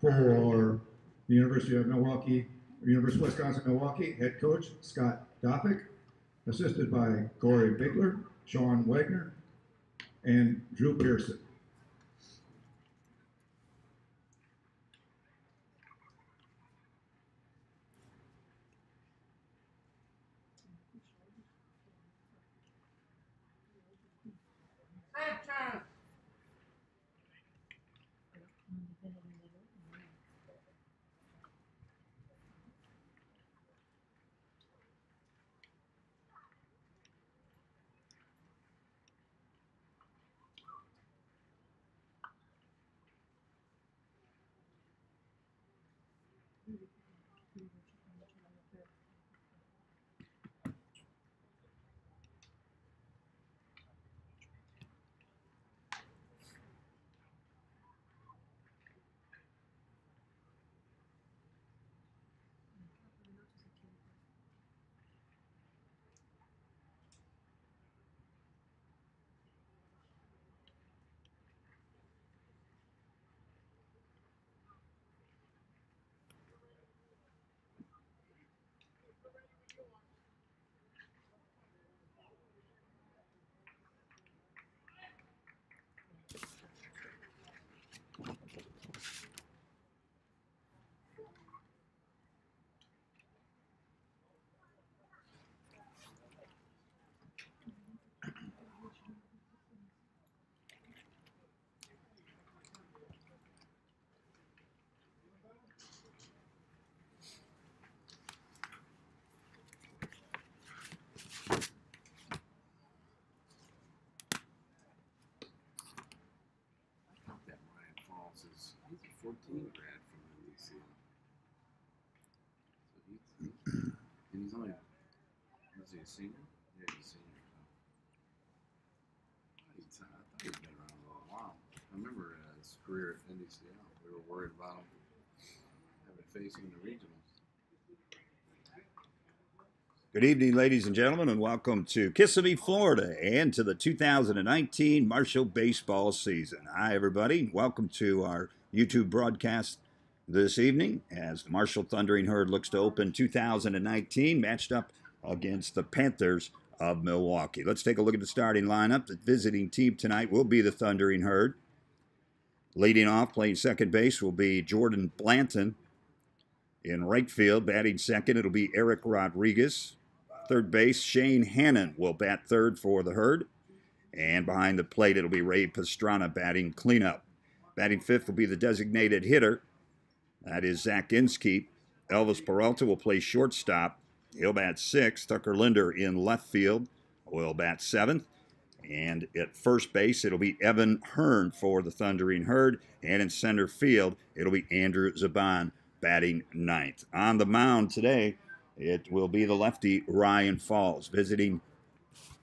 For the University of Milwaukee, University of Wisconsin-Milwaukee, head coach Scott Doppick, assisted by Corey Bigler, Sean Wagner, and Drew Pearson. That Ryan Falls he's a 14 grad from NBC. So and he's only, is he a senior? Yeah, he's a senior. So. I thought he'd been around a little while. I remember his career at NBCL. We were worried about him having facing the regionals. Good evening, ladies and gentlemen, and welcome to Kissimmee, Florida, and to the 2019 Marshall baseball season. Hi, everybody. Welcome to our YouTube broadcast this evening as the Marshall Thundering Herd looks to open 2019, matched up against the Panthers of Milwaukee. Let's take a look at the starting lineup. The visiting team tonight will be the Thundering Herd. Leading off, playing second base, will be Jordan Blanton. In right field, batting second, it'll be Eric Rodriguez. Third base, Shane Hannon will bat third for the Herd. And behind the plate, it'll be Ray Pastrana batting cleanup. Batting fifth will be the designated hitter. That is Zach Inskeep. Elvis Peralta will play shortstop. He'll bat sixth. Tucker Linder in left field will bat seventh. And at first base, it'll be Evan Hearn for the Thundering Herd. And in center field, it'll be Andrew Zaban batting ninth. On the mound today, it will be the lefty Ryan Falls. Visiting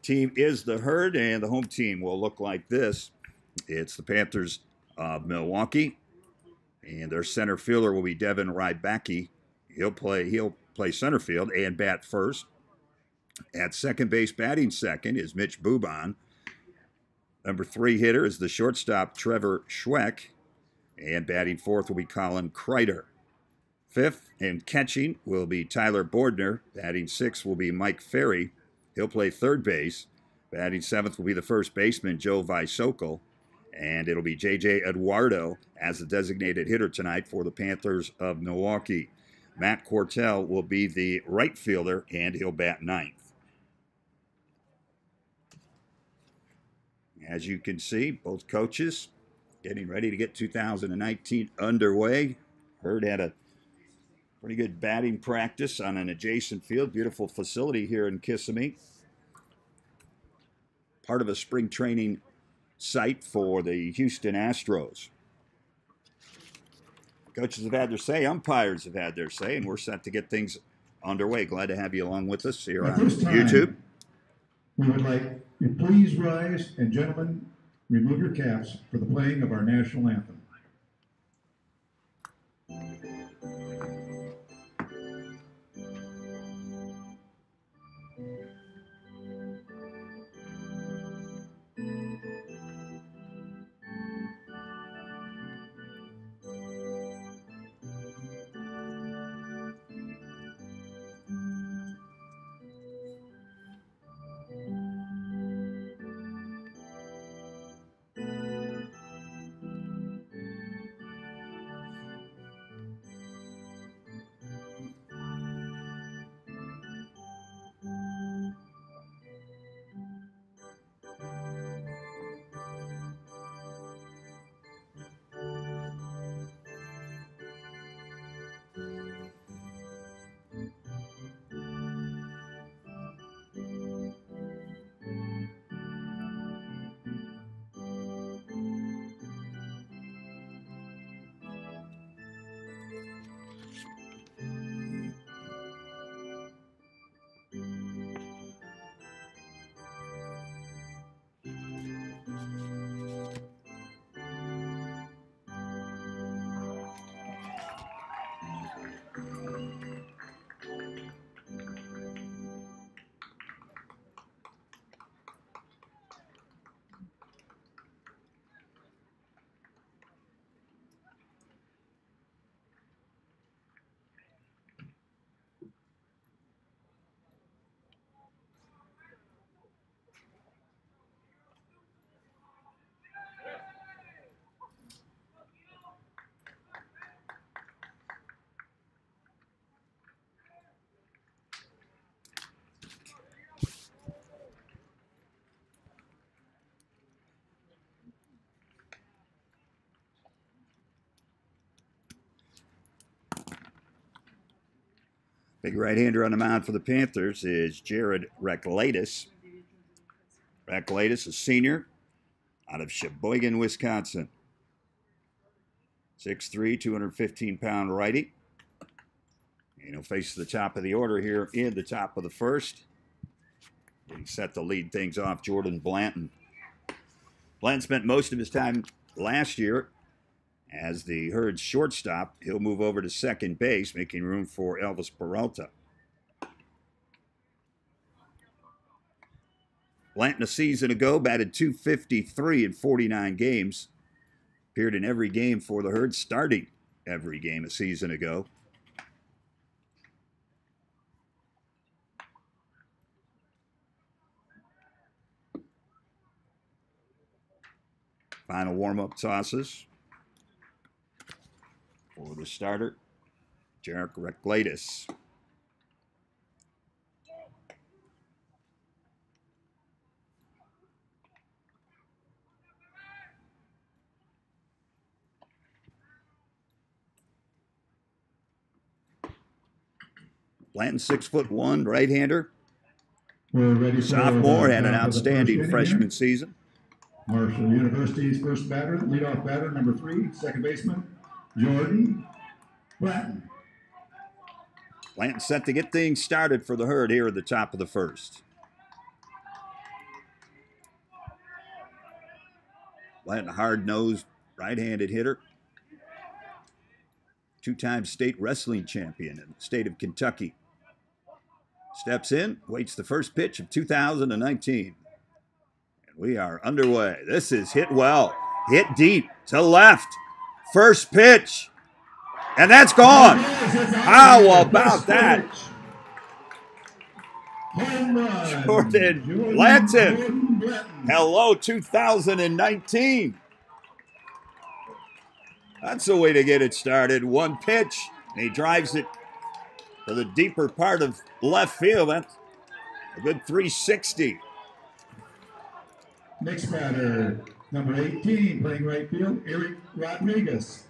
team is the Herd, and the home team will look like this. It's the Panthers of Milwaukee, and their center fielder will be Devin Rybacki. He'll play center field and bat first. At second base, batting second, is Mitch Bubon. Number 3 hitter is the shortstop Trevor Schweck, and batting fourth will be Colin Kreider. Fifth and catching will be Tyler Bordner. Batting sixth will be Mike Ferry. He'll play third base. Batting seventh will be the first baseman, Joe Vysokol. And it'll be J.J. Eduardo as the designated hitter tonight for the Panthers of Milwaukee. Matt Quartel will be the right fielder, and he'll bat ninth. As you can see, both coaches getting ready to get 2019 underway. Herd had a pretty good batting practice on an adjacent field. Beautiful facility here in Kissimmee. Part of a spring training site for the Houston Astros. Coaches have had their say, umpires have had their say, and we're set to get things underway. Glad to have you along with us here on YouTube. We would like you please rise, and gentlemen, remove your caps for the playing of our national anthem. Big right-hander on the mound for the Panthers is Jared Reclatus. Reclatus, a senior out of Sheboygan, Wisconsin. 6'3", 215-pound righty. And he'll face the top of the order here in the top of the first. Getting set to lead things off, Jordan Blanton. Blanton spent most of his time last year as the Herd's shortstop. He'll move over to second base, making room for Elvis Peralta. Blanton a season ago batted .253 in 49 games. Appeared in every game for the Herd, starting every game a season ago. Final warm-up tosses for the starter, Jared Reclatus. Blanton, 6'1", right-hander. We're ready for Sophomore, had an the first outstanding inning freshman here. season. Marshall University's first batter, leadoff batter, number 3, second baseman, Jordan Blanton. Blanton set to get things started for the Herd here at the top of the first. Blanton, a hard-nosed, right-handed hitter. Two-time state wrestling champion in the state of Kentucky. Steps in, waits the first pitch of 2019. And we are underway. This is hit well. Hit deep to left. First pitch. And that's gone. How about that? Home run. Jordan Blanton. Jordan Blanton. Hello, 2019. That's the way to get it started. One pitch, and he drives it to the deeper part of left field. That's a good 360. Next batter, number 18, playing right field, Eric Rodriguez.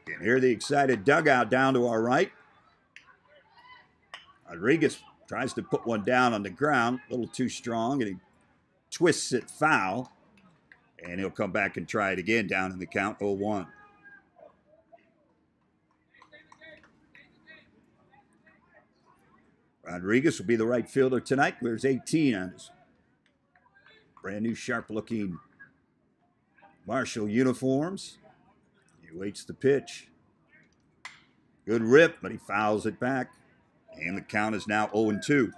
You can hear the excited dugout down to our right. Rodriguez tries to put one down on the ground, a little too strong, and he twists it foul. And he'll come back and try it again down in the count, 0-1. Rodriguez will be the right fielder tonight. Wears 18 on his brand new sharp-looking Marshall uniforms. He waits the pitch. Good rip, but he fouls it back. And the count is now 0-2.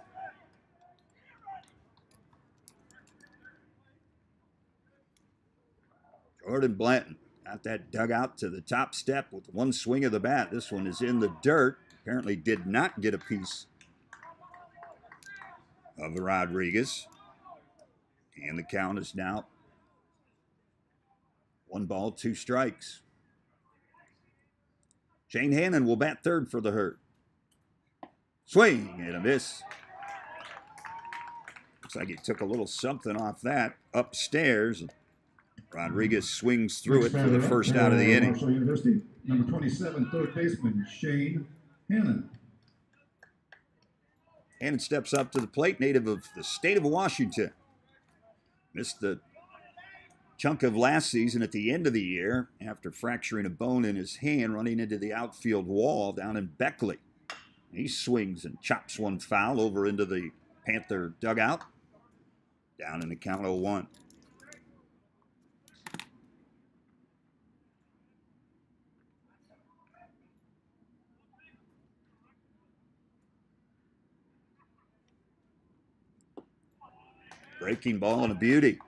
Jordan Blanton got that dugout to the top step with one swing of the bat. This one is in the dirt. Apparently did not get a piece of Rodriguez. And the count is now 1 ball, 2 strikes. Shane Hannon will bat third for the Herd. Swing and a miss. Looks like he took a little something off that upstairs. Rodriguez swings through it for the first out of the inning. Marshall University, number 27, third baseman, Shane Hannon. Hannon steps up to the plate, native of the state of Washington. Missed the chunk of last season at the end of the year after fracturing a bone in his hand running into the outfield wall down in Beckley. He swings and chops one foul over into the Panther dugout. Down in the count, 0-1. Breaking ball and a beauty.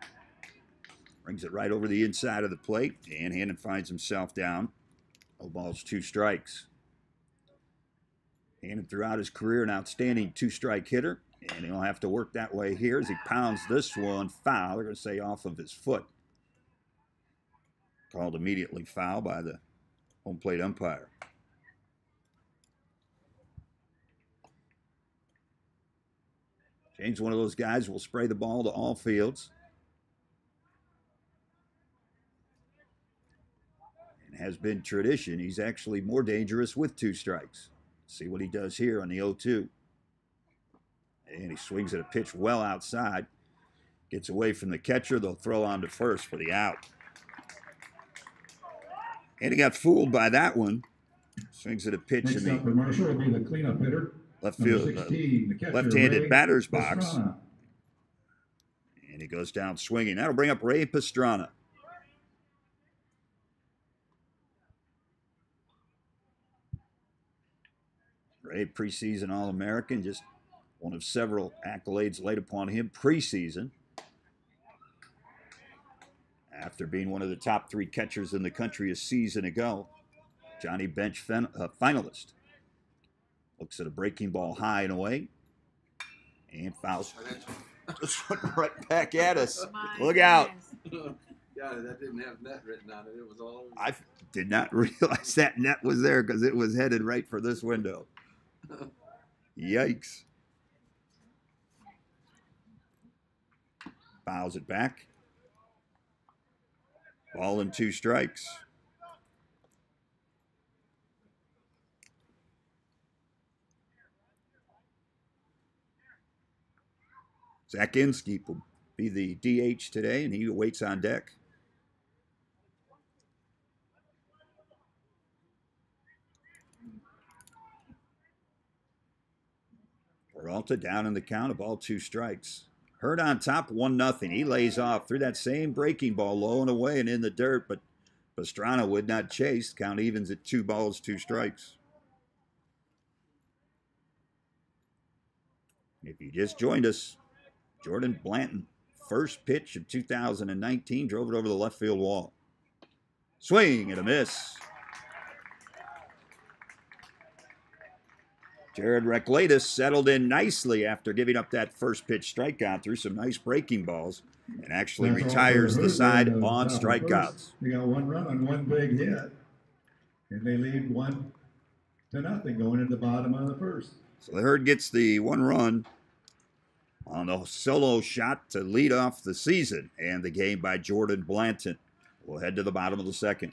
Brings it right over the inside of the plate, and Hannon finds himself down. 0 balls, 2 strikes. Hannon throughout his career an outstanding 2-strike hitter, and he'll have to work that way here as he pounds this one foul. They're going to say off of his foot. Called immediately foul by the home plate umpire. Shane's one of those guys who will spray the ball to all fields. And has been tradition, he's actually more dangerous with 2 strikes. See what he does here on the 0-2. And he swings at a pitch well outside. Gets away from the catcher. They'll throw on to first for the out. And he got fooled by that one. Swings at a pitch Next in up for Marshall will be the cleanup hitter. left Number field, 16, the catcher, left-handed Ray batter's box. Pastrana. And he goes down swinging. That'll bring up Ray Pastrana. Ray, preseason All-American, just one of several accolades laid upon him preseason. After being one of the top 3 catchers in the country a season ago. Johnny Bench finalist. Looks at a breaking ball high and away. And fouls. Just went right back at us. Look out. Yeah, that didn't have net written on it. It was all over. I did not realize that net was there because it was headed right for this window. Yikes. Fouls it back. Ball and 2 strikes. Zach Inskeep will be the DH today, and he waits on deck. Peralta down in the count, a ball, 2 strikes. Hurd on top, 1-0. He lays off through that same breaking ball, low and away and in the dirt, but Pastrana would not chase. Count evens at 2 balls, 2 strikes. If you just joined us, Jordan Blanton, first pitch of 2019, drove it over the left field wall. Swing and a miss. Jared Reclatus settled in nicely after giving up that first pitch strikeout through some nice breaking balls and actually retires the side on strikeouts. They got 1 run on 1 big hit, and they lead 1-0 going into the bottom of the first. So the Herd gets the 1 run on the solo shot to lead off the season and the game by Jordan Blanton. We'll head to the bottom of the second.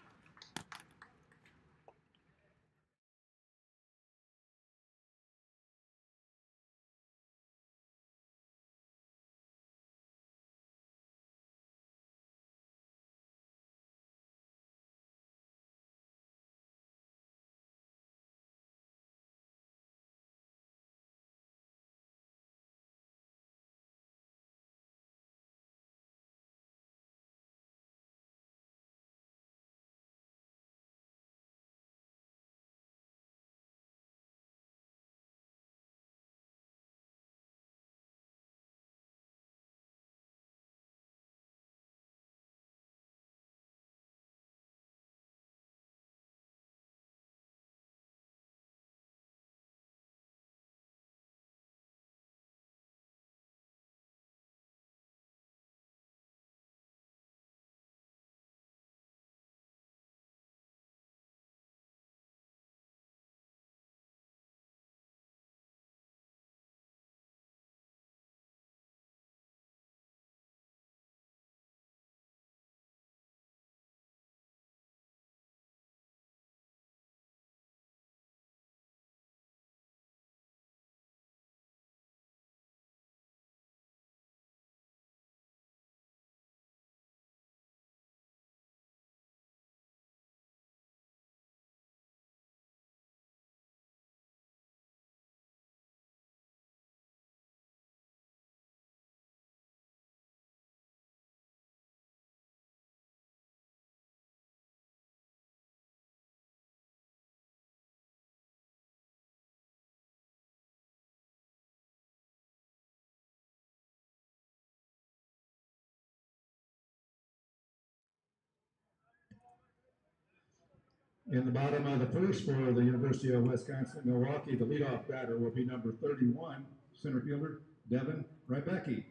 In the bottom of the first for the University of Wisconsin, Milwaukee, the leadoff batter will be number 31, center fielder Devin Rybecki.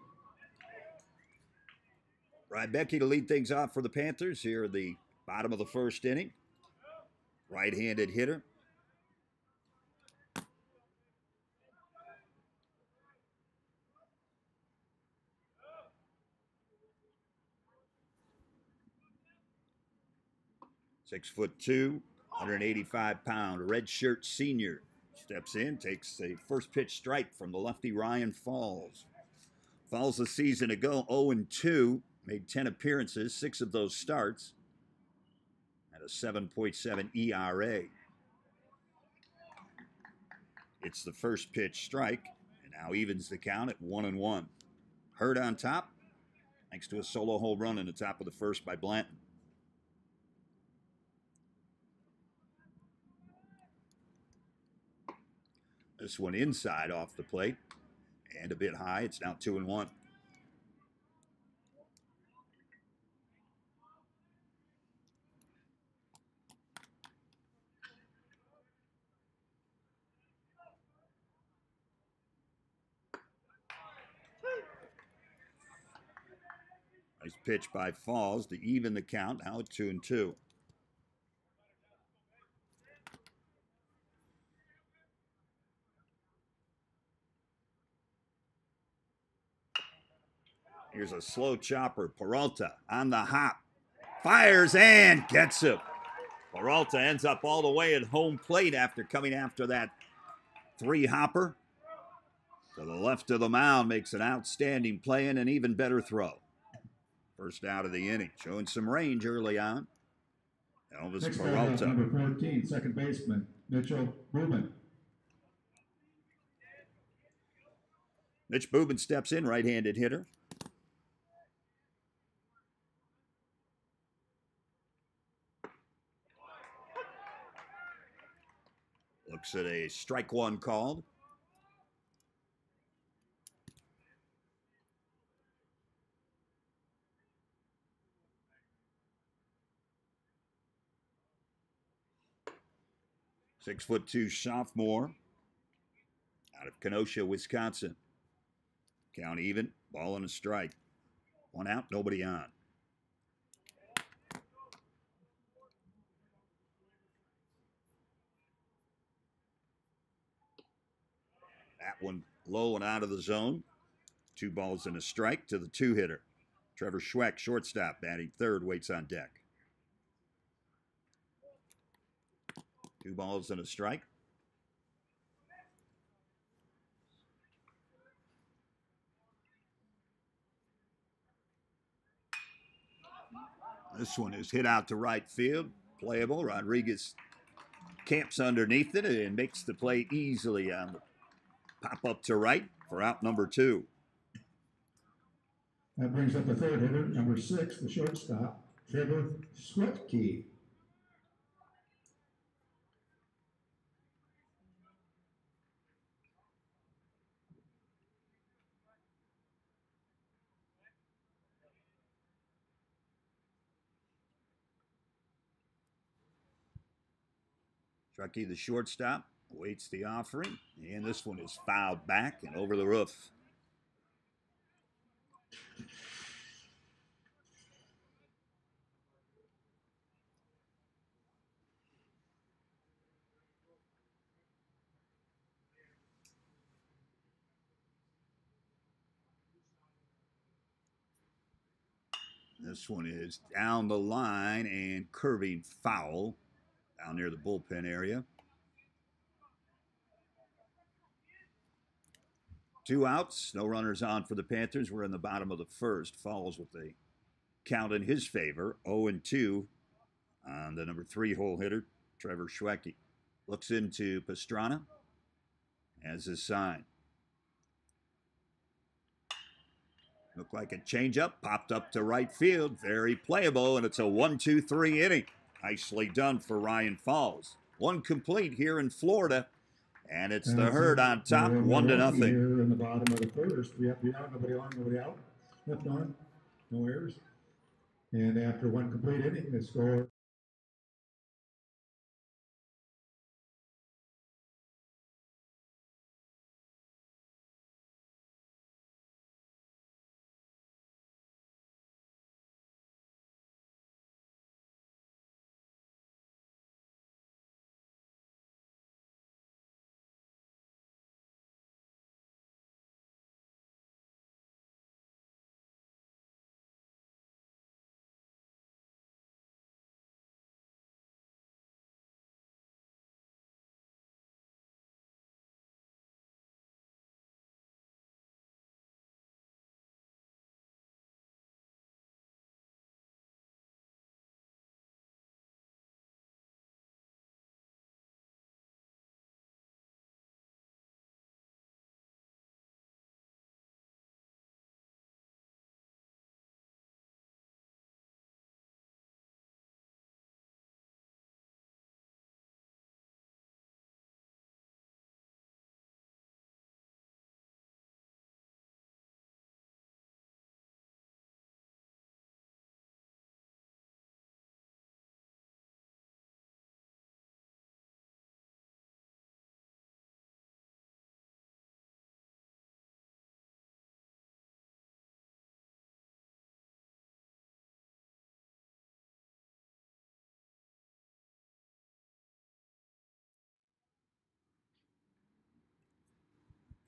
Rybecki to lead things off for the Panthers here at the bottom of the first inning. Right-handed hitter. 6'2", 185-pound redshirt senior steps in, takes a first pitch strike from the lefty Ryan Falls. Falls a season ago 0-2, made 10 appearances, 6 of those starts, at a 7.7 ERA. It's the first pitch strike, and now evens the count at 1-1. Hurd on top, thanks to a solo home run in the top of the first by Blanton. This one inside off the plate and a bit high. It's now 2-1. Nice pitch by Falls to even the count. Now at 2-2. Here's a slow chopper. Peralta on the hop. Fires and gets him. Peralta ends up all the way at home plate after coming after that 3-hopper. To the left of the mound, makes an outstanding play and an even better throw. First out of the inning, showing some range early on. Elvis Next Peralta. number 14, second baseman, Mitchell Bubin. Mitch Bubin steps in, right-handed hitter. Looks at a strike one called. "6'2" sophomore out of Kenosha, Wisconsin. Count even, ball and a strike. 1 out, nobody on. That one low and out of the zone. 2 balls and a strike to the 2-hitter. Trevor Schweck, shortstop, batting third, waits on deck. 2 balls and a strike. This one is hit out to right field. Playable. Rodriguez camps underneath it and makes the play easily on the pop up to right for out number 2. That brings up the third hitter, number 6, the shortstop, Trevor Schweck. Truckee, the shortstop, awaits the offering, and this one is fouled back and over the roof. This one is down the line and curving foul down near the bullpen area. 2 outs, no runners on for the Panthers. We're in the bottom of the first. Falls with the count in his favor, 0-2 on the number 3 hole hitter, Trevor Schweck. Looks into Pastrana as his sign. Looked like a changeup, popped up to right field, very playable, and it's a 1-2-3 inning. Nicely done for Ryan Falls. 1 complete here in Florida, and it's the Herd on top, 1-0. Here in the bottom of the first, we have nobody on, nobody out, left on, no errors. And after 1 complete inning, the score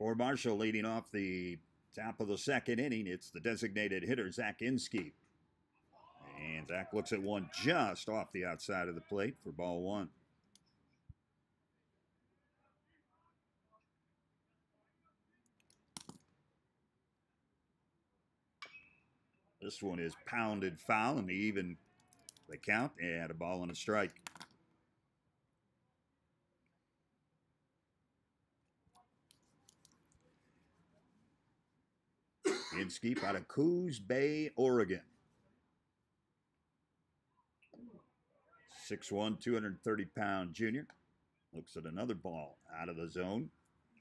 For Marshall, leading off the top of the second inning, it's the designated hitter, Zach Inskeep. And Zach looks at one just off the outside of the plate for ball one. This one is pounded foul, and even the count and a ball and a strike. Inskeep out of Coos Bay, Oregon. 6'1", 230-pound junior. Looks at another ball out of the zone,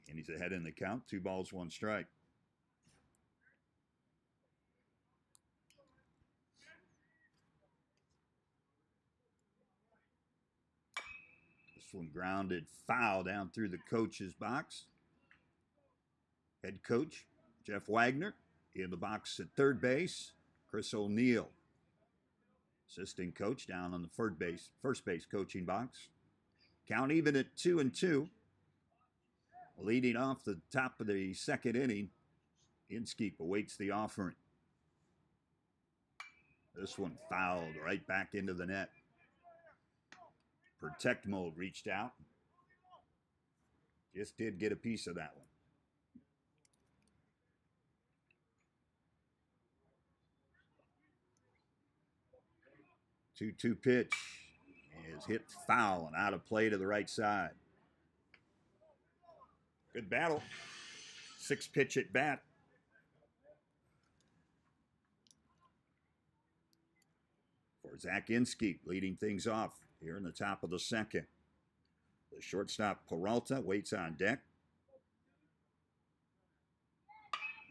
and he's ahead in the count. 2 balls, 1 strike. This one grounded foul down through the coach's box. Head coach Jeff Wagner in the box at third base. Chris O'Neill, assistant coach, down on the first base coaching box. Count even at 2-2. Leading off the top of the second inning, Inskeep awaits the offering. This one fouled right back into the net. Protect mode reached out. Just did get a piece of that one. 2-2 pitch is hit foul and out of play to the right side. Good battle. 6-pitch at bat. For Zach Inskeep, leading things off here in the top of the second. The shortstop Peralta waits on deck.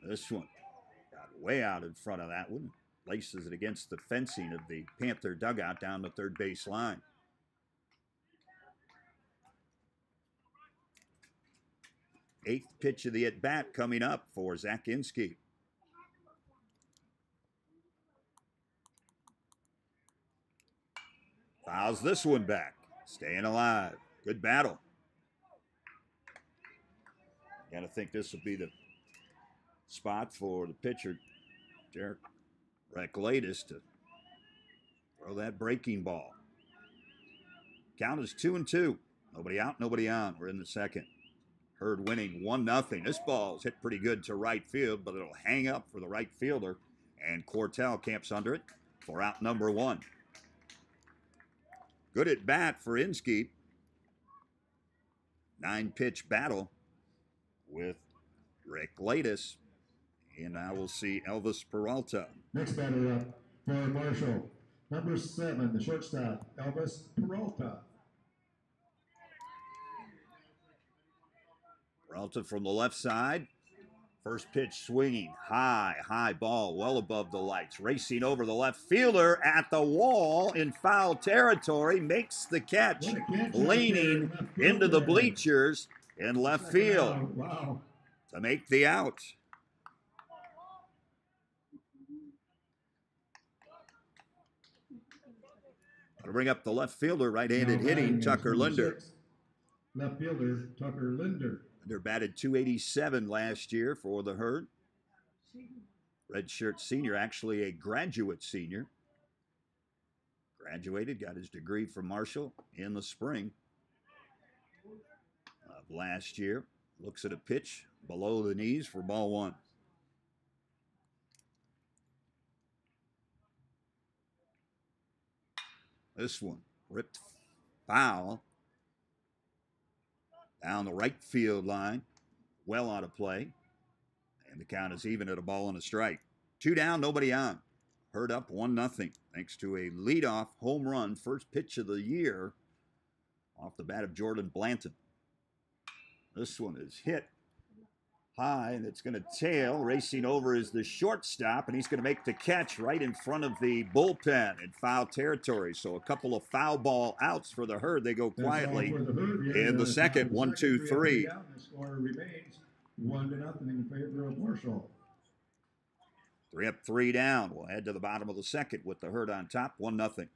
This one got way out in front of that one. Laces it against the fencing of the Panther dugout down the third base line. Eighth pitch of the at-bat coming up for Zach Inskeep. Fouls this one back. Staying alive. Good battle. Got to think this will be the spot for the pitcher, Jarek Reclatus, to throw that breaking ball. Count is 2-2. Nobody out, nobody on. We're in the second. Hurd winning 1-0. This ball's hit pretty good to right field, but it'll hang up for the right fielder, and Cortell camps under it for out number 1. Good at bat for Inskeep. 9-pitch battle with Reclatus. And now we'll see Elvis Peralta. Next batter up for Marshall, number 7, the shortstop, Elvis Peralta. Peralta from the left side. First pitch swinging. High ball, well above the lights. Racing over the left fielder at the wall in foul territory. Makes the catch. Leaning into the bleachers in left field. Wow. To make the out. To bring up the left fielder, right-handed hitting, Tucker Linder. Left fielder, Tucker Linder. Linder batted .287 last year for the Herd. Redshirt senior, actually a graduate senior. Graduated, got his degree from Marshall in the spring of last year. Looks at a pitch below the knees for ball 1. This one ripped foul down the right field line, well out of play, and the count is even at a ball and a strike. 2 down, nobody on. Herd up 1-0 thanks to a leadoff home run, first pitch of the year off the bat of Jordan Blanton. This one is hit high, and it's going to tail. Racing over is the shortstop, and he's going to make the catch right in front of the bullpen in foul territory. So a couple of foul ball outs for the Herd. They go quietly in the second. 1-2-3. The score remains 1-0 in favor of Marshall. 3 up, 3 down. We'll head to the bottom of the second with the Herd on top, 1-0.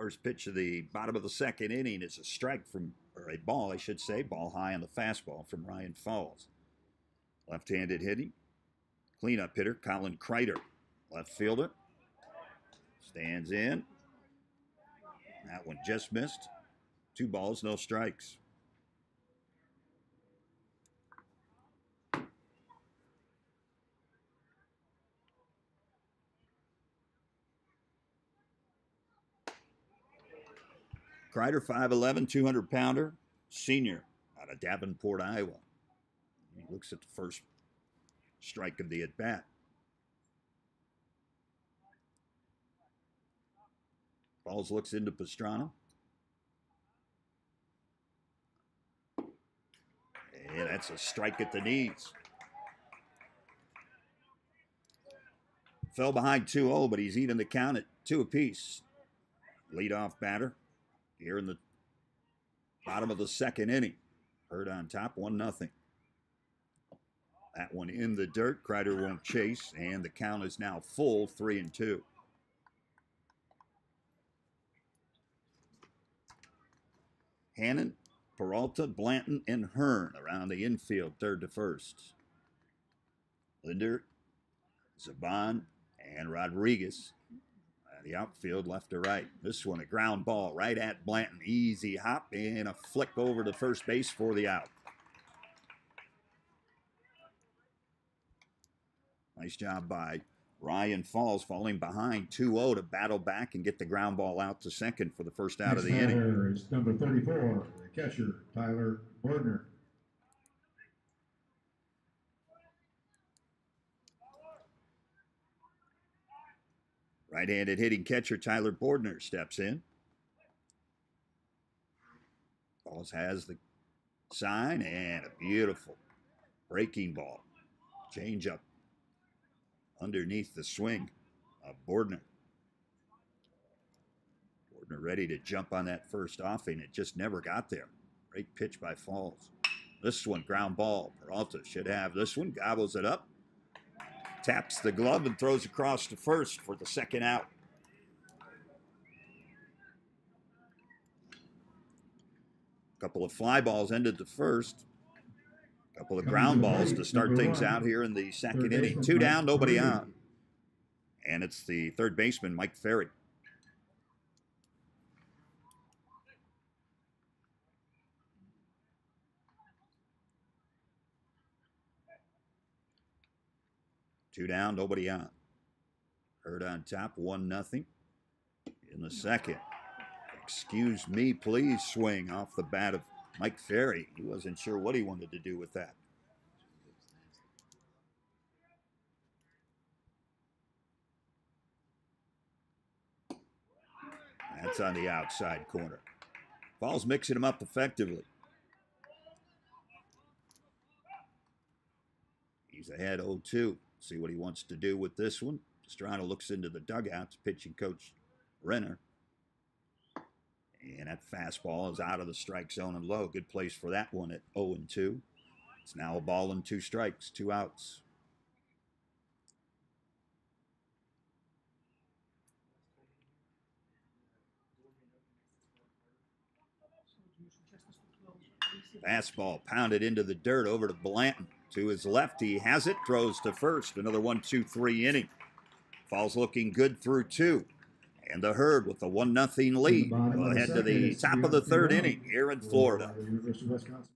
First pitch of the bottom of the second inning is a strike from, or a ball, I should say, ball high on the fastball from Ryan Falls. Left-handed hitting. Cleanup hitter, Colin Kreider. Left fielder. Stands in. That one just missed. 2 balls, no strikes. Kreider, 5'11", 200-pounder, senior out of Davenport, Iowa. He looks at the first strike of the at-bat. Falls looks into Pastrana. And that's a strike at the knees. Fell behind 2-0, but he's even the count at 2 apiece. Leadoff batter here in the bottom of the second inning. Herd on top, 1-0. That one in the dirt. Kreider won't chase, and the count is now full, 3-2. Hannon, Peralta, Blanton, and Hearn around the infield, third to first. Linder, Zaban, and Rodriguez. The outfield left to right. This one a ground ball right at Blanton. Easy hop and a flick over to first base for the out. Nice job by Ryan Falls, falling behind 2-0 to battle back and get the ground ball out to second for the first out of the inning. Is number 34, the catcher, Tyler Bordner. Right-handed hitting catcher Tyler Bordner steps in. Falls has the sign and a beautiful breaking ball. Change up underneath the swing of Bordner. Bordner ready to jump on that first offing. It just never got there. Great pitch by Falls. This one, ground ball. Peralta should have this one. Gobbles it up. Taps the glove and throws across to first for the second out. Couple of fly balls ended the first. Couple of ground balls to start things out here in the second inning. 2 down, nobody on. And it's the third baseman, Mike Ferry. Two down, nobody on. Herd on top, 1-0 in the second. Excuse me, please swing off the bat of Mike Ferry. He wasn't sure what he wanted to do with that. That's on the outside corner. Falls mixing him up effectively. He's ahead 0-2. See what he wants to do with this one. Pastrana looks into the dugout. Pitching coach Renner. And that fastball is out of the strike zone and low. Good place for that one at 0-2. It's now a ball and 2 strikes, 2 outs. Fastball pounded into the dirt over to Blanton. To his left, he has it, throws to first. Another 1-2-3 inning. Falls looking good through 2. And the Herd with a 1-0 lead. Go ahead to the top of the third inning here in Florida. University of Wisconsin.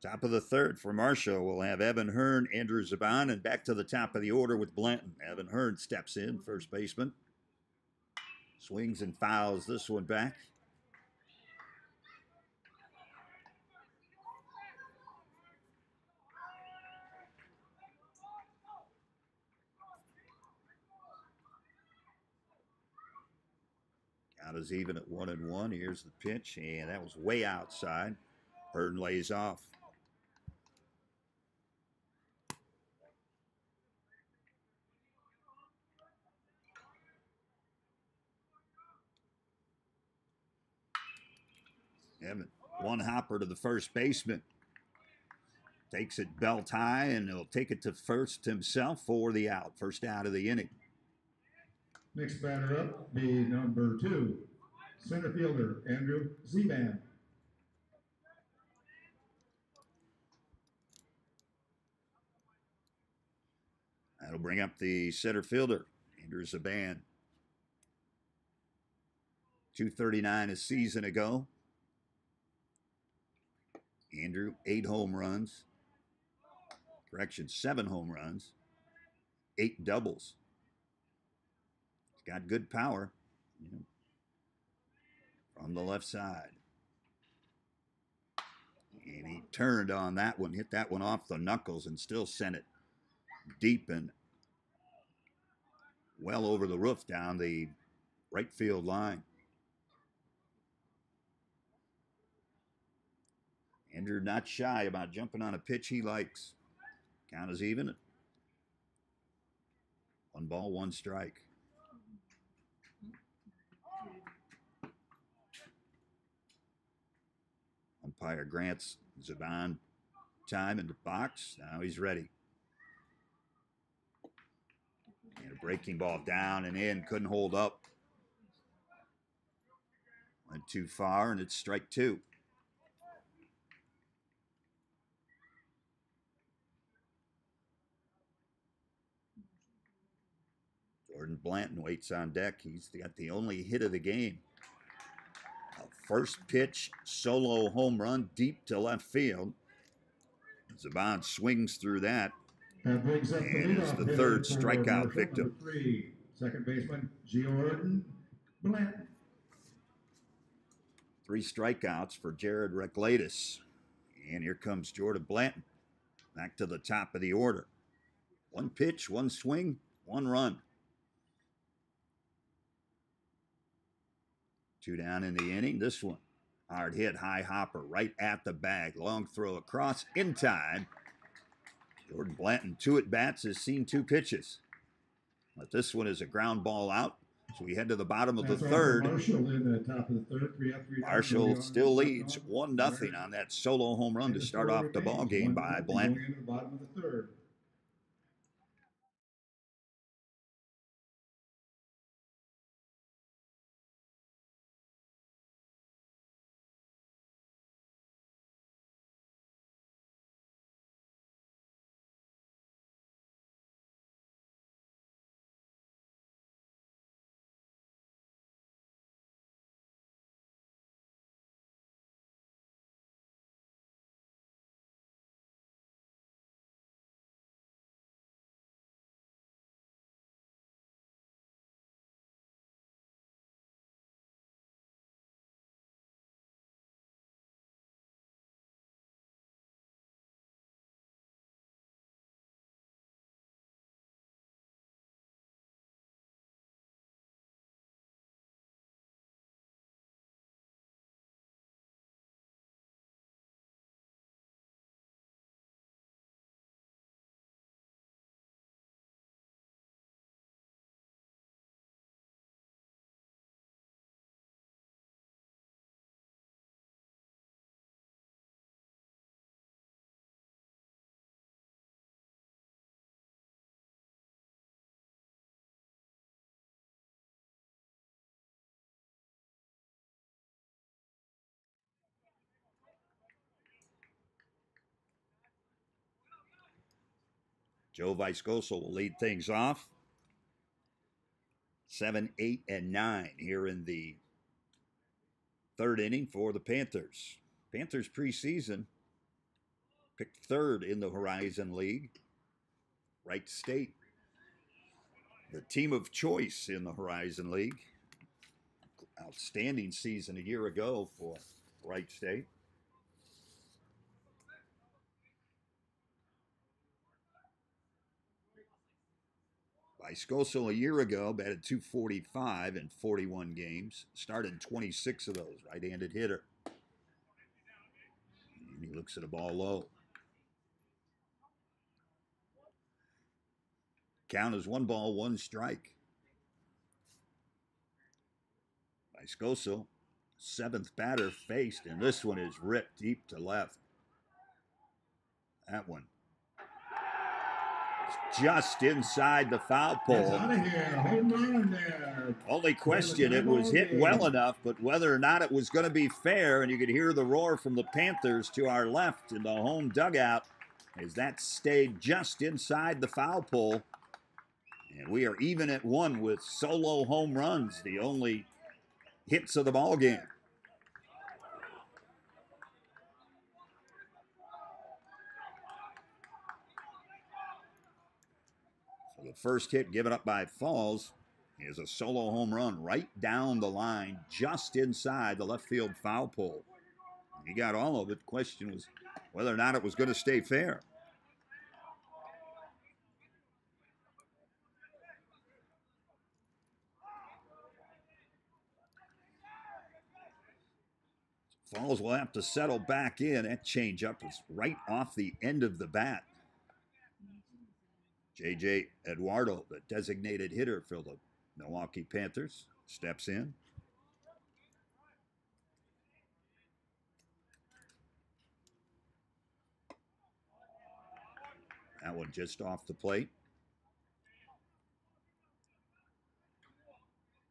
Top of the third for Marshall. We'll have Evan Hearn, Andrew Zaban, and back to the top of the order with Blanton. Evan Hearn steps in, first baseman. Swings and fouls this one back. Count is even at 1-1. Here's the pitch, and that was way outside. Hearn lays off. Evan, one hopper to the first baseman. Takes it belt high, and he'll take it to first himself for the out. First out of the inning. Next batter up, be number 2, center fielder Andrew Zaban. That'll bring up the center fielder, Andrew Zaban. 239 a season ago. Andrew, 8 home runs. Correction, 7 home runs. 8 doubles. He's got good power, you know, from the left side. And he turned on that one, hit that one off the knuckles, and still sent it deep and well over the roof down the right field line. Andrew not shy about jumping on a pitch he likes. Count is even. 1 ball, 1 strike. Umpire grants Zaban time in the box. Now he's ready. And a breaking ball down and in. Couldn't hold up. Went too far, and it's strike 2. Jordan Blanton waits on deck. He's got the only hit of the game. A first pitch solo home run deep to left field. Zaban swings through that. That brings up And is the third strikeout victim. Number 3, second baseman Jordan Blanton. 3 strikeouts for Jared Reclatus. And here comes Jordan Blanton. Back to the top of the order. 1 pitch, 1 swing, 1 run. 2 down in the inning. This one, hard hit, high hopper, right at the bag. Long throw across in time. Jordan Blanton, 2 at-bats, has seen 2 pitches. But this one is a ground ball out. So we head to the bottom of the third. Marshall in the top of the third. 3 up, 3 down. Marshall still leads 1-0 on that solo home run to start off the ball game by Blanton. Going into the bottom of the third. Joe Viscoso will lead things off. 7, 8, and 9 here in the third inning for the Panthers. Panthers preseason picked 3rd in the Horizon League. Wright State, the team of choice in the Horizon League. Outstanding season a year ago for Wright State. Viscoso a year ago batted .245 in 41 games. Started 26 of those. Right-handed hitter. And he looks at a ball low. Count is 1 ball, 1 strike. Viscoso, 7th batter faced, and this one is ripped deep to left. That one is just inside the foul pole. It's out of here. Home run there. Only question, it was hit well enough, but whether or not it was going to be fair, and you could hear the roar from the Panthers to our left in the home dugout as that stayed just inside the foul pole. And we are even at 1 with solo home runs, the only hits of the ball game. So the first hit given up by Falls is a solo home run right down the line, just inside the left field foul pole. He got all of it. The question was whether or not it was going to stay fair. Falls will have to settle back in. That changeup was right off the end of the bat. J.J. Eduardo, the designated hitter for the Milwaukee Panthers, steps in. That one just off the plate.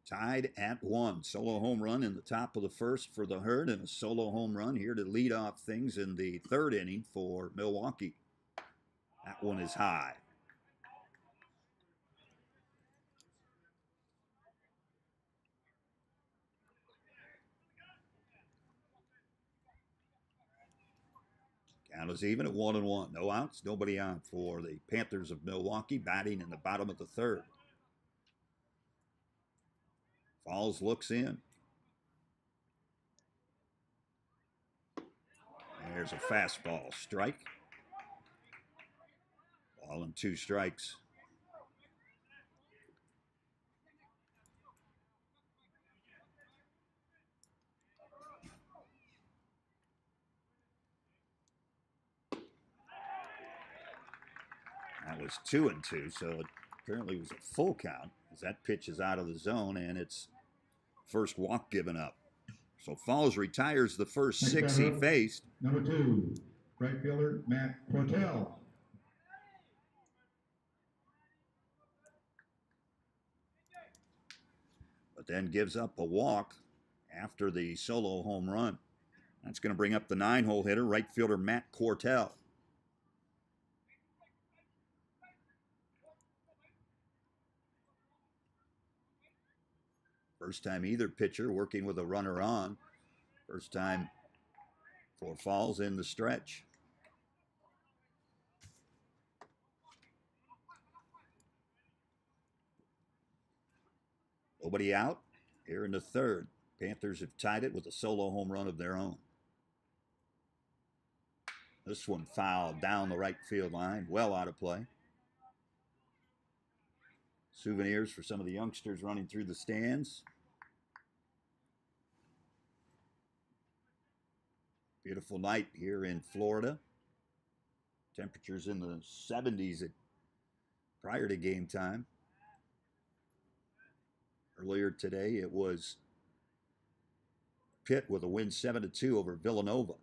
Tied at 1. Solo home run in the top of the first for the Herd, and a solo home run here to lead off things in the 3rd inning for Milwaukee. That one is high. Count is even at 1-1. No outs, nobody out for the Panthers of Milwaukee, batting in the bottom of the 3rd. Falls looks in. There's a fastball strike. Ball and 2 strikes. That was 2-2, so it apparently was a full count as that pitch is out of the zone and it's first walk given up. So Falls retires the first 6 he faced. Number 2, right fielder Matt Portel. But then gives up a walk after the solo home run. That's going to bring up the 9-hole hitter, right fielder Matt Cortell. First time either pitcher working with a runner on. First time for Falls in the stretch. Nobody out here in the 3rd. Panthers have tied it with a solo home run of their own. This one fouled down the right field line, well out of play. Souvenirs for some of the youngsters running through the stands. Beautiful night here in Florida. Temperatures in the 70s prior to game time. Earlier today, it was Pitt with a win 7-2 over Villanova.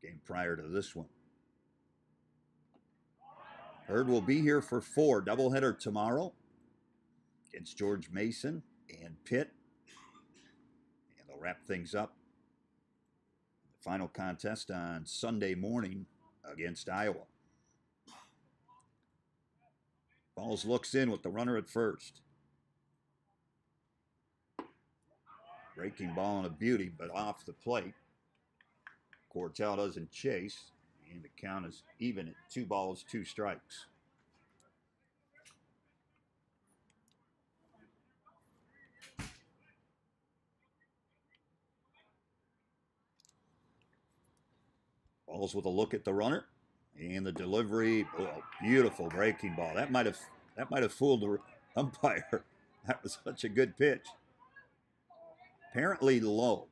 Game prior to this one. Herd will be here for 4. Doubleheader tomorrow against George Mason and Pitt. And they'll wrap things up. The final contest on Sunday morning against Iowa. Falls looks in with the runner at first. Breaking ball and a beauty, but off the plate. Cortell doesn't chase. And the count is even at 2 balls, 2 strikes. Balls with a look at the runner. And the delivery, oh, beautiful breaking ball. That might have fooled the umpire. That was such a good pitch. Apparently low.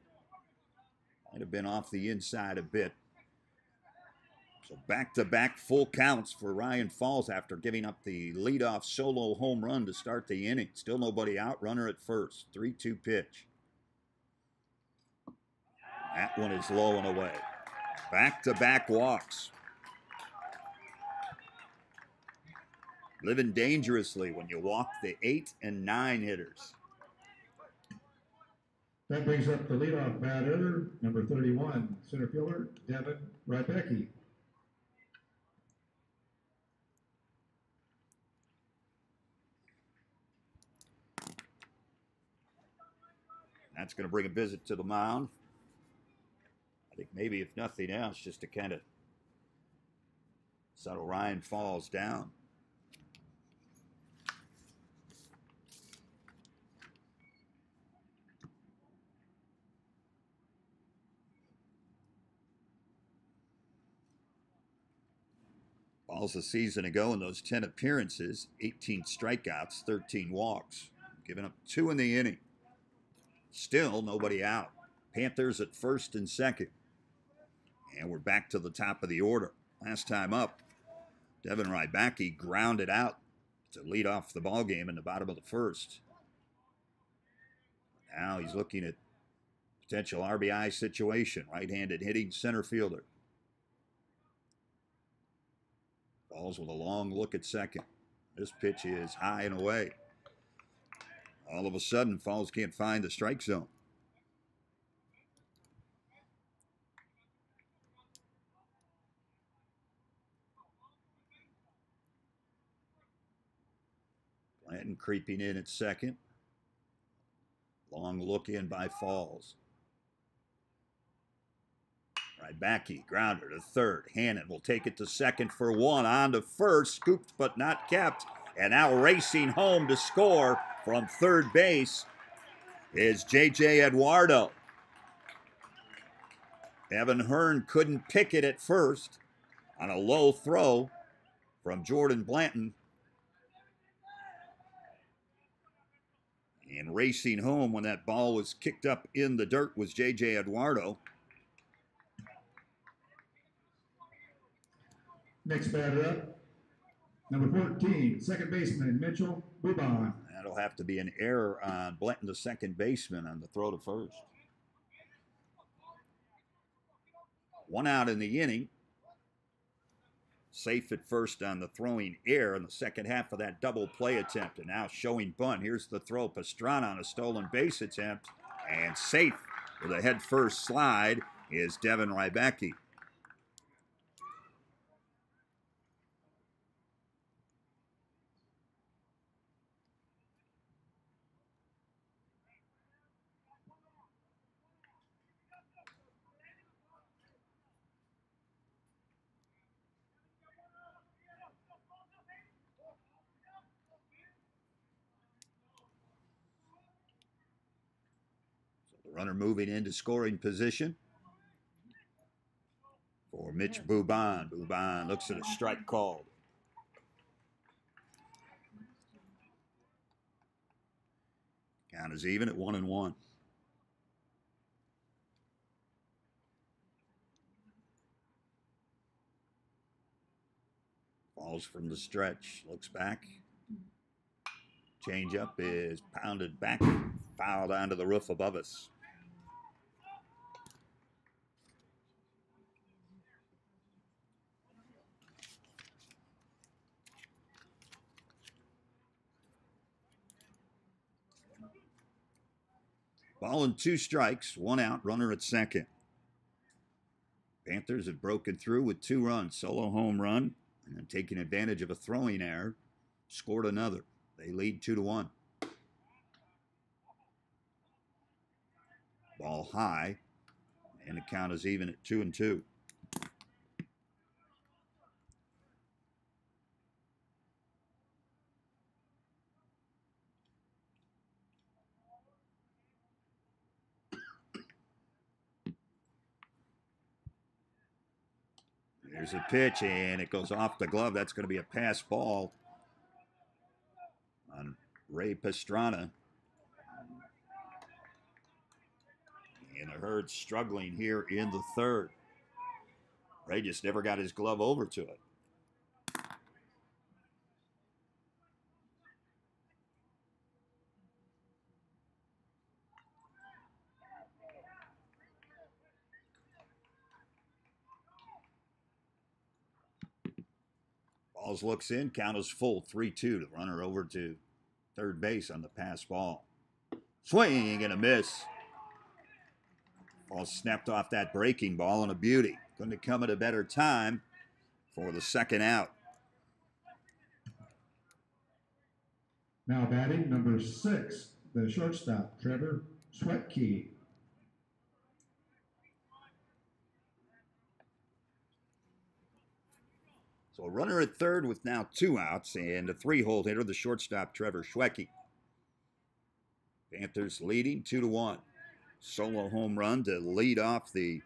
Might have been off the inside a bit. So back-to-back full counts for Ryan Falls after giving up the leadoff solo home run to start the inning. Still nobody out. Runner at first. 3-2 pitch. That one is low and away. Back-to-back walks. Living dangerously when you walk the 8 and 9 hitters. That brings up the leadoff batter, number 31, center fielder, Devin Rybecki. That's going to bring a visit to the mound. I think maybe if nothing else, just to kind of settle Ryan Falls down. Falls a season ago in those 10 appearances, 18 strikeouts, 13 walks, giving up 2 in the inning. Still nobody out. Panthers at first and second. And we're back to the top of the order. Last time up, Devin Rybecki grounded out to lead off the ball game in the bottom of the first. Now he's looking at potential RBI situation. Right-handed hitting center fielder. Falls with a long look at second. This pitch is high and away. All of a sudden, Falls can't find the strike zone. Blanton creeping in at second. Long look in by Falls. Rybecki, grounder to third. Hannon will take it to second for 1. On to first, scooped but not kept. And now racing home to score from third base is J.J. Eduardo. Evan Hearn couldn't pick it at first on a low throw from Jordan Blanton. And racing home when that ball was kicked up in the dirt was J.J. Eduardo. Next batter up, number 14, second baseman, Mitchell Bouban. That'll have to be an error on Blanton, the second baseman, on the throw to first. 1 out in the inning. Safe at first on the throwing error in the second half of that double play attempt. And now showing bunt. Here's the throw. Pastrana on a stolen base attempt. And safe with a head first slide is Devin Rybecki. Runner moving into scoring position for Mitch Bouban. Bouban looks at a strike called. Count is even at 1-1. Falls from the stretch, looks back. Changeup is pounded back, fouled onto the roof above us. Ball and 2 strikes, 1 out, runner at second. Panthers have broken through with 2 runs, solo home run, and then taking advantage of a throwing error, scored another. They lead 2-1. Ball high, and the count is even at 2-2. There's a pitch, and it goes off the glove. That's going to be a pass ball on Ray Pastrana. And the Herd struggling here in the third. Ray just never got his glove over to it. Balls looks in, count is full, 3-2. The runner over to third base on the pass ball. Swing and a miss. Ball snapped off that breaking ball, and a beauty. Going to come at a better time for the second out. Now batting number 6, the shortstop, Trevor Swetkey. So a runner at third with now 2 outs, and a 3-hole hitter, the shortstop, Trevor Schwecke. Panthers leading 2-1. Solo home run to lead off the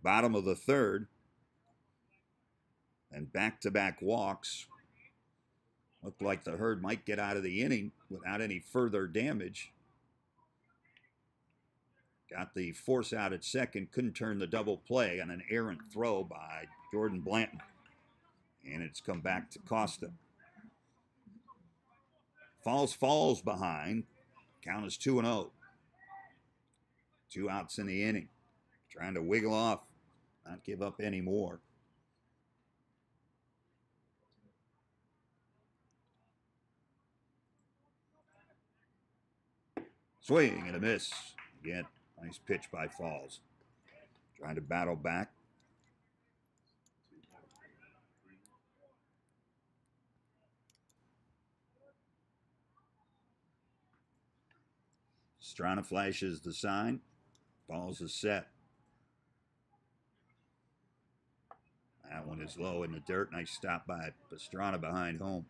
bottom of the third. And back-to-back walks. Looked like the Herd might get out of the inning without any further damage. Got the force out at second, couldn't turn the double play on an errant throw by Jordan Blanton. And it's come back to cost them. Falls behind. Count is 2-0. 2 outs in the inning. Trying to wiggle off, not give up any more. Swing and a miss. Again, nice pitch by Falls. Trying to battle back. Pastrana flashes the sign. Balls is set. That one is low in the dirt. Nice stop by Pastrana behind home.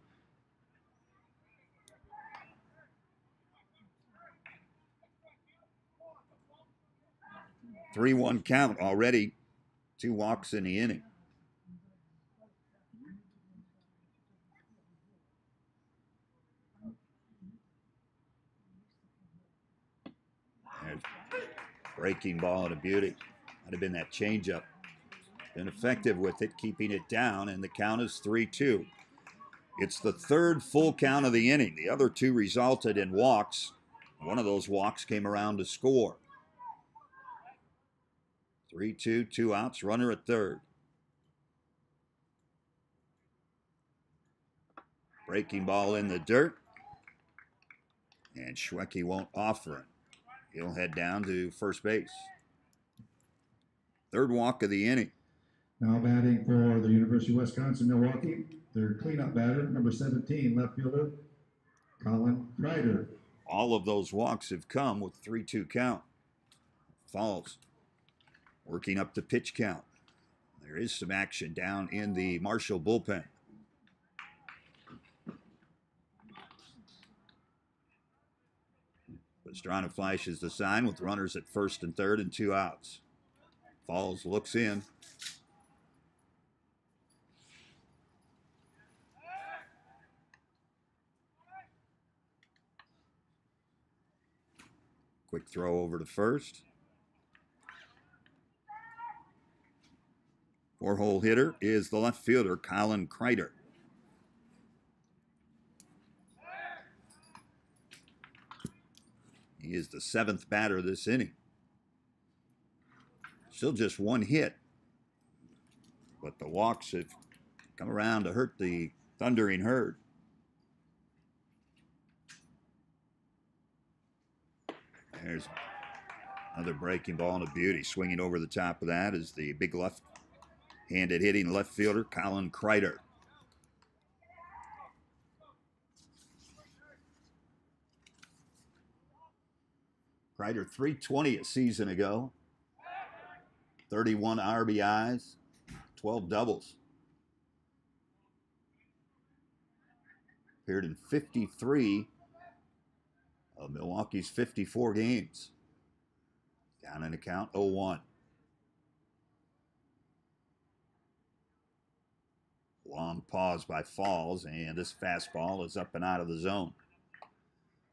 Three-one count already. 2 walks in the inning. There's breaking ball and a beauty. Might have been that changeup. Been effective with it, keeping it down, and the count is 3-2. It's the third full count of the inning. The other 2 resulted in walks. One of those walks came around to score. 3-2, 2 outs, runner at third. Breaking ball in the dirt. And Schwecke won't offer it. He'll head down to first base. Third walk of the inning. Now batting for the University of Wisconsin, Milwaukee, their cleanup batter, number 17, left fielder, Colin Kreider. All of those walks have come with 3-2 count. Falls working up the pitch count. There is some action down in the Marshall bullpen. Pastrana flashes the sign with runners at first and third and 2 outs. Falls looks in. Quick throw over to first. 4-hole hitter is the left fielder, Colin Kreider. He is the 7th batter this inning. Still just 1 hit. But the walks have come around to hurt the thundering Herd. There's another breaking ball and a beauty. Swinging over the top of that is the big left-handed hitting left fielder, Colin Kreider. Kreider, 320 a season ago. 31 RBIs, 12 doubles. Appeared in 53 of Milwaukee's 54 games. Down in the count, 0-1. Long pause by Falls, and this fastball is up and out of the zone.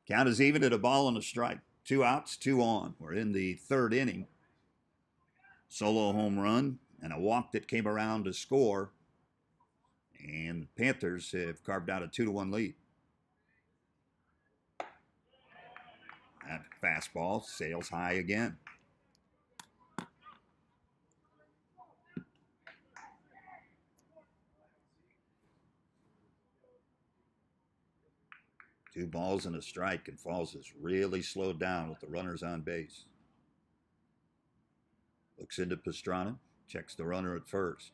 Count is even at a ball and a strike. 2 outs, 2 on. We're in the 3rd inning. Solo home run and a walk that came around to score. And the Panthers have carved out a 2-1 lead. That fastball sails high again. Two balls and a strike, and Falls has really slowed down with the runners on base. Looks into Pastrana, checks the runner at first.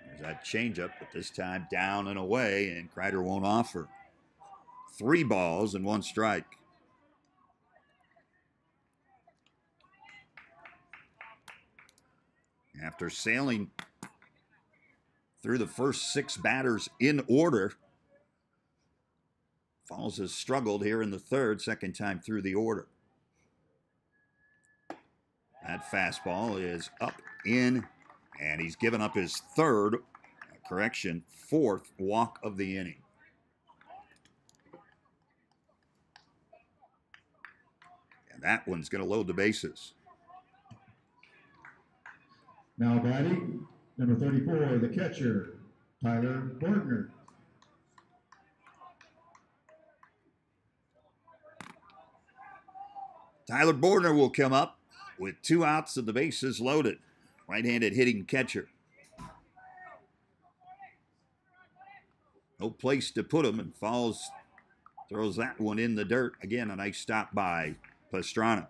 There's that changeup, but this time down and away, and Kreider won't offer. 3 balls and 1 strike. After sailing through the first 6 batters in order, Falls has struggled here in the 3rd, second time through the order. That fastball is up, in, and he's given up his 4th walk of the inning. And that one's going to load the bases. Now batting, number 34, the catcher, Tyler Bordner. Tyler Bordner will come up with 2 outs and the bases loaded. Right-handed hitting catcher. No place to put him, and Falls throws that one in the dirt. Again, a nice stop by Pastrana.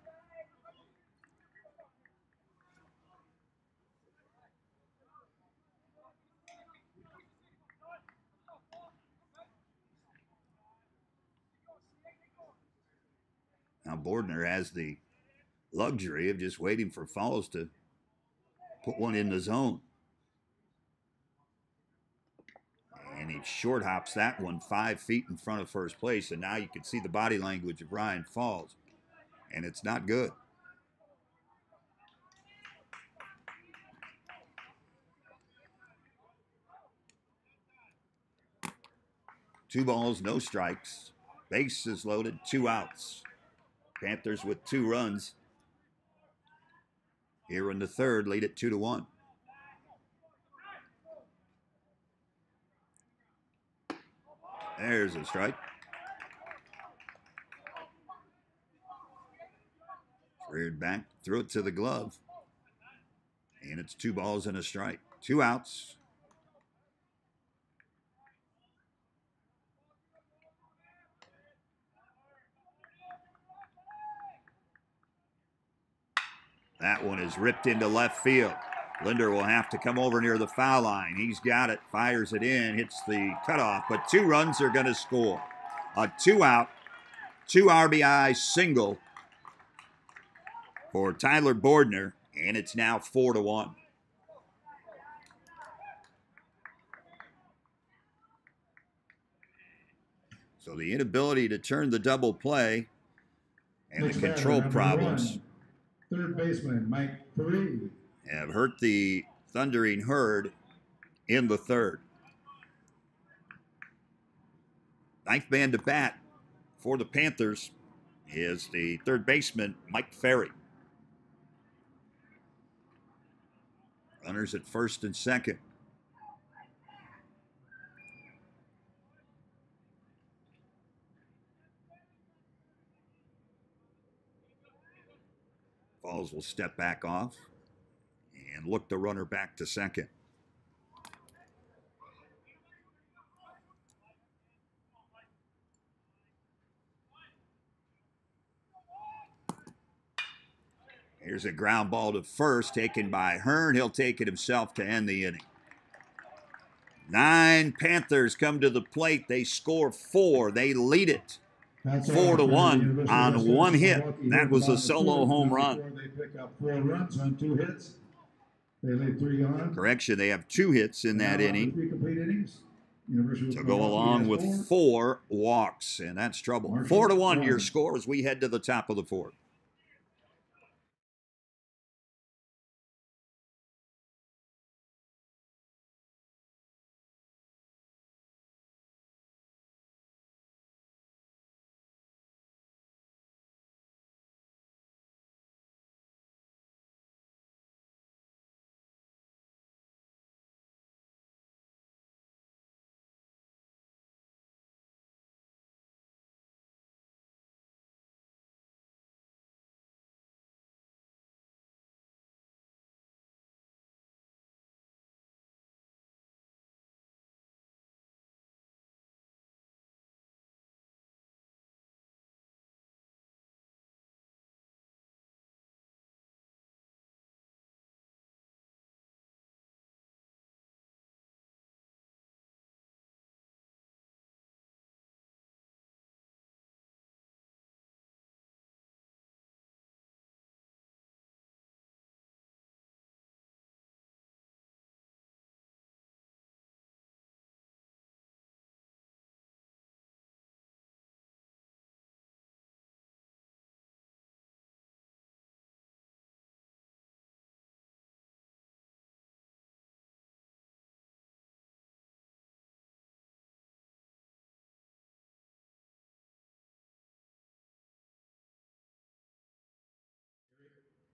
Now Bordner has the luxury of just waiting for Falls to put one in the zone. And he short hops that one 5 feet in front of first place, and now you can see the body language of Ryan Falls, and it's not good. Two balls, no strikes. Base is loaded, 2 outs. Panthers with 2 runs. Here in the 3rd, lead it 2-1. There's a strike. Reared back, threw it to the glove. And it's 2 balls and a strike. 2 outs. That one is ripped into left field. Linder will have to come over near the foul line. He's got it, fires it in, hits the cutoff, but 2 runs are going to score. A 2-out, 2 RBI single for Tyler Bordner, and it's now 4-1. So the inability to turn the double play and the control problems 3rd baseman, Mike Perry, have hurt the Thundering Herd in the 3rd. 9th man to bat for the Panthers is the 3rd baseman, Mike Ferry. Runners at 1st and 2nd. Falls will step back off and look the runner back to 2nd. Here's a ground ball to first, taken by Hearn. He'll take it himself to end the inning. 9 Panthers come to the plate. They score 4. They lead it 4-1 on 1 hit. That was a solo home run. They pick up 4 runs on 2 hits. They lead 3 on. Correction, they have 2 hits in that inning 3 complete innings. to go along with 4 walks, and that's trouble. 4-1 your score as we head to the top of the 4th.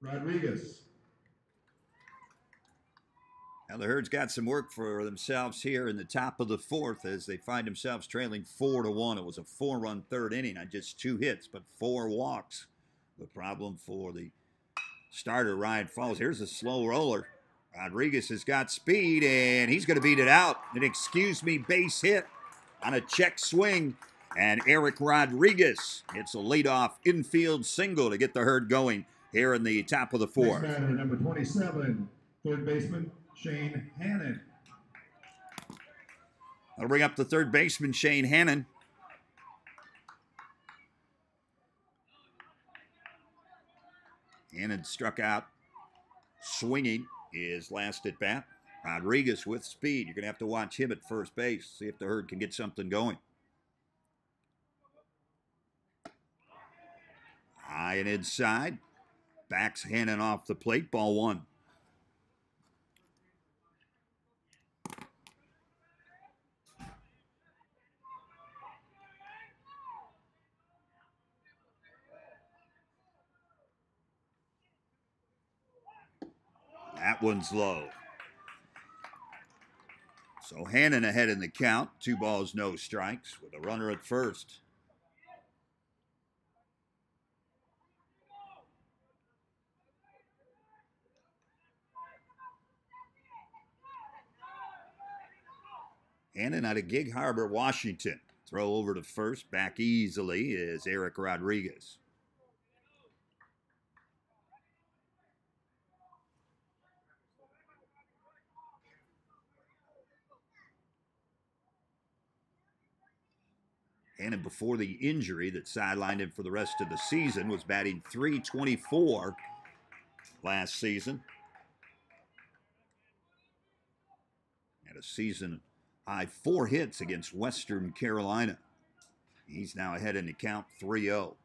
Rodriguez. Now the Herd's got some work for themselves here in the top of the fourth as they find themselves trailing 4-1. It was a 4-run third inning on just 2 hits, but 4 walks. The problem for the starter, Ryan Falls. Here's a slow roller. Rodriguez has got speed, and he's going to beat it out. An excuse-me base hit on a check swing, and Eric Rodriguez hits a leadoff infield single to get the Herd going here in the top of the fourth. Next batter, number 27, third baseman, Shane Hannon. That'll bring up the third baseman, Shane Hannon. Hannon struck out swinging his last at bat. Rodriguez with speed. You're going to have to watch him at first base, see if the Herd can get something going. High and inside. Backs Hannon off the plate. Ball 1. That one's low. So Hannon ahead in the count. 2 balls, no strikes with a runner at first. Hannon out of Gig Harbor, Washington. Throw over to first. Back easily is Eric Rodriguez. Hannon, before the injury that sidelined him for the rest of the season, was batting .324 last season. Had a season high 4 hits against Western Carolina. He's now ahead in the count 3-0.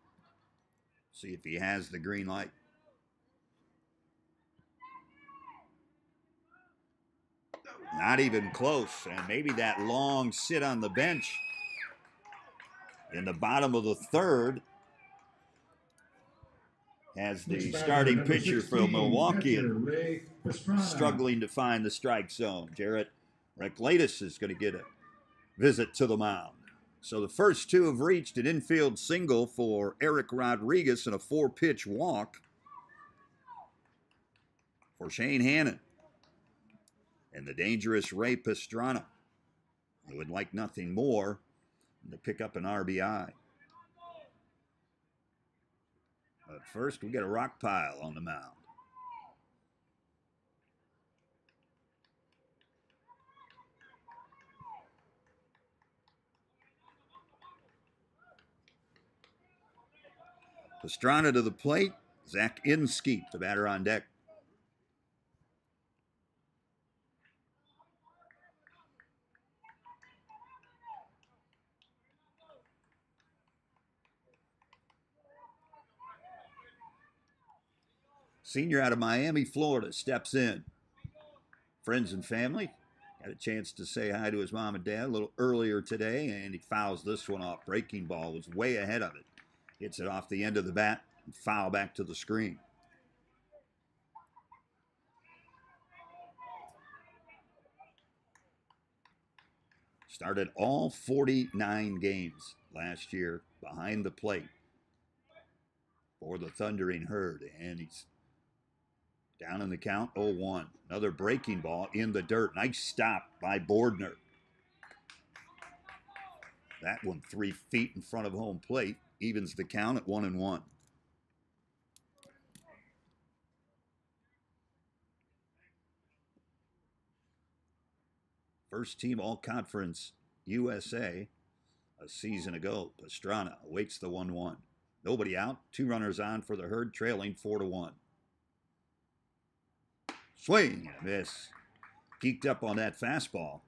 See if he has the green light. Not even close, and maybe that long sit on the bench in the bottom of the third has the starting pitcher from Milwaukee struggling to find the strike zone. Jarrett Reclatus is going to get a visit to the mound. So the first 2 have reached an infield single for Eric Rodriguez and a 4-pitch walk for Shane Hannon. And the dangerous Ray Pastrana, who would like nothing more to pick up an RBI. But first, we get a rock pile on the mound. Pastrana to the plate. Zach Inskeep, the batter on deck. Senior out of Miami, Florida, steps in. Friends and family. Had a chance to say hi to his mom and dad a little earlier today, and he fouls this one off. Breaking ball was way ahead of it. Hits it off the end of the bat and foul back to the screen. Started all 49 games last year behind the plate for the Thundering Herd, and he's down in the count, 0-1. Another breaking ball in the dirt. Nice stop by Bordner. That one 3 feet in front of home plate. Evens the count at 1-1. First team All-Conference USA a season ago. Pastrana awaits the 1-1. Nobody out. 2 runners on for the Herd, trailing 4-1. Swing and a miss. Geeked up on that fastball.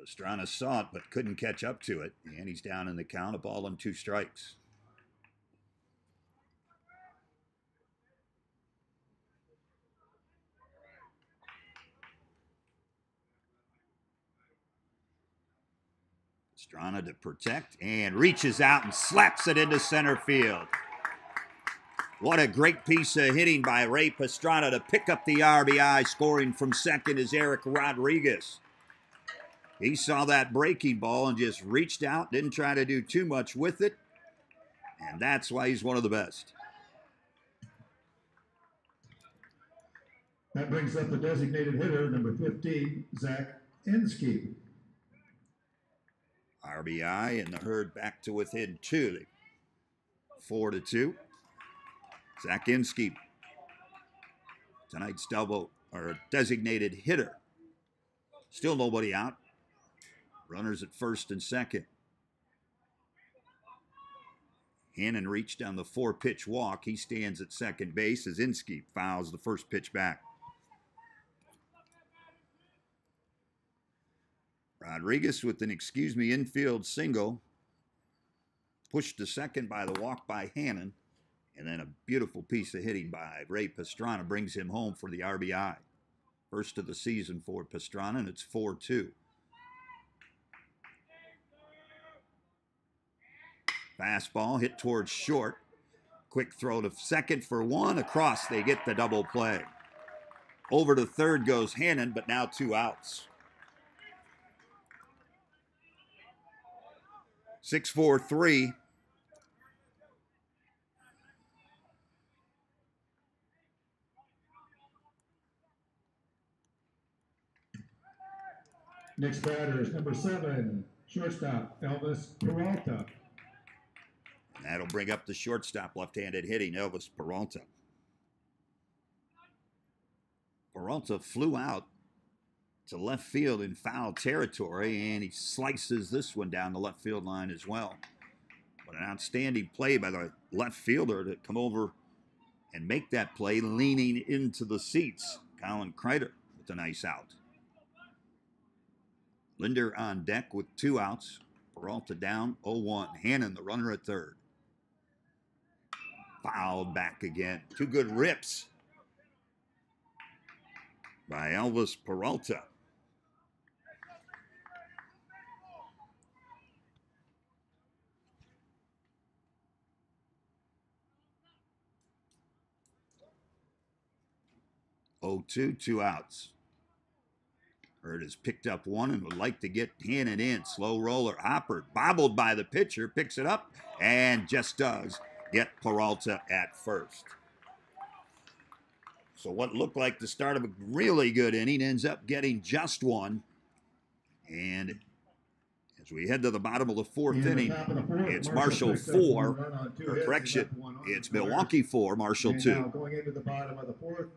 Pastrana saw it but couldn't catch up to it. And he's down in the count, a ball and 2 strikes. Pastrana to protect and reaches out and slaps it into center field. What a great piece of hitting by Ray Pastrana to pick up the RBI. Scoring from second is Eric Rodriguez. He saw that breaking ball and just reached out, didn't try to do too much with it, and that's why he's one of the best. That brings up the designated hitter, number 15, Zach Inskeep. RBI and the Herd back to within 2. 4-2. Zach Inskeep, tonight's double or designated hitter. Still nobody out. Runners at first and second. Hannon reached on the 4-pitch walk. He stands at second base as Inskeep fouls the first pitch back. Rodriguez with an infield single. Pushed to second by the walk by Hannon. And then a beautiful piece of hitting by Ray Pastrana brings him home for the RBI. First of the season for Pastrana, and it's 4-2. Fastball hit towards short. Quick throw to second for 1. Across, they get the double play. Over to third goes Hannon, but now 2 outs. 6-4-3. Next batter is number 7, shortstop, Elvis Peralta. And that'll bring up the shortstop, left-handed hitting, Elvis Peralta. Peralta flew out to left field in foul territory, and he slices this one down the left field line as well. But an outstanding play by the left fielder to come over and make that play, leaning into the seats. Colin Kreider with a nice out. Linder on deck with 2 outs. Peralta down 0-1. Hannon, the runner at third. Fouled back again. 2 good rips by Elvis Peralta. Oh, 2 outs. Herd has picked up 1 and would like to get Hannon in. Slow roller. Hopper bobbled by the pitcher, picks it up, and just does get Peralta at first. So what looked like the start of a really good inning ends up getting just 1. And as we head to the bottom of the 4th inning, it's Marshall 4, or correction, it's Milwaukee 4, Marshall 2. Now going into the bottom of the 4th.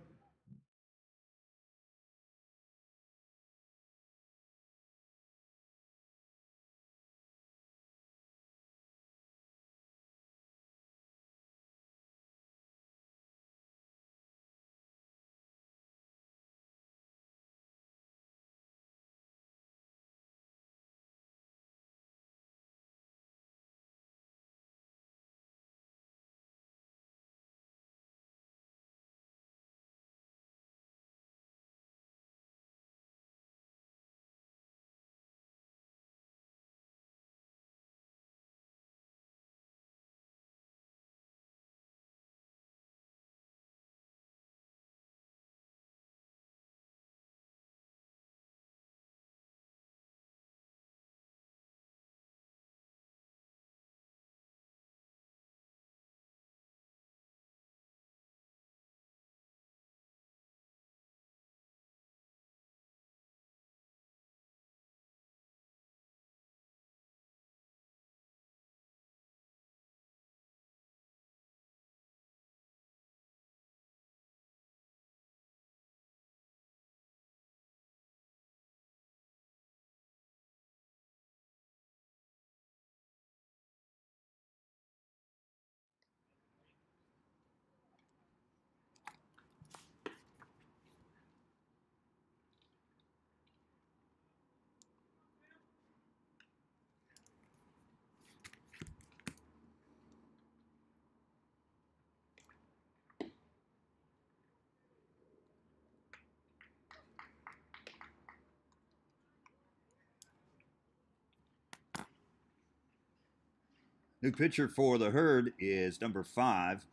New pitcher for the Herd is number 5,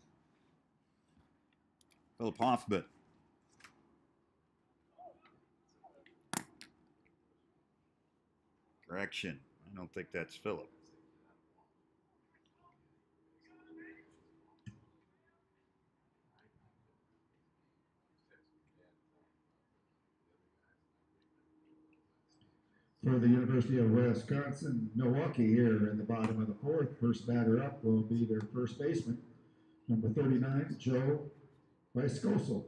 Philip Hoffman. Correction. I don't think that's Philip. For the University of Wisconsin, Milwaukee here in the bottom of the fourth. First batter up will be their first baseman, number 39, Joe Viscoso.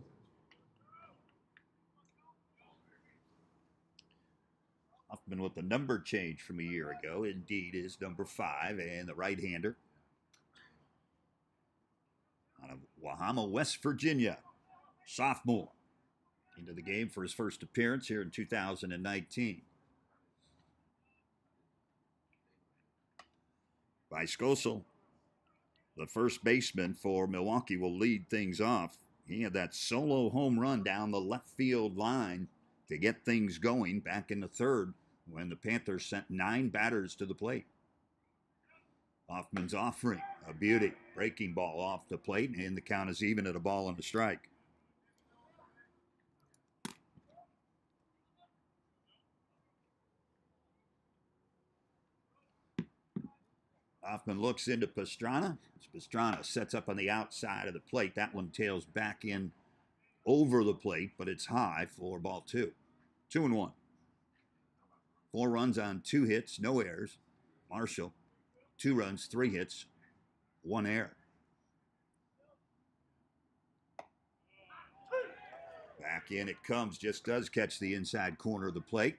Hoffman with the number change from a year ago. Indeed is number 5 and the right-hander. Out of Wahama, West Virginia. Sophomore. Into the game for his first appearance here in 2019. Viscoso, the first baseman for Milwaukee, will lead things off. He had that solo home run down the left field line to get things going back in the third when the Panthers sent 9 batters to the plate. Hoffman's offering a beauty. Breaking ball off the plate, and the count is even at a ball and a strike. Hoffman looks into Pastrana. Pastrana sets up on the outside of the plate. That one tails back in over the plate, but it's high for ball 2. 2-1. 4 runs on 2 hits, no errors. Marshall, 2 runs, 3 hits, 1 error. Back in it comes, just does catch the inside corner of the plate.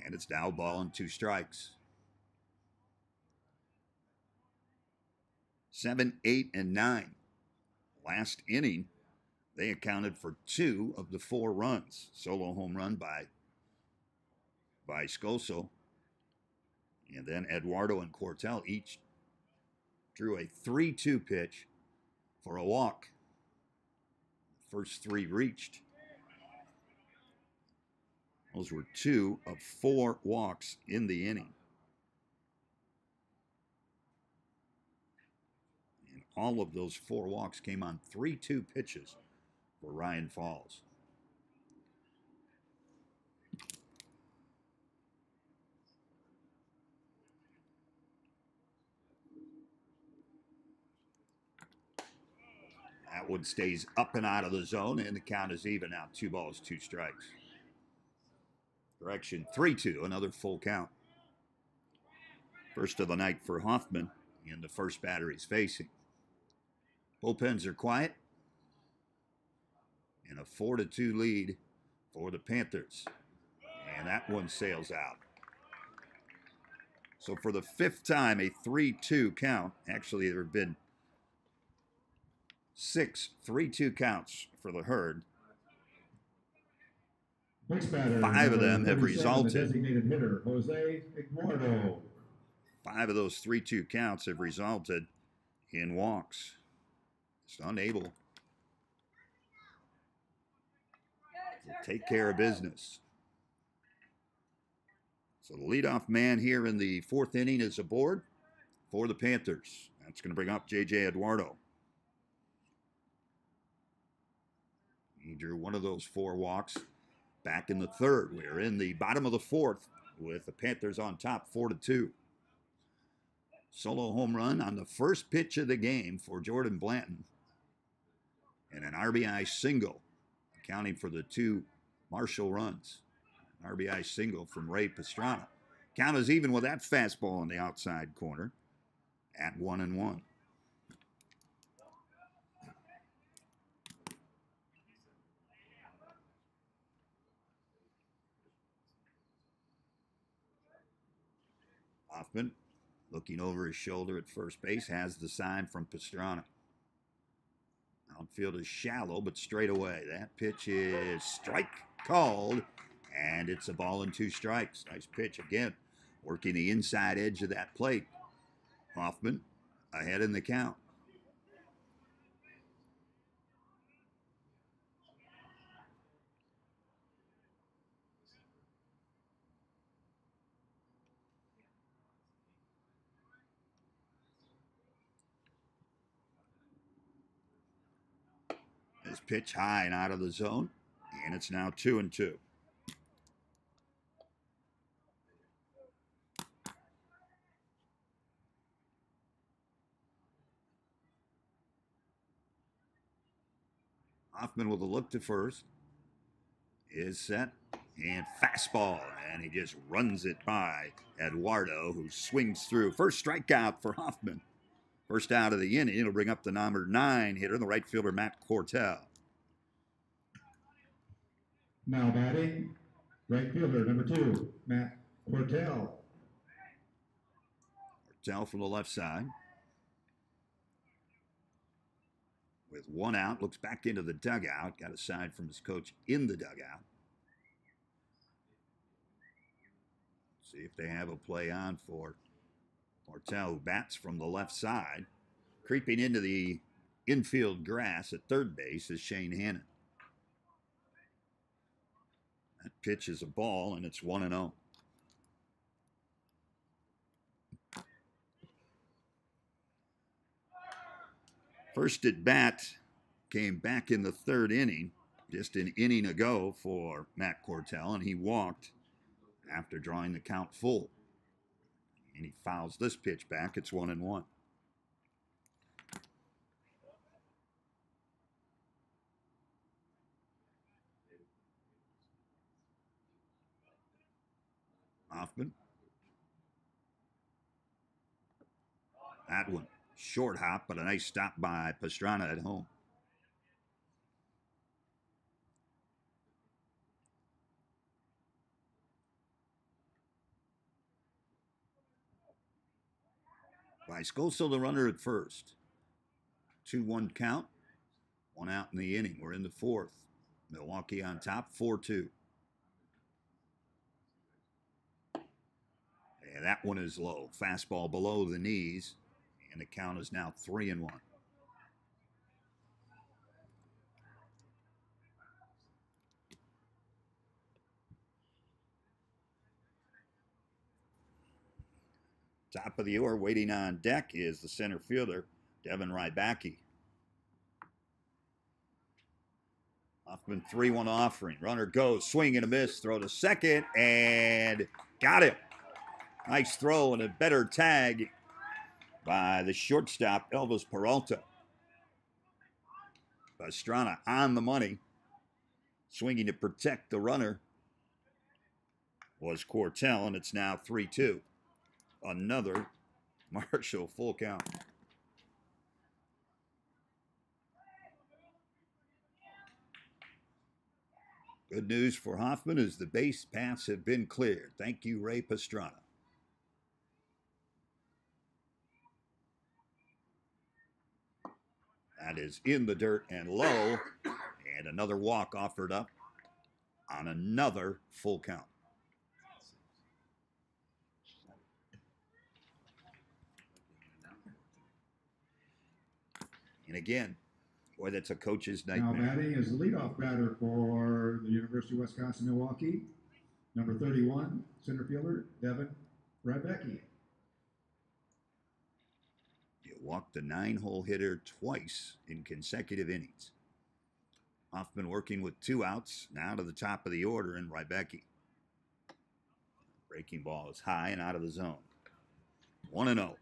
And it's now ball and 2 strikes. 7, 8, and 9. Last inning, they accounted for 2 of the 4 runs. Solo home run by Viscoso. And then Eduardo and Cortell each drew a 3-2 pitch for a walk. First 3 reached. Those were 2 of 4 walks in the inning. And all of those 4 walks came on 3-2 pitches for Ryan Falls. That one stays up and out of the zone, and the count is even now. 2 balls, 2 strikes. Correction, 3-2, another full count. First of the night for Hoffman in the first batter he's facing. Bullpens are quiet. And a 4-2 lead for the Panthers. And that one sails out. So for the 5th time, a 3-2 count. Actually, there have been 6 3-2 counts for the Herd. Next batter, 5 of them have 37, resulted. the designated hitter, Jose Eduardo. 5 of those 3-2 counts have resulted in walks. It's unable to take care of business. So the leadoff man here in the 4th inning is aboard for the Panthers. That's going to bring up J.J. Eduardo. He drew one of those 4 walks back in the 3rd. We're in the bottom of the 4th with the Panthers on top 4-2. Solo home run on the first pitch of the game for Jordan Blanton. And an RBI single, accounting for the 2 Marshall runs. An RBI single from Ray Pastrana. Count is even with that fastball on the outside corner at 1-1. Hoffman, looking over his shoulder at first base, has the sign from Pastrana. Outfield is shallow, but straight away. That pitch is strike called, and it's a ball and 2 strikes. Nice pitch again, working the inside edge of that plate. Hoffman ahead in the count. As First pitch high and out of the zone, and it's now 2-2. Hoffman with a look to first. Is set and fastball, and he just runs it by Eduardo, who swings through. First strikeout for Hoffman. First out of the inning. It'll bring up the number 9 hitter, the right fielder, Matt Cortell. Now batting, right fielder, number 2, Matt Cortell. Cortell from the left side. With 1 out, looks back into the dugout. Got a side from his coach in the dugout. See if they have a play on for Cortell, who bats from the left side. Creeping into the infield grass at third base is Shane Hannon. That pitch is a ball, and it's 1-0. First at bat came back in the 3rd inning, just an inning ago for Matt Cortell, and he walked after drawing the count full. And he fouls this pitch back. It's 1-1. Hoffman. That one. Short hop, but a nice stop by Pastrana at home. Bicycle, still the runner at first. 2-1 count. 1 out in the inning. We're in the 4th. Milwaukee on top, 4-2. And that one is low. Fastball below the knees. And the count is now 3-1. Top of the order, waiting on deck is the center fielder, Devin Rybacki. Hoffman 3-1 offering. Runner goes, swing and a miss, throw to second, and got him. Nice throw and a better tag by the shortstop, Elvis Peralta. Pastrana on the money. Swinging to protect the runner was Cortell, and it's now 3-2. Another Marshall full count. Good news for Hoffman is the base paths have been cleared. Thank you, Ray Pastrana. That is in the dirt and low, and another walk offered up on another full count. And again, boy, that's a coach's nightmare. Now batting is the leadoff batter for the University of Wisconsin Milwaukee, number 31, center fielder, Devin Rybacki. You walked the 9-hole hitter twice in consecutive innings. Hoffman working with 2 outs, now to the top of the order in Rybacki. Breaking ball is high and out of the zone. 1-0.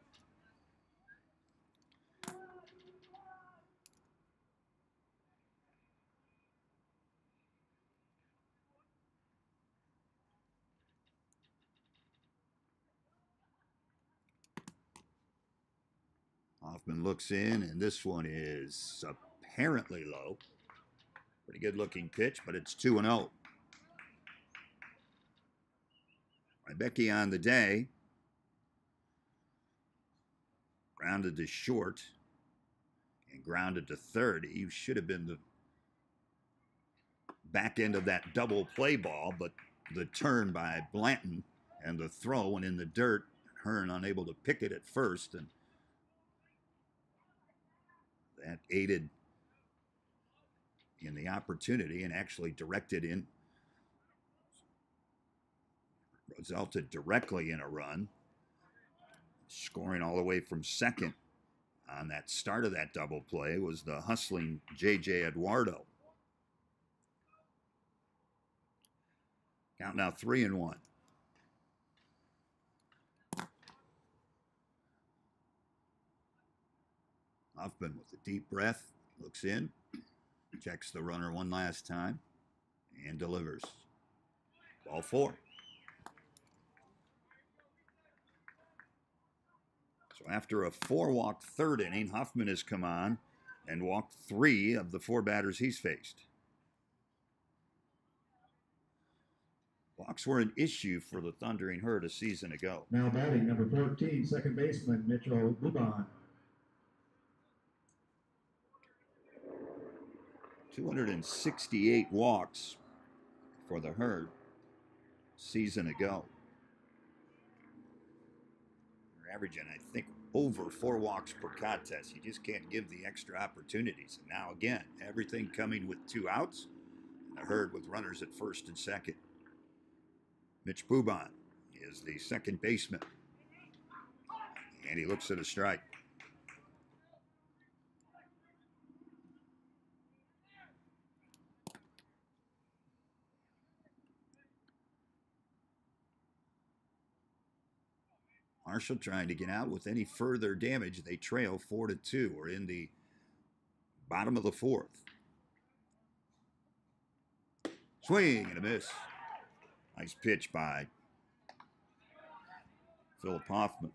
Hoffman looks in, and this one is apparently low. Pretty good looking pitch, but it's 2-0. Rybacki on the day. Grounded to short and grounded to third. He should have been the back end of that double play ball, but the turn by Blanton and the throw and in the dirt, Hearn unable to pick it at first, and that aided in the opportunity and actually directed in, resulted directly in a run, scoring all the way from second on that start of that double play was the hustling J.J. Eduardo. Count now 3-1. Hoffman with a deep breath, looks in, checks the runner one last time, and delivers. Ball 4. So after a 4-walk third inning, Hoffman has come on and walked 3 of the 4 batters he's faced. Walks were an issue for the Thundering Herd a season ago. Now batting number 14, second baseman Mitchell Buban. 268 walks for the Herd a season ago. They're averaging, I think, over 4 walks per contest. You just can't give the extra opportunities. And now again, everything coming with 2 outs. And the Herd with runners at first and second. Mitch Buban is the second baseman. And he looks at a strike. Marshall trying to get out with any further damage. They trail 4-2. We're in the bottom of the 4th. Swing and a miss. Nice pitch by Philip Hoffman.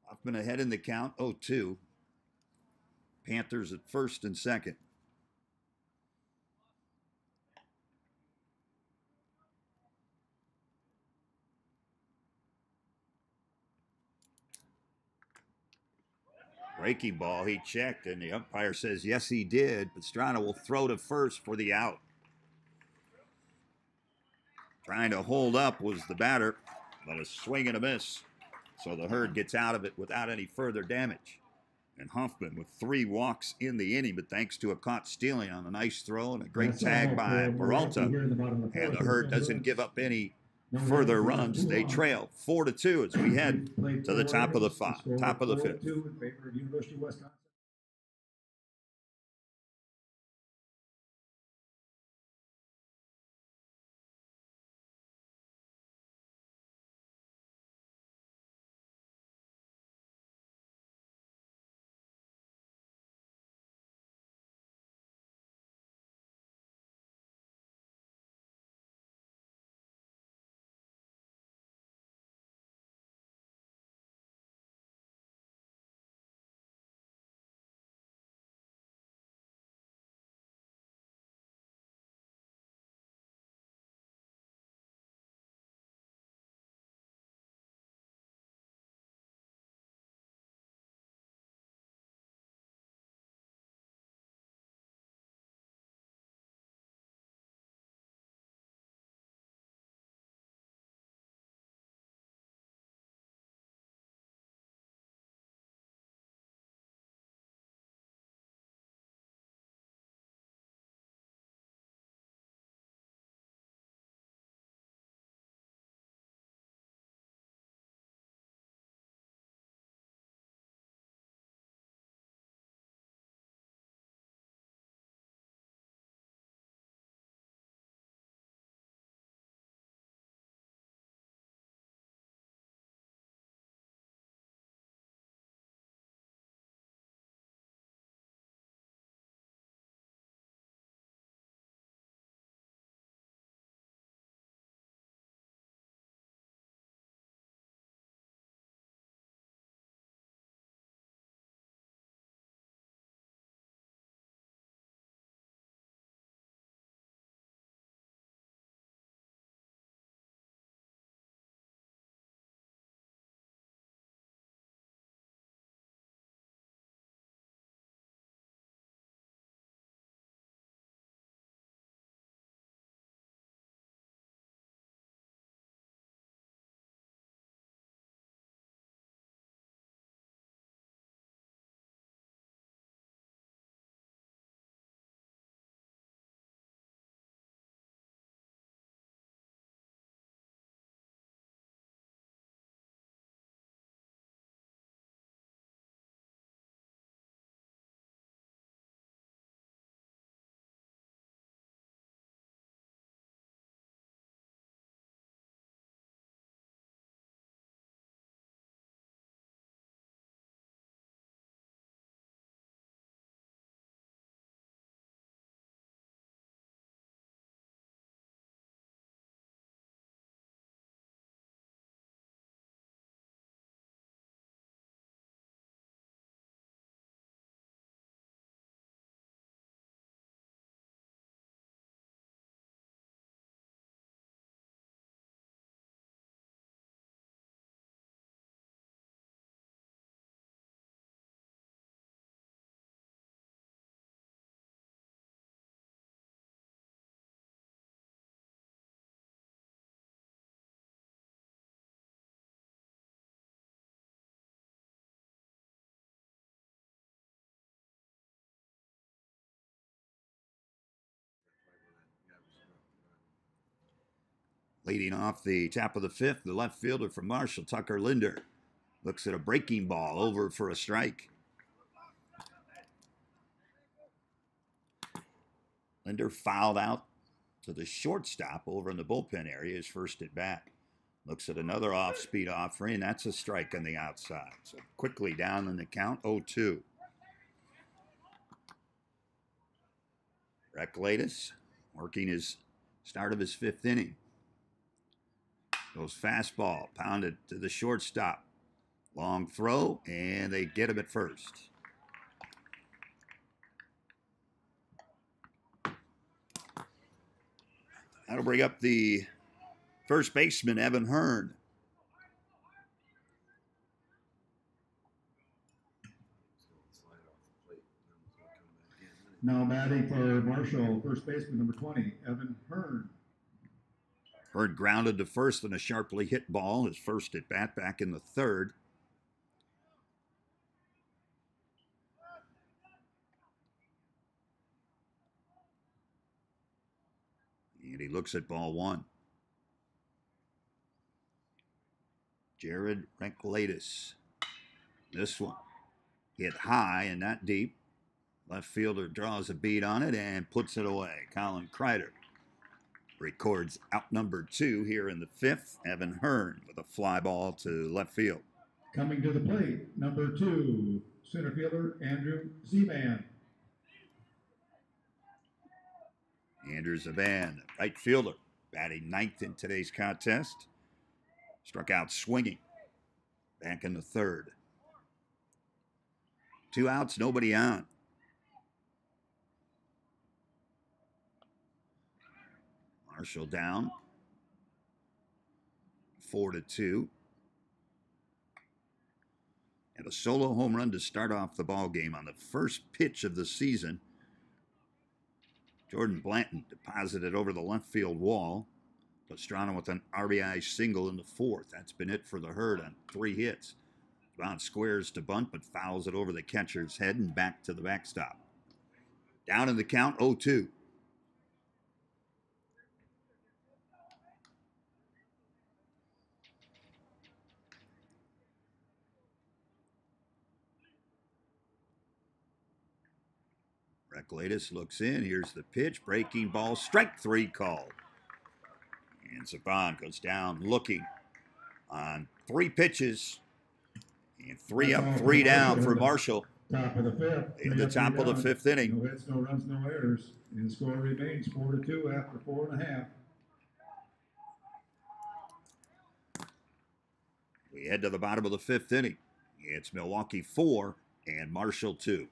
Hoffman ahead in the count, 0-2. Panthers at first and second. Breaking ball, he checked, and the umpire says yes, he did. Pastrana will throw to first for the out. Trying to hold up was the batter, but a swing and a miss. So the Herd gets out of it without any further damage. And Hoffman with 3 walks in the inning, but thanks to a caught stealing on a nice throw and a great tag by Peralta. And the Herd doesn't give up any further runs. They trail 4-2 as we head to the top of the 5th. In favor of University of Wisconsin. Leading off the top of the fifth, the left fielder from Marshall, Tucker Linder, looks at a breaking ball over for a strike. Linder fouled out to the shortstop over in the bullpen area, his first at bat. Looks at another off-speed offering, and that's a strike on the outside. So quickly down in the count, 0-2. Reclatus working his start of his fifth inning. Goes fastball, pounded to the shortstop. Long throw, and they get him at first. That'll bring up the first baseman, Evan Hearn. Now batting for Marshall, first baseman number 20, Evan Hearn. Hearn grounded to first on a sharply hit ball, his first at bat back in the third. And he looks at ball one. Jared Reclatus. This one hit high and not deep. Left fielder draws a beat on it and puts it away. Colin Kreider records out number 2 here in the fifth. Evan Hearn with a fly ball to left field. Coming to the plate, number 2, center fielder Andrew Zeman. Andrew Zeman, right fielder, batting ninth in today's contest. Struck out swinging back in the third. 2 outs, nobody on. Marshall down 4-2. And a solo home run to start off the ball game on the first pitch of the season. Jordan Blanton deposited over the left field wall. Pastrana with an RBI single in the fourth. That's been it for the Herd on 3 hits. Brown squares to bunt, but fouls it over the catcher's head and back to the backstop. Down in the count, 0-2. Reclatus looks in. Here's the pitch. Breaking ball. Strike 3 called. And Saban goes down looking on 3 pitches. And 3 up, 3 down for Marshall. Top of the fifth. In the top of the fifth inning. No hits, no runs, no errors. And the score remains 4-2 after 4.5. We head to the bottom of the fifth inning. It's Milwaukee 4 and Marshall 2.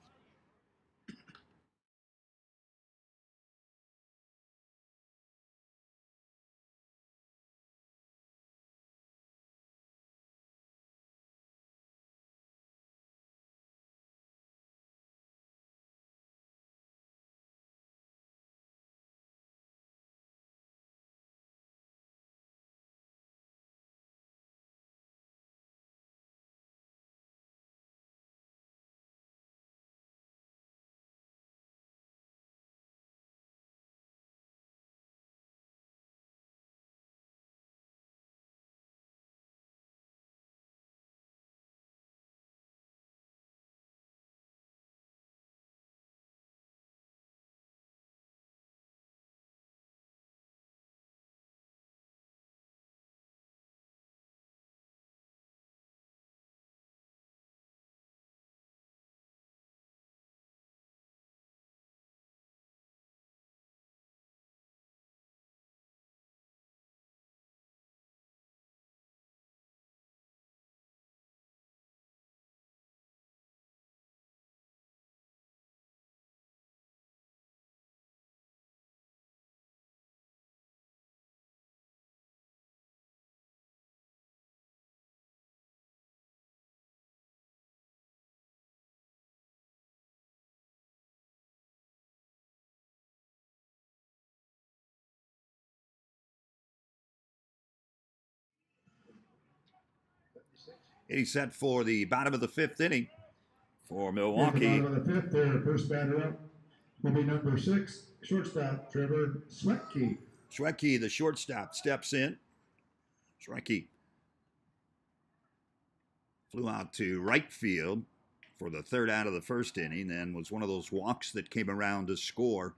He's set for the bottom of the fifth inning for Milwaukee. Bottom of the fifth there, first batter up will be number 6, shortstop Trevor Schwetke. Schwetke, the shortstop, steps in. Strikey flew out to right field for the third out of the first inning, then was one of those walks that came around to score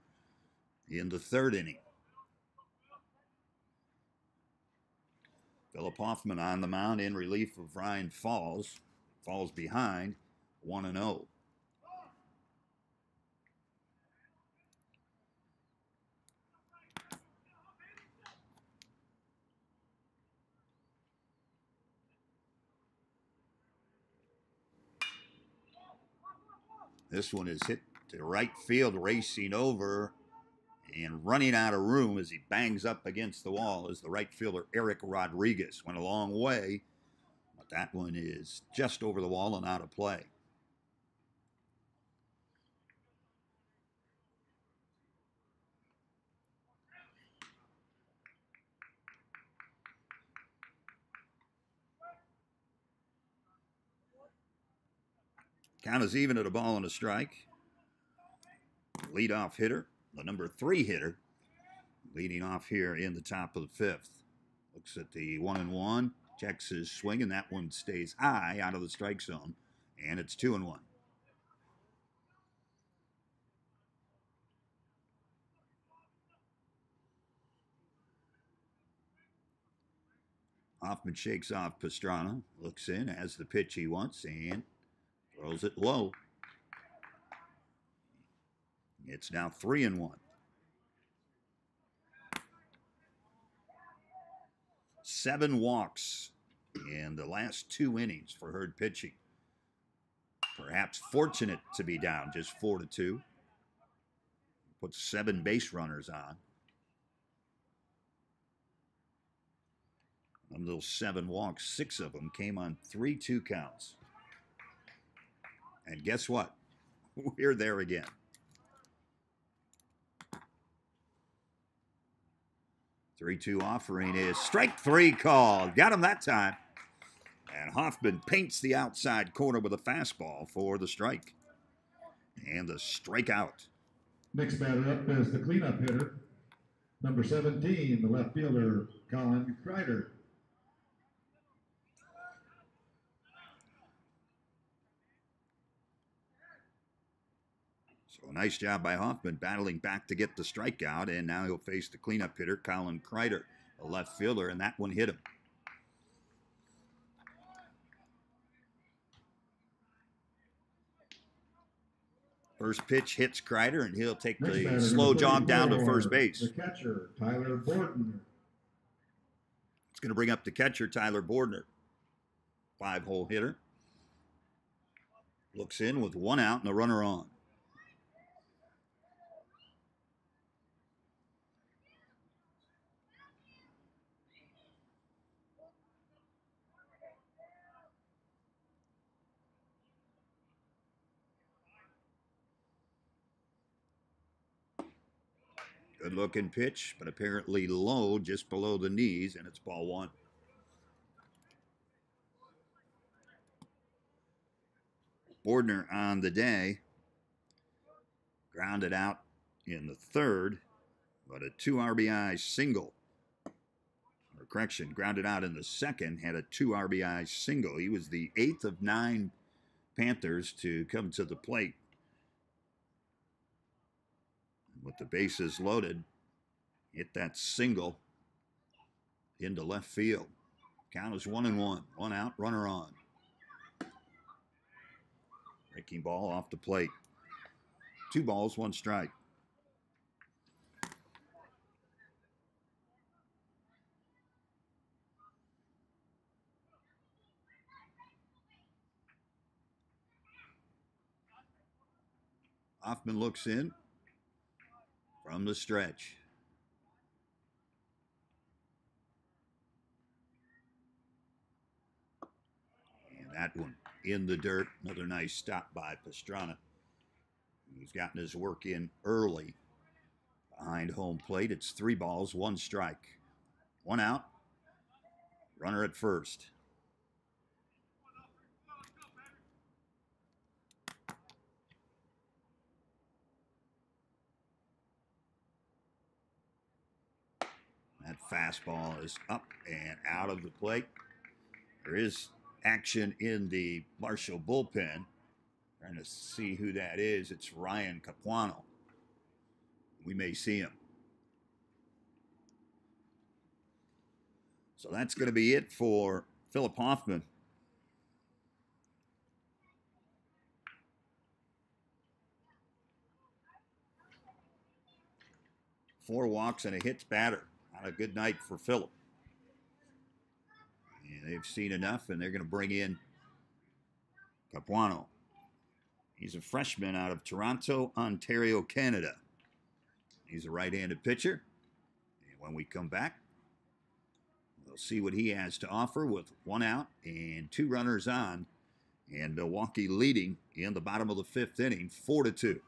in the third inning. Philip Hoffman on the mound in relief of Ryan Falls. Falls behind 1-0. This one is hit to right field, racing over and running out of room as he bangs up against the wall is the right fielder Eric Rodriguez. Went a long way, but that one is just over the wall and out of play. Count is even at a ball and a strike. Leadoff hitter, the number 3 hitter, leading off here in the top of the 5th. Looks at the 1-1, checks his swing, and that one stays high out of the strike zone, and it's 2-1. Hoffman shakes off Pastrana, looks in, has the pitch he wants, and throws it low. It's now 3-1. 7 walks in the last 2 innings for Hurd pitching. Perhaps fortunate to be down just 4-2. Puts 7 base runners on. Of those 7 walks, 6 of them came on 3-2 counts. And guess what? We're there again. 3-2 offering is strike 3 called. Got him that time. And Hoffman paints the outside corner with a fastball for the strike. And the strikeout. Next batter up is the cleanup hitter, number 17, the left fielder, Colin Kreider. So a nice job by Hoffman battling back to get the strikeout, and now he'll face the cleanup hitter, Colin Kreider, a left fielder, and that one hit him. First pitch hits Kreider, and he'll take the slow jog down to first base. The catcher, Tyler Bordner. It's going to bring up the catcher, Tyler Bordner. 5-hole hitter. Looks in with 1 out and a runner on. Good looking pitch, but apparently low, just below the knees, and it's ball 1. Bordner on the day. Grounded out in the 3rd, but a 2 RBI single. Or correction, grounded out in the 2nd, had a 2 RBI single. He was the 8th of 9 Panthers to come to the plate. With the bases loaded, hit that single into left field. Count is 1-1. 1 out, runner on. Breaking ball off the plate. 2 balls, 1 strike. Hoffman looks in from the stretch. And that one in the dirt. Another nice stop by Pastrana. He's gotten his work in early behind home plate. It's 3 balls, 1 strike. 1 out. Runner at first. That Fastball is up and out of the plate. There is action in the Marshall bullpen. Trying to see who that is. It's Ryan Capuano. We may see him. So that's going to be it for Philip Hoffman. Four walks and a hits batter. Not a good night for Philip. And they've seen enough, and they're going to bring in Capuano. He's a freshman out of Toronto, Ontario, Canada. He's a right-handed pitcher. And when we come back, we'll see what he has to offer with 1 out and 2 runners on. And Milwaukee leading in the bottom of the 5th inning, 4-2.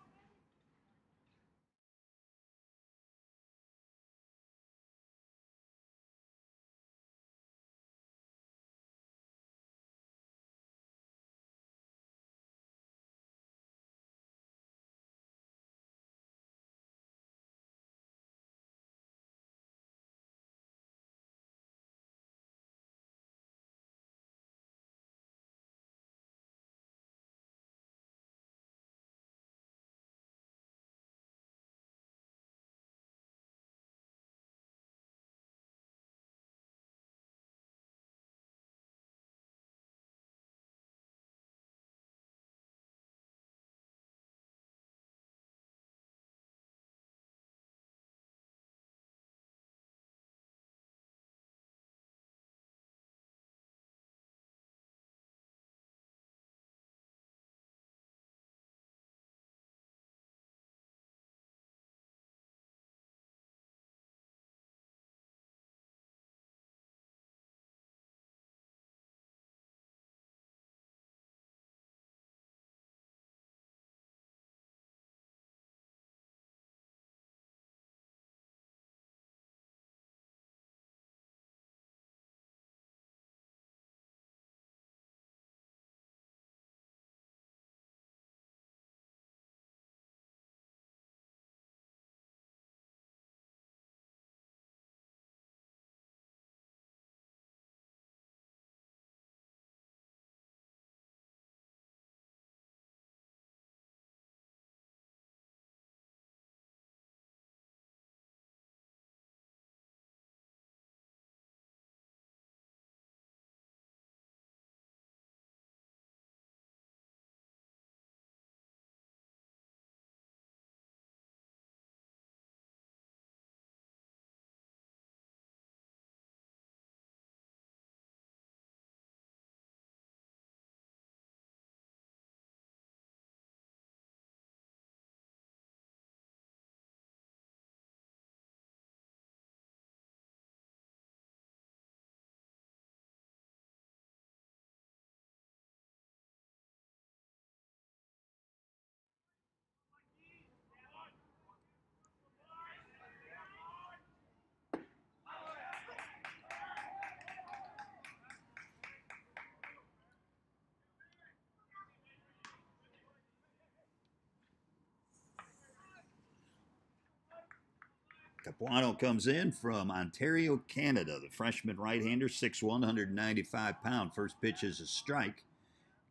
Capuano comes in from Ontario, Canada. The freshman right-hander, 6'1", 195 pound. First pitch is a strike.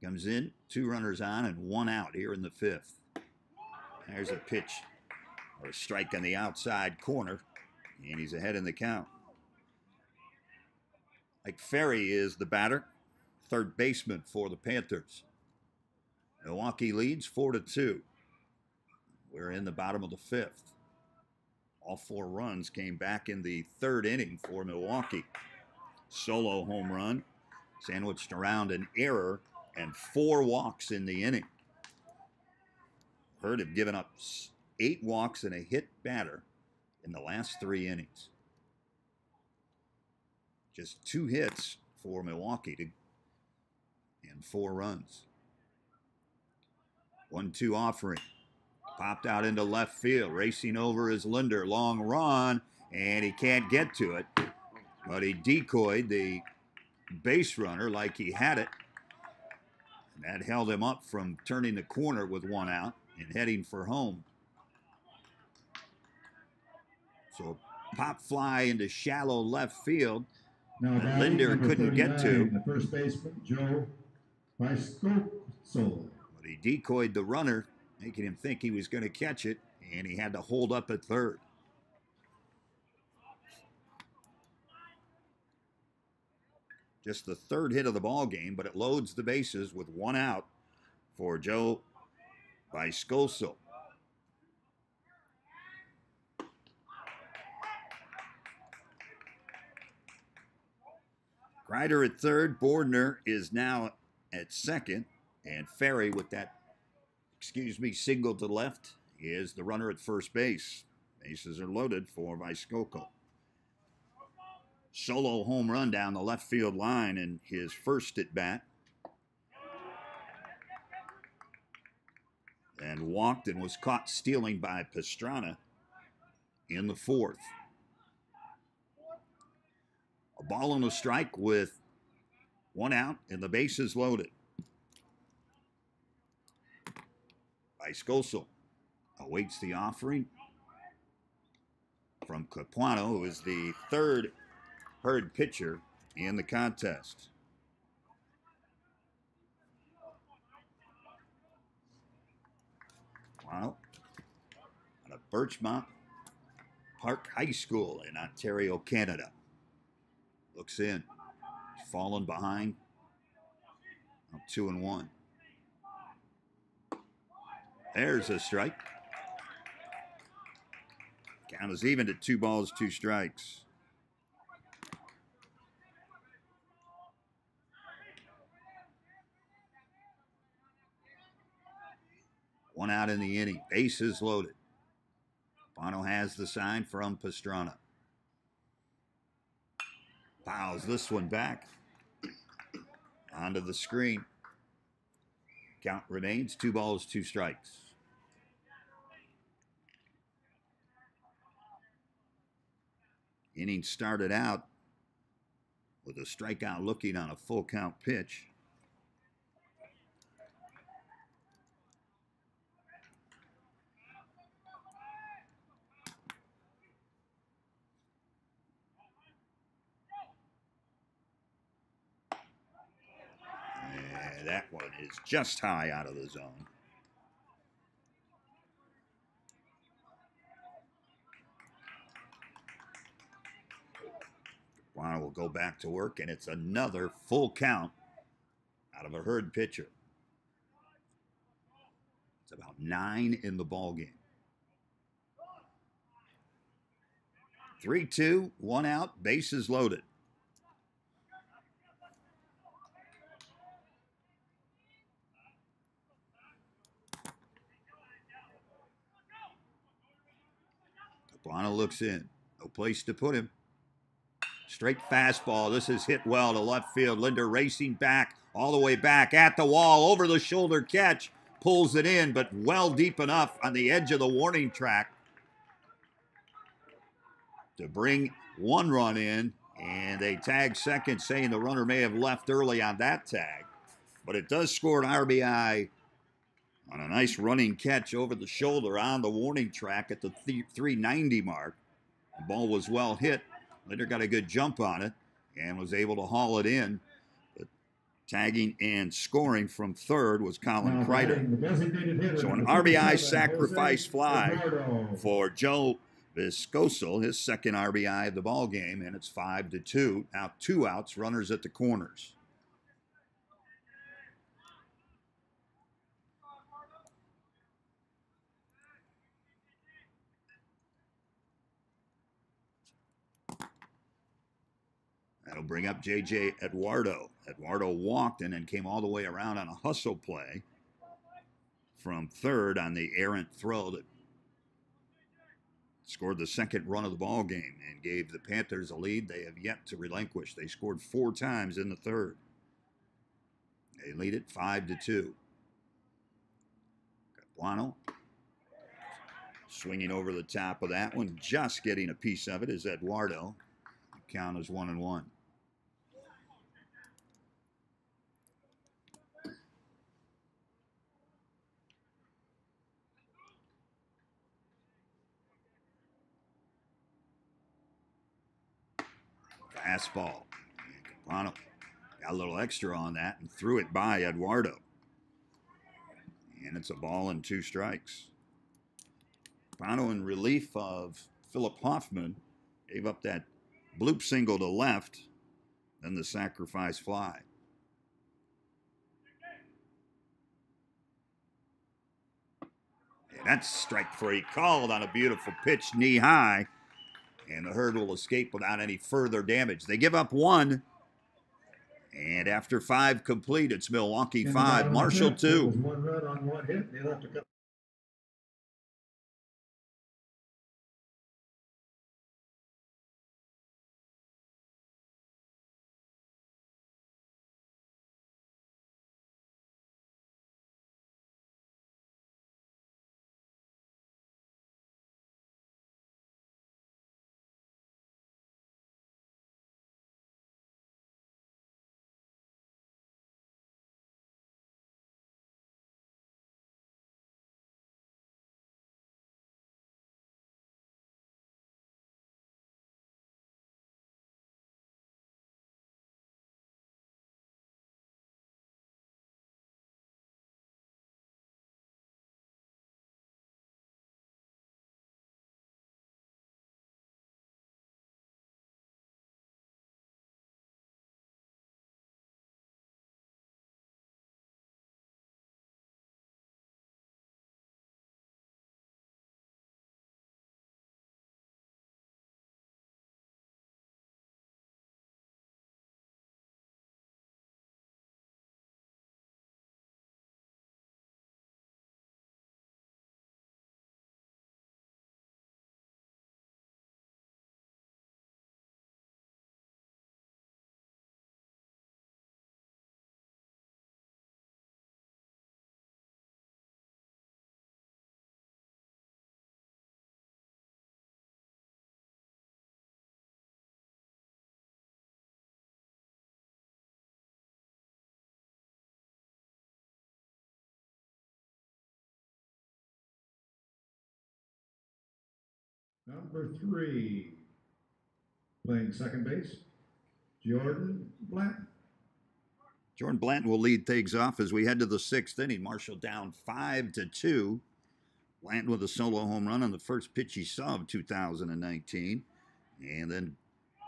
Comes in, 2 runners on and 1 out here in the 5th. There's a pitch or a strike on the outside corner, and he's ahead in the count. Mike Ferry is the batter, third baseman for the Panthers. Milwaukee leads 4-2. We're in the bottom of the 5th. All 4 runs came back in the 3rd inning for Milwaukee. Solo home run, sandwiched around an error, and 4 walks in the inning. Hurd have given up 8 walks and a hit batter in the last 3 innings. Just 2 hits for Milwaukee and 4 runs. 1-2 offering. Popped out into left field. Racing over is Linder. Long run, and he can't get to it. But he decoyed the base runner like he had it. And that held him up from turning the corner with 1 out and heading for home. So pop fly into shallow left field. Now batting Linder number couldn't get to. 39, the first baseman, Joe Viscoso. But he decoyed the runner, making him think he was going to catch it, and he had to hold up at third. Just the third hit of the ball game, but it loads the bases with one out for Joe Viscoso. Greider at third. Bordner is now at second. And Ferry with that, single to left is the runner at first base. Bases are loaded for Viscoso. Solo home run down the left field line in his first at bat. And walked and was caught stealing by Pastrana in the fourth. A ball and a strike with one out and the bases loaded. Viscoso awaits the offering from Capuano, who is the third Herd pitcher in the contest. Wow. Out of Birchmont Park High School in Ontario, Canada. Looks in. Fallen behind. 2-1. There's a strike. Count is even at 2 balls, 2 strikes. One out in the inning. Bases loaded. Bono has the sign from Pastrana. Fouls this one back. Onto the screen. Count remains 2 balls, 2 strikes. Inning started out with a strikeout looking on a full count pitch. That one is just high out of the zone. Wow, will go back to work, and it's another full count out of a Herd pitcher. It's about 9 in the ball game. 3-2, 1 out, bases loaded. Capuano looks in. No place to put him. Straight fastball. This is hit well to left field. Linder racing back, all the way back at the wall. Over the shoulder catch. Pulls it in, but well deep enough on the edge of the warning track to bring 1 run in. And they tag second, saying the runner may have left early on that tag. But it does score an RBI on a nice running catch over the shoulder on the warning track at the 390 mark. The ball was well hit. Linder got a good jump on it and was able to haul it in. But tagging and scoring from third was Colin Kreider. So an RBI sacrifice fly for Joe Viscoso, his second RBI of the ball game, and it's 5-2. Now 2 outs, runners at the corners. That'll bring up J.J. Eduardo. Eduardo walked and then came all the way around on a hustle play from third on the errant throw that scored the second run of the ball game and gave the Panthers a lead they have yet to relinquish. They scored 4 times in the third. They lead it 5-2. Capuano swinging over the top of that one, just getting a piece of it is Eduardo. The count is 1-1. Fastball. Capano got a little extra on that and threw it by Eduardo. And it's a ball and 2 strikes. Capano, in relief of Philip Hoffman, gave up that bloop single to left, then the sacrifice fly. And that's strike 3, called on a beautiful pitch knee high, and the Herd will escape without any further damage. They give up 1, and after 5 complete, it's Milwaukee 5, Marshall 2. 1 run on 1 hit. They left a couple. Number 3, playing second base, Jordan Blanton. Jordan Blanton will lead things off as we head to the 6th inning. Marshall down 5-2. Blanton with a solo home run on the first pitch he saw of 2019, and then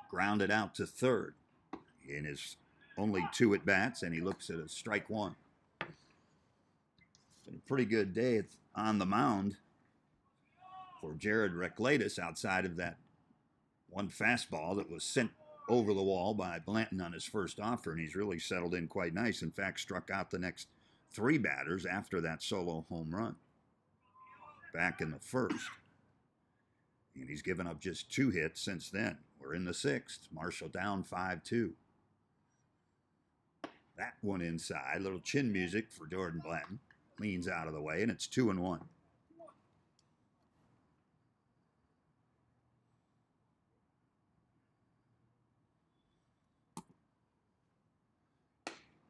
grounded out to third in his only 2 at-bats, and he looks at a strike 1. It's been a pretty good day on the mound for Jared Reclatus outside of that 1 fastball that was sent over the wall by Blanton on his first offer, and he's really settled in quite nice. In fact, struck out the next 3 batters after that solo home run back in the first. And he's given up just 2 hits since then. We're in the 6th. Marshall down 5-2. That one inside. Little chin music for Jordan Blanton. Leans out of the way, and it's 2-1.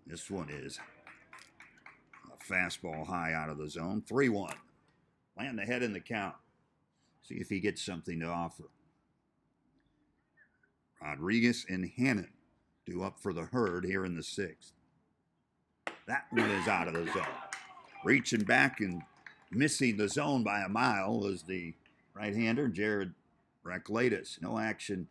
This one is a fastball high out of the zone. 3-1. Blanton ahead in the count. See if he gets something to offer. Rodriguez and Hannon due up for the Herd here in the 6th. That one is out of the zone. Reaching back and missing the zone by a mile was the right-hander, Jared Reclatus. No action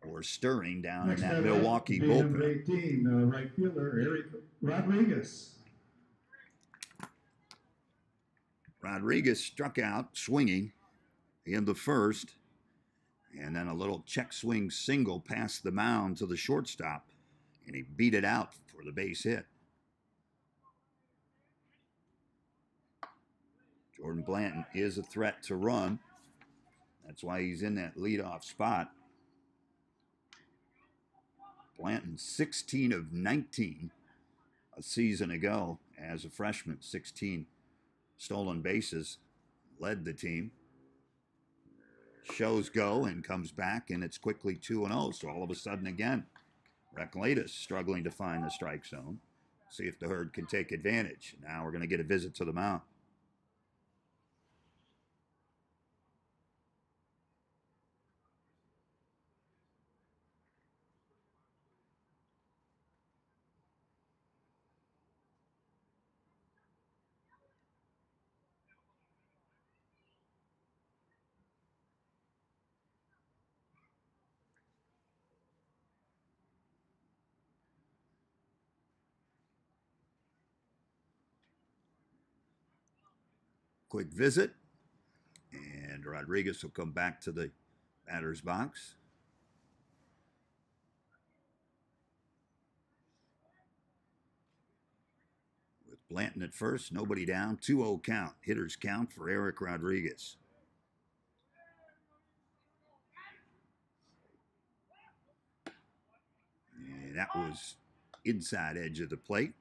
or stirring down in that Milwaukee bullpen. Number 18, right fielder, Eric Rodriguez. Rodriguez struck out swinging in the first, and then a little check swing single past the mound to the shortstop, and he beat it out for the base hit. Jordan Blanton is a threat to run. That's why he's in that leadoff spot. Blanton 16 of 19 a season ago as a freshman. 16 stolen bases, led the team. Shows go and comes back, and it's quickly 2-0. So all of a sudden again, Reclatus struggling to find the strike zone. See if the Herd can take advantage. Now we're going to get a visit to the mound. quick visit. And Rodriguez will come back to the batter's box. With Blanton at first, nobody down, 2-0 count. Hitter's count for Eric Rodriguez. And that was inside edge of the plate.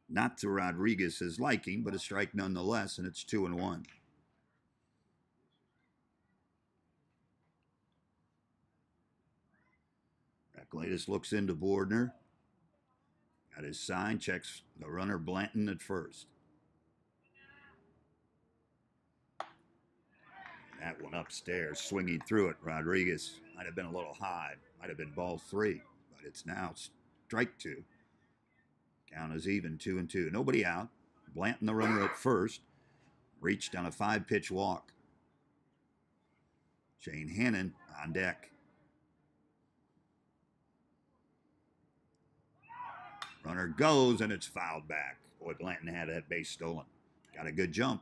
Not to Rodriguez's liking, but a strike nonetheless, and it's 2-1. Latest looks into Bordner. Got his sign, checks the runner Blanton at first. That one upstairs, swinging through it. Rodriguez might have been a little high. Might have been ball 3, but it's now strike 2. Count is even, 2-2. Nobody out. Blanton the runner at first. Reached on a 5-pitch walk. Shane Hannon on deck. Runner goes, and it's fouled back. Boy, Blanton had that base stolen. Got a good jump.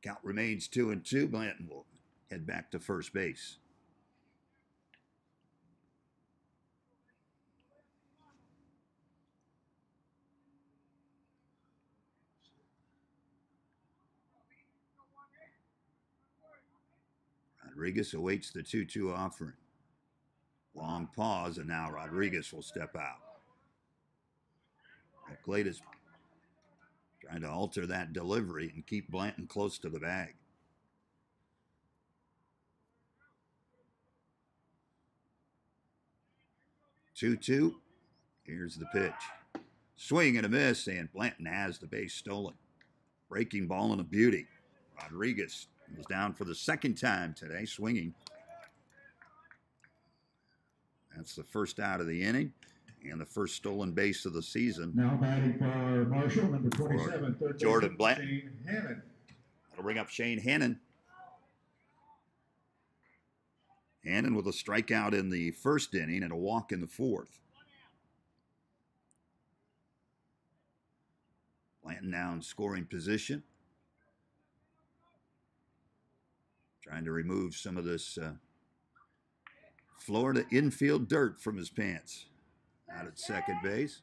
Count remains 2-2. Blanton will head back to first base. Rodriguez awaits the 2-2 offering. Long pause, and now Rodriguez will step out. Glade is trying to alter that delivery and keep Blanton close to the bag. Two-two. Here's the pitch. Swing and a miss, and Blanton has the base stolen. Breaking ball and a beauty. Rodriguez is down for the second time today, swinging. That's the first out of the inning and the first stolen base of the season. Now batting for Marshall, number 27, third Jordan Blanton. Shane Hannon. That'll bring up Shane Hannon. Hannon with a strikeout in the first inning and a walk in the fourth. Blanton now in scoring position. Trying to remove some of this Florida infield dirt from his pants. Out at second base.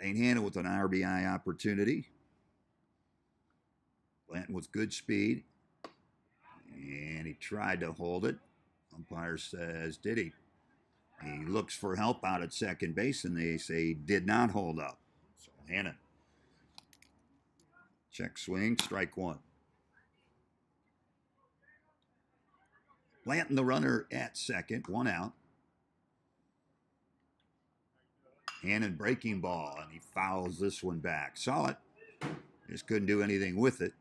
Shane Hannon with an RBI opportunity. Blanton with good speed. And he tried to hold it. Umpire says, did he? He looks for help out at second base, and they say he did not hold up. So Hannon. Check swing, strike 1. Blanton the runner at second, 1 out. Hannon breaking ball, and he fouls this one back. Saw it, just couldn't do anything with it.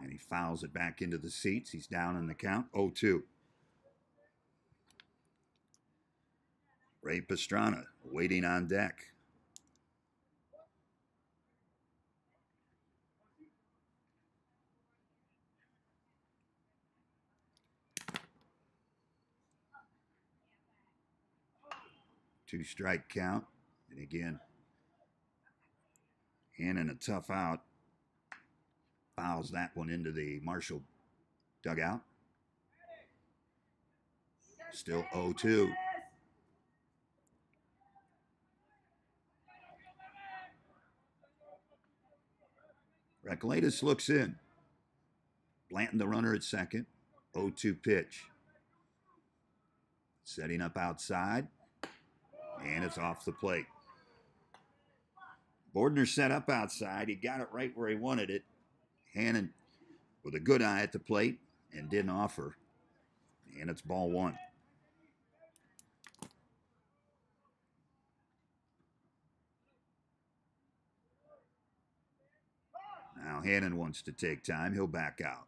And he fouls it back into the seats. He's down in the count, 0-2. Ray Pastrana waiting on deck. Two-strike count. And again, Hannon a tough out. Fouls that one into the Marshall dugout. Still 0-2. Recoletis looks in. Blanton the runner at second. 0-2 pitch. Setting up outside. And it's off the plate. Bordner set up outside. He got it right where he wanted it. Hannon with a good eye at the plate and didn't offer. And it's ball 1. Now Hannon wants to take time. He'll back out.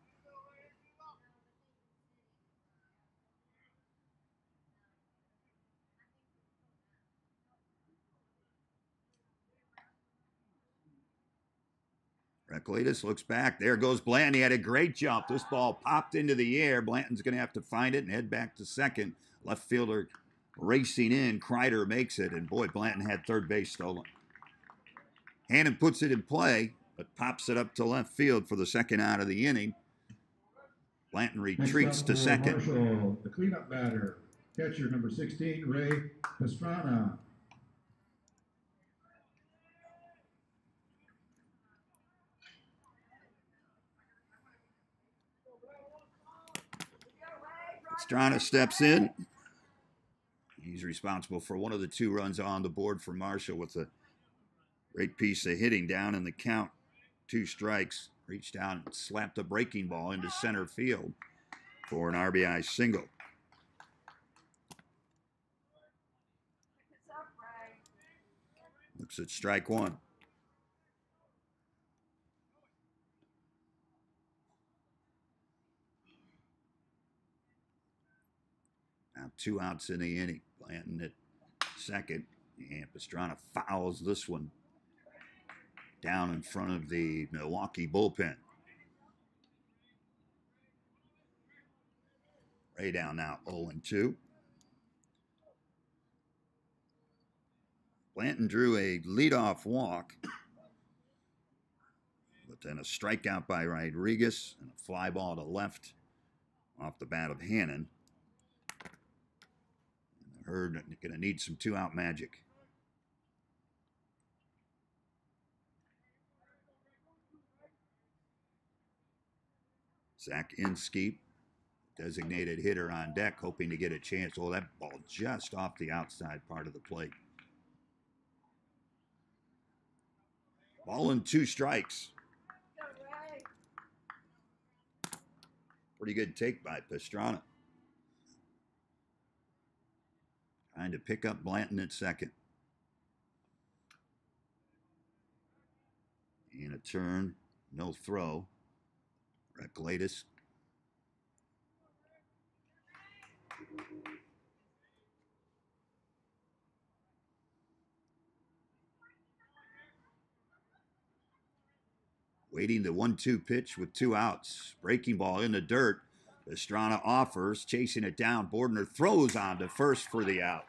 Cletus looks back. There goes Blanton. He had a great jump. This ball popped into the air. Blanton's going to have to find it and head back to second. Left fielder racing in. Kreider makes it. And boy, Blanton had third base stolen. Hannon puts it in play, but pops it up to left field for the second out of the inning. Blanton retreats to second. Marshall, the cleanup batter, catcher number 16, Ray Pastrana. Pastrana steps in. He's responsible for one of the 2 runs on the board for Marshall with a great piece of hitting down in the count. 2 strikes. Reached down and slapped a breaking ball into center field for an RBI single. Looks at strike 1. Now 2 outs in the inning. Blanton at second. And Pastrana fouls this one down in front of the Milwaukee bullpen. Ray down now 0-2. Blanton drew a leadoff walk, but then a strikeout by Rodriguez and a fly ball to left off the bat of Hannon. And the Herd going to need some 2-out magic. Zach Inskeep, designated hitter on deck, hoping to get a chance. Oh, that ball just off the outside part of the plate. Ball and 2 strikes. Pretty good take by Pastrana. Trying to pick up Blanton at second. And a turn, no throw. Reclatus. Waiting the 1-2 pitch with 2 outs. Breaking ball in the dirt. Pastrana offers, chasing it down. Bordner throws on to first for the out.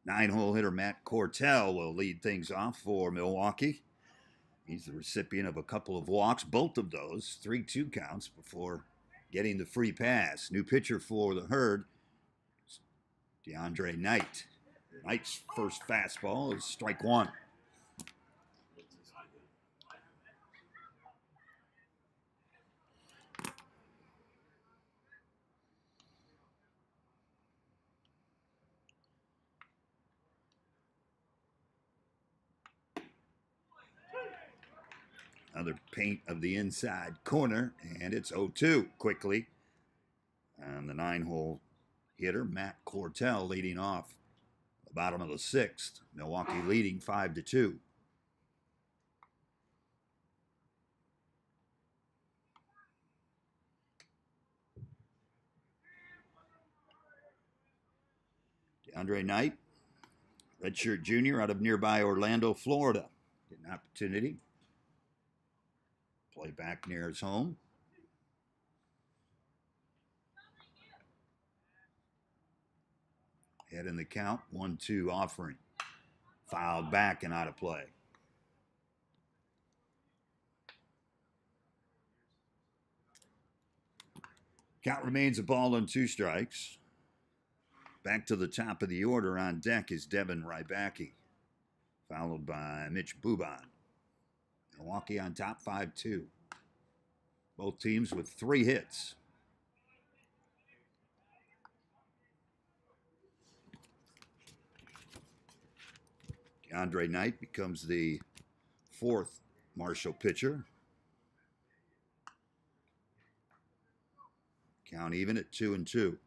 Nine-hole hitter Matt Cortell will lead things off for Milwaukee. He's the recipient of a couple of walks, both of those 3-2 counts before getting the free pass. New pitcher for the Herd, DeAndre Knight. Knight's first fastball is strike one. Another paint of the inside corner, and it's 0-2 quickly. And the 9-hole hitter, Matt Cortell, leading off the bottom of the 6th. Milwaukee leading 5-2. DeAndre Knight, redshirt junior out of nearby Orlando, Florida. Get an opportunity. Play back near his home. Head in the count, 1-2 offering. Fouled back and out of play. Count remains a ball and 2 strikes. Back to the top of the order on deck is Devin Rybacki, followed by Mitch Buban. Milwaukee on top 5-2. Both teams with 3 hits. DeAndre Knight becomes the 4th Marshall pitcher. Count even at 2-2.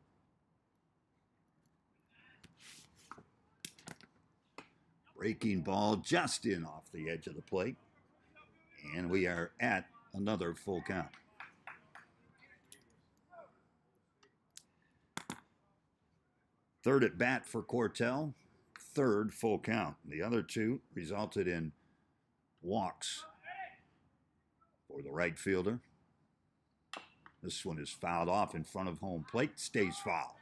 Breaking ball just in off the edge of the plate. And we are at another full count. Third at bat for Cortell. 3rd full count. The other 2 resulted in walks for the right fielder. This one is fouled off in front of home plate. Stays foul.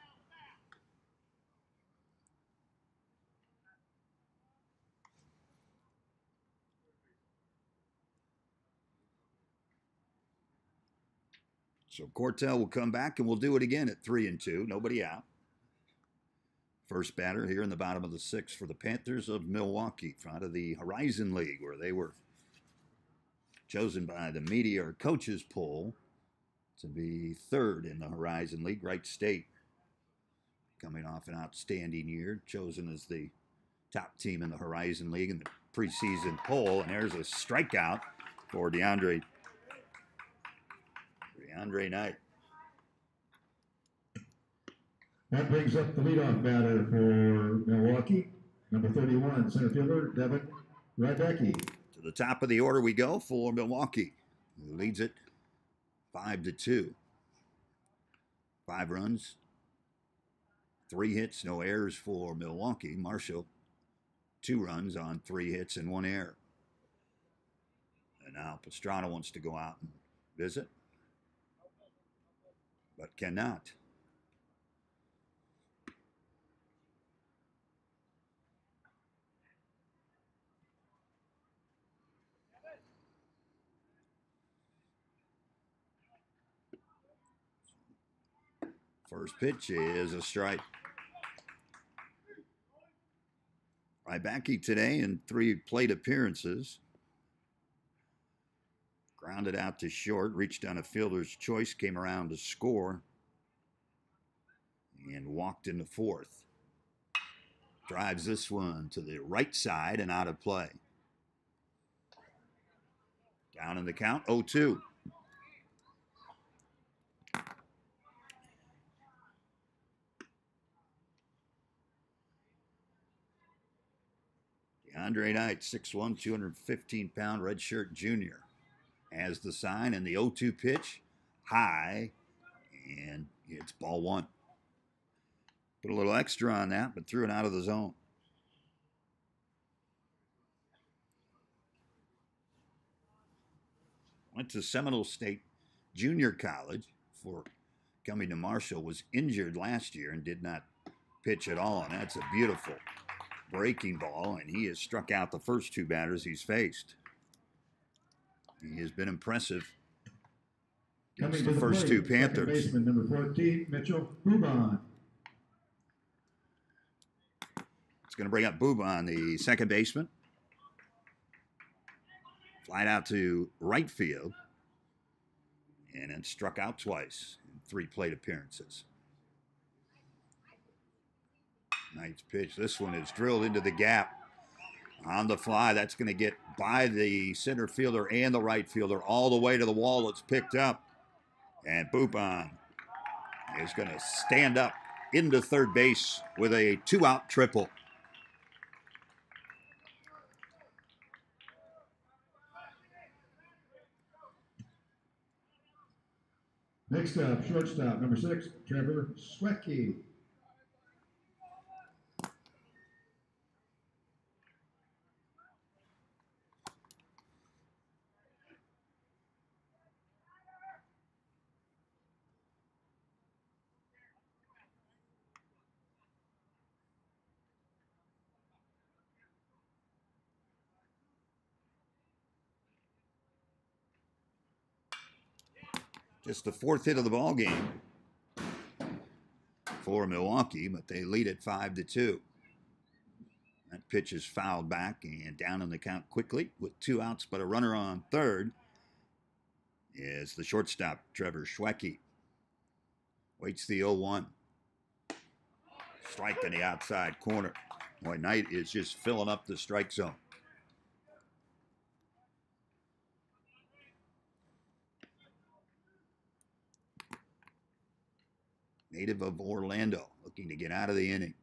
So Cortell will come back, and we'll do it again at 3-2. Nobody out. First batter here in the bottom of the 6th for the Panthers of Milwaukee, out of the Horizon League, where they were chosen by the media coaches poll to be 3rd in the Horizon League. Wright State, coming off an outstanding year, chosen as the top team in the Horizon League in the preseason poll. And there's a strikeout for DeAndre Knight. That brings up the leadoff batter for Milwaukee, number 31, center fielder Devin Rybacki. To the top of the order we go for Milwaukee, who leads it 5-2. 5 runs, 3 hits, no errors for Milwaukee. Marshall, 2 runs on 3 hits and 1 error. And now Pastrana wants to go out and visit, but cannot. First pitch is a strike. Rybacki today in 3 plate appearances. Grounded out to short, reached on a fielder's choice, came around to score, and walked in the 4th. Drives this one to the right side and out of play. Down in the count, 0-2. DeAndre Knight, 6'1", 215-pound redshirt junior, has the sign, and the 0-2 pitch, high, and it's ball 1. Put a little extra on that, but threw it out of the zone. Went to Seminole State Junior College before coming to Marshall. Was injured last year and did not pitch at all, and that's a beautiful breaking ball, and he has struck out the first two batters he's faced. He has been impressive against the first two Panthers. Second baseman, number 14, Mitchell Bubon. It's going to bring up Bubon, the second baseman. Flied out to right field, and then struck out twice in 3 plate appearances. Nice pitch. This one is drilled into the gap on the fly. That's going to get by the center fielder and the right fielder all the way to the wall. It's picked up, and Bubon is going to stand up into third base with a 2-out triple. Next up, shortstop, number 6, Trevor Schwecke. Just the 4th hit of the ball game for Milwaukee, but they lead it 5-2. That pitch is fouled back and down in the count quickly with 2 outs, but a runner on third is the shortstop, Trevor Schwecke. Waits the 0-1. Strike in the outside corner. Boy, Knight is just filling up the strike zone. Native of Orlando, looking to get out of the inning.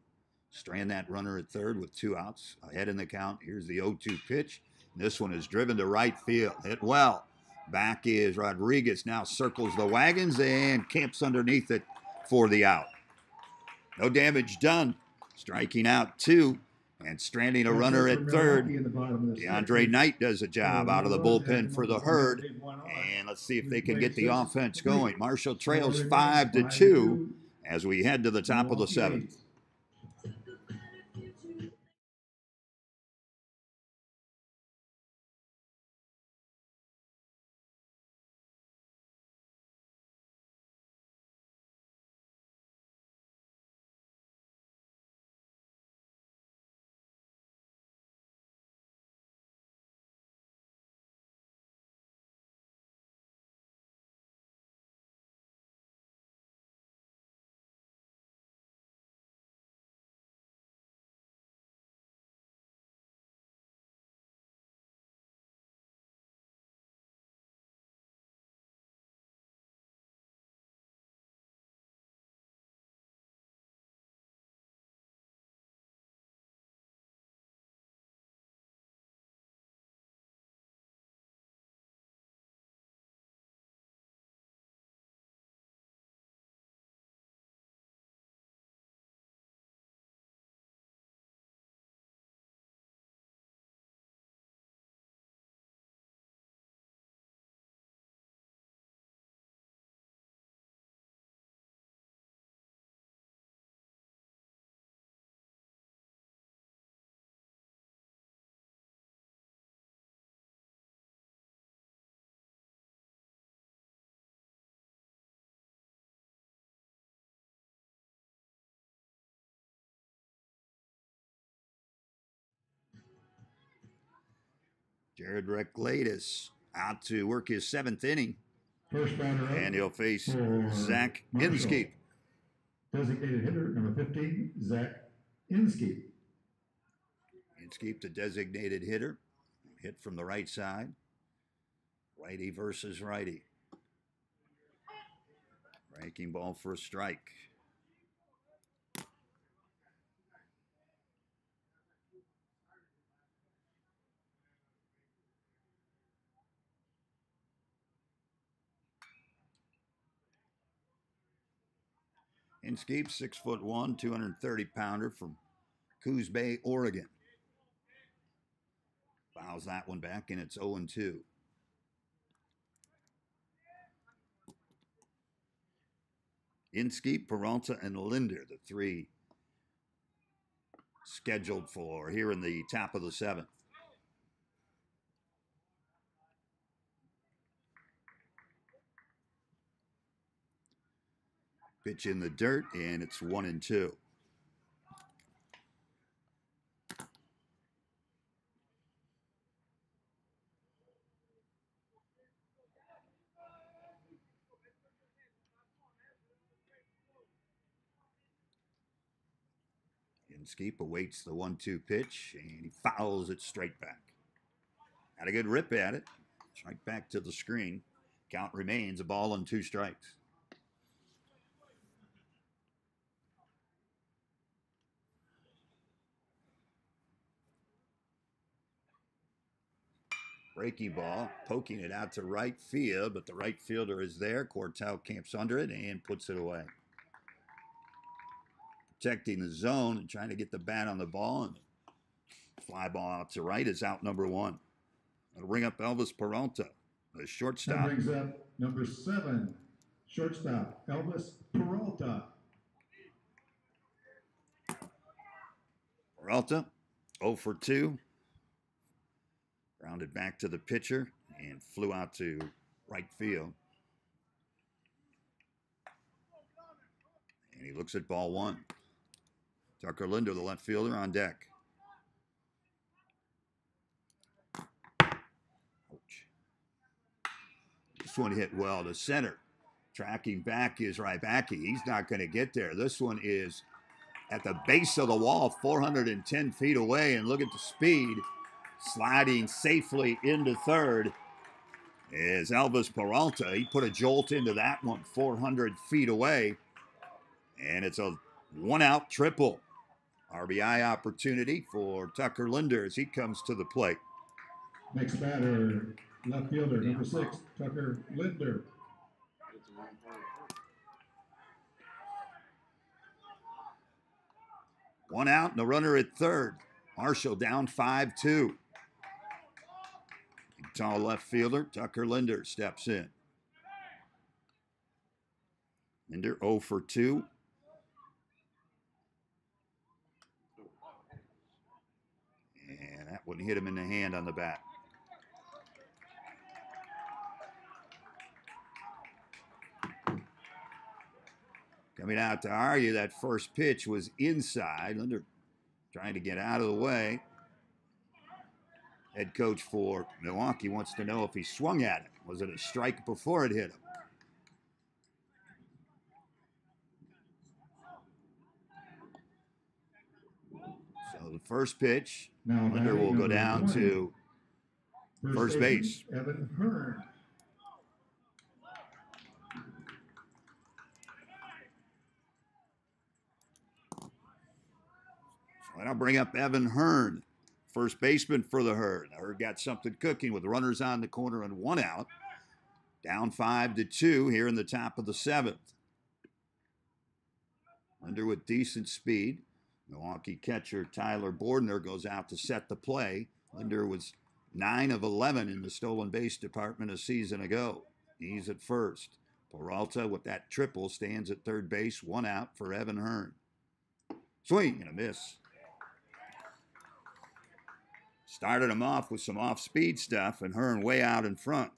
Strand that runner at third with 2 outs. Ahead in the count. Here's the 0-2 pitch. This one is driven to right field. Hit well. Back is Rodriguez. Now circles the wagons and camps underneath it for the out. No damage done. Striking out 2 and stranding a runner at third. DeAndre Knight does a job out of the bullpen for the Herd. And let's see if they can get the offense going. Marshall trails 5-2 as we head to the top of the 7th. Jared Reclatus out to work his 7th inning. First batter, and he'll face for Zach Marshall. Inskeep. Designated hitter, number 15, Zach Inskeep. Inskeep, the designated hitter. Hit from the right side. Righty versus righty. Breaking ball for a strike. Inskeep, 6'1", 230-pounder from Coos Bay, Oregon. Fouls that one back, and it's 0-2. Inskeep, Peralta, and Linder, the 3 scheduled for here in the top of the 7th. Pitch in the dirt, and it's 1-2. Inskeep awaits the 1-2 pitch, and he fouls it straight back. Had a good rip at it. Straight back to the screen. Count remains a ball and 2 strikes. Breaking ball, poking it out to right field, but the right fielder is there. Cortell camps under it and puts it away. Protecting the zone and trying to get the bat on the ball, and fly ball out to right is out number 1. It'll bring up Elvis Peralta, the shortstop. That brings up number 7, shortstop, Elvis Peralta. Peralta, 0 for 2. Grounded back to the pitcher and flew out to right field. And he looks at ball 1. Tucker Linder, the left fielder, on deck. Ouch. This one hit well to center. Tracking back is Rybacki. He's not going to get there. This one is at the base of the wall, 410 feet away, and look at the speed. Sliding safely into third is Elvis Peralta. He put a jolt into that one 400 feet away, and it's a 1-out triple. RBI opportunity for Tucker Linder as he comes to the plate. Next batter, left fielder, number 6, Tucker Linder. One out and a runner at third. Marshall down 5-2. Tall left fielder, Tucker Linder, steps in. Linder 0 for 2. And that one hit him in the hand on the bat. Coming out to argue that first pitch was inside. Linder trying to get out of the way. Head coach for Milwaukee wants to know if he swung at it. Was it a strike before it hit him? So the first pitch, Now Linder will go down 20, to first base. Evan Hearn. So that'll bring up Evan Hearn. First baseman for the Herd. The Herd got something cooking with runners on the corner and 1 out. Down 5-2 here in the top of the 7th. Linder with decent speed. Milwaukee catcher Tyler Bordner goes out to set the play. Linder was 9 of 11 in the stolen base department a season ago. He's at first. Peralta with that triple stands at third base. 1 out for Evan Hearn. Swing and a miss. Started him off with some off-speed stuff, and Hearn way out in front.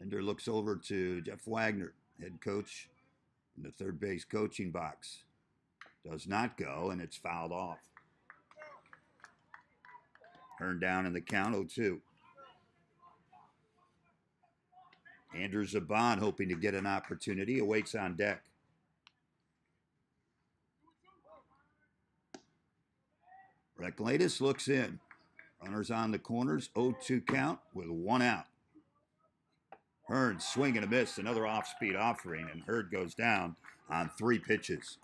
Linder looks over to Jeff Wagner, head coach in the third base coaching box. Does not go, and it's fouled off. Hearn down in the count, 0-2. Andrew Zabon, hoping to get an opportunity, awaits on deck. Reclatus looks in. Runners on the corners, 0-2 count with 1 out. Hearn swing and a miss, another off-speed offering, and Herd goes down on 3 pitches.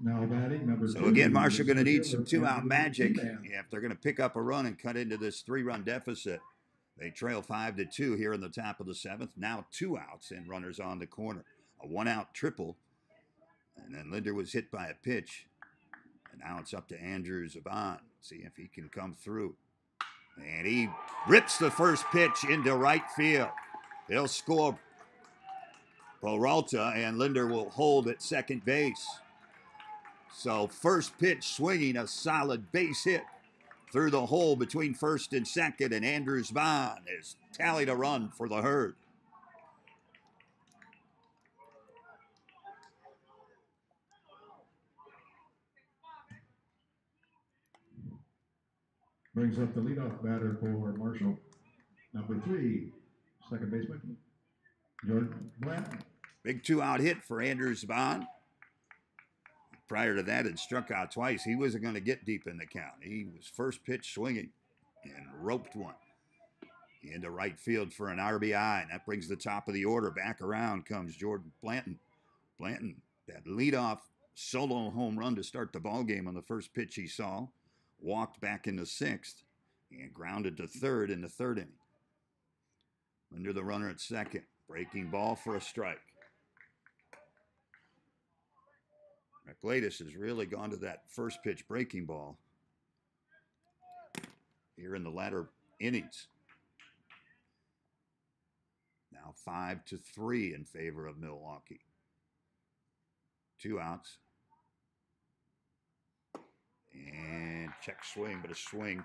Now batting number 2. So again, Marshall going to need some 2-out magic if they're going to pick up a run and cut into this 3-run deficit. They trail 5-2 here in the top of the 7th. Now 2 outs and runners on the corner. A 1-out triple. And then Linder was hit by a pitch. Now it's up to Andrew Zabon. See if he can come through. And he rips the first pitch into right field. He'll score Peralta, and Linder will hold at second base. So first pitch swinging, a solid base hit through the hole between first and second, and Andrew Zabon has tallied a run for the Herd. Brings up the leadoff batter for Marshall. Number 3, second baseman, Jordan Blanton. Big 2-out hit for Andrew Zabon. Prior to that, had struck out twice. He wasn't going to get deep in the count. He was first pitch swinging and roped one into right field for an RBI, and that brings the top of the order. Back around comes Jordan Blanton. Blanton, that leadoff solo home run to start the ball game on the first pitch he saw, walked back into sixth and grounded to third in the third inning. Under the runner at second, breaking ball for a strike. McLadis has really gone to that first pitch breaking ball here in the latter innings. Now 5-3 in favor of Milwaukee. 2 outs. And check swing, but a swing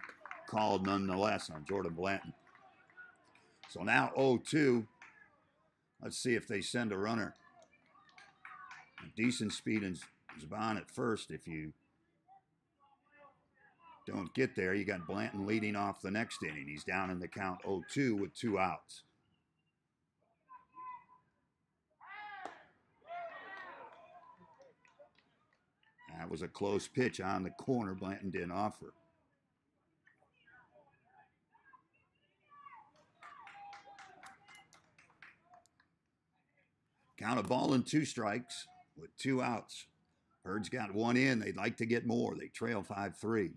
called nonetheless on Jordan Blanton. So now 0-2. Let's see if they send a runner. Decent speed in Zabon at first. If you don't get there, you got Blanton leading off the next inning. He's down in the count 0-2 with 2 outs. That was a close pitch on the corner. Blanton didn't offer. Count a ball and 2 strikes with 2 outs. Herd's got 1 in. They'd like to get more. They trail 5-3.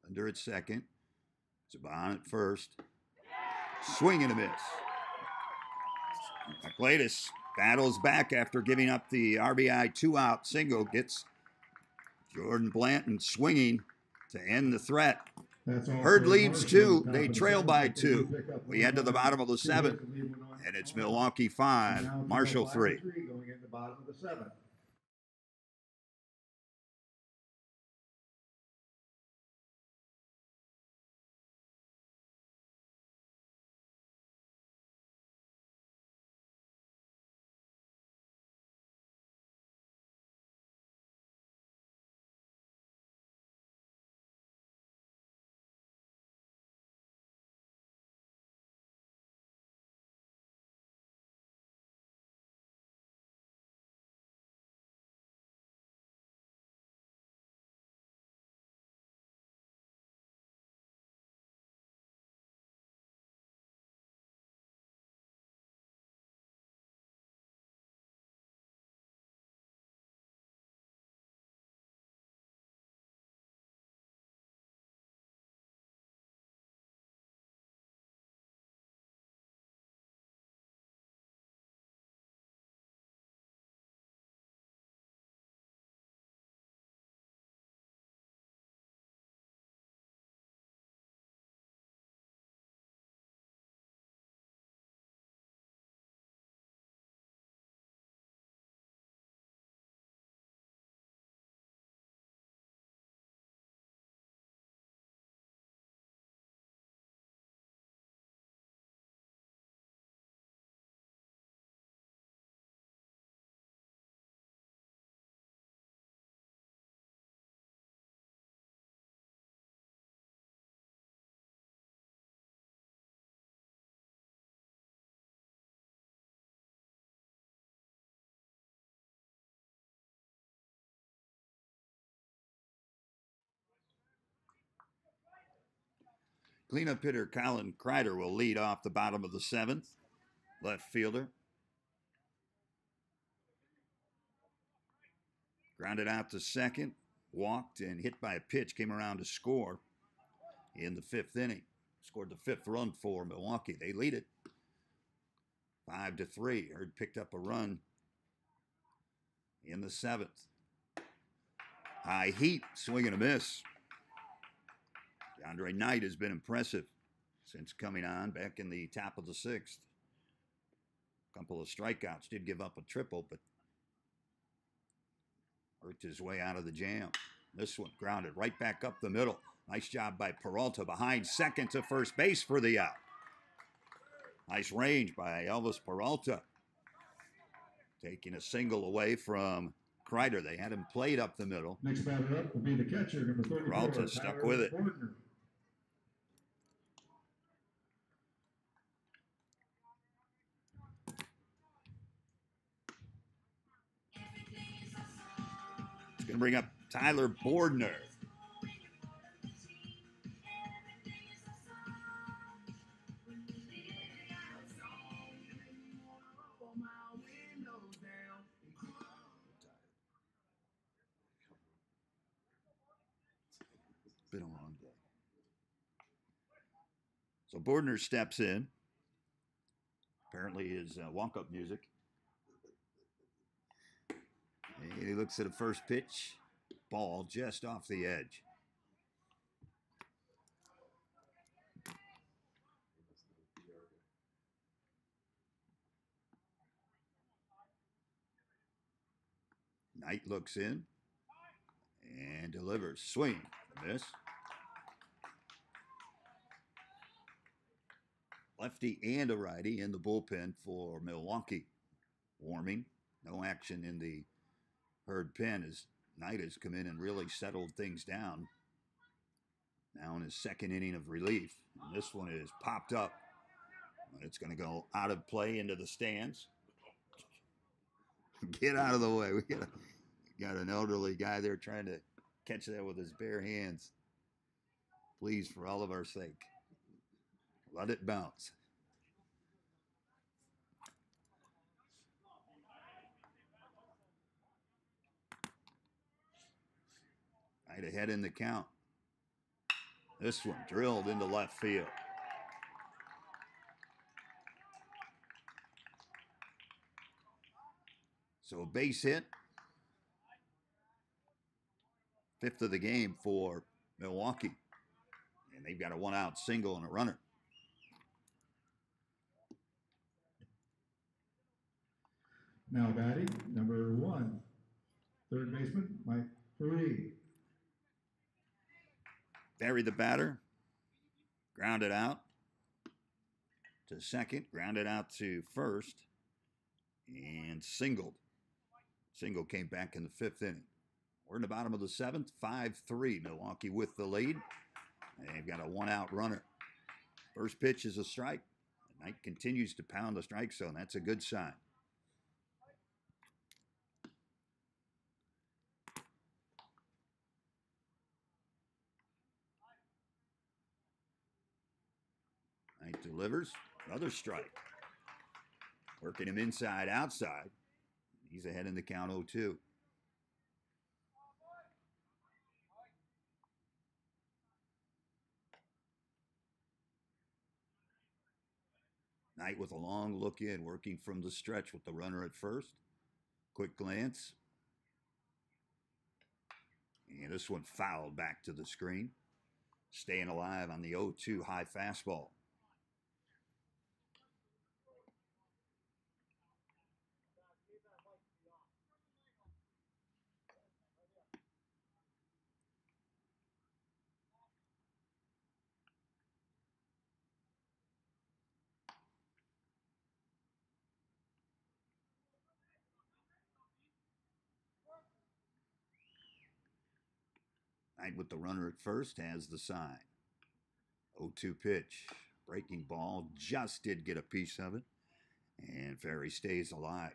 Under at second. Zabon at first. Swing and a miss. McLadis battles back after giving up the RBI 2-out single. Gets Jordan Blanton swinging to end the threat. Herd leads 2. They trail by 2. We head to the bottom of the 7th, and it's Milwaukee 5, Marshall 3. Going in the bottom of the 7th. Cleanup hitter Colin Kreider will lead off the bottom of the 7th. Left fielder. Grounded out to second. Walked and hit by a pitch. Came around to score in the 5th inning. Scored the 5th run for Milwaukee. They lead it 5-3. Herd picked up a run in the 7th. High heat, swing and a miss. DeAndre Knight has been impressive since coming on back in the top of the 6th. A couple of strikeouts, did give up a triple, but worked his way out of the jam. This one grounded right back up the middle. Nice job by Peralta behind second to first base for the out. Nice range by Elvis Peralta. Taking a single away from Kreider. They had him played up the middle. Next batter up will be the catcher, number 34. Peralta stuck with it. Bordner. It's going to bring up Tyler Bordner. Been a long day. So Bordner steps in. Apparently his walk-up music. And he looks at a first pitch. Ball just off the edge. Knight looks in and delivers. Swing, miss. Lefty and a righty in the bullpen for Milwaukee. Warming. No action in the Herd pen as Knight has come in and really settled things down. Now in his second inning of relief. And this one is popped up. It's going to go out of play into the stands. Get out of the way. We got an elderly guy there trying to catch that with his bare hands. Please, for all of our sake, let it bounce. Right ahead in the count. This one drilled into left field. So a base hit. 5th of the game for Milwaukee. And they've got a 1-out single and a runner. Now batting, number 1, third baseman, Mike Ferree. Buried the batter. Grounded out to second. Grounded out to first. And singled. Single came back in the 5th inning. We're in the bottom of the 7th. 5-3. Milwaukee with the lead. They've got a 1-out runner. First pitch is a strike. Knight continues to pound the strike zone. That's a good sign. Knight delivers. Another strike. Working him inside, outside. He's ahead in the count 0-2. Knight with a long look in, working from the stretch with the runner at first. Quick glance. And this one fouled back to the screen. Staying alive on the 0-2 high fastball. Knight with the runner at first has the sign. 0-2 pitch. Breaking ball. Just did get a piece of it. And Ferry stays alive.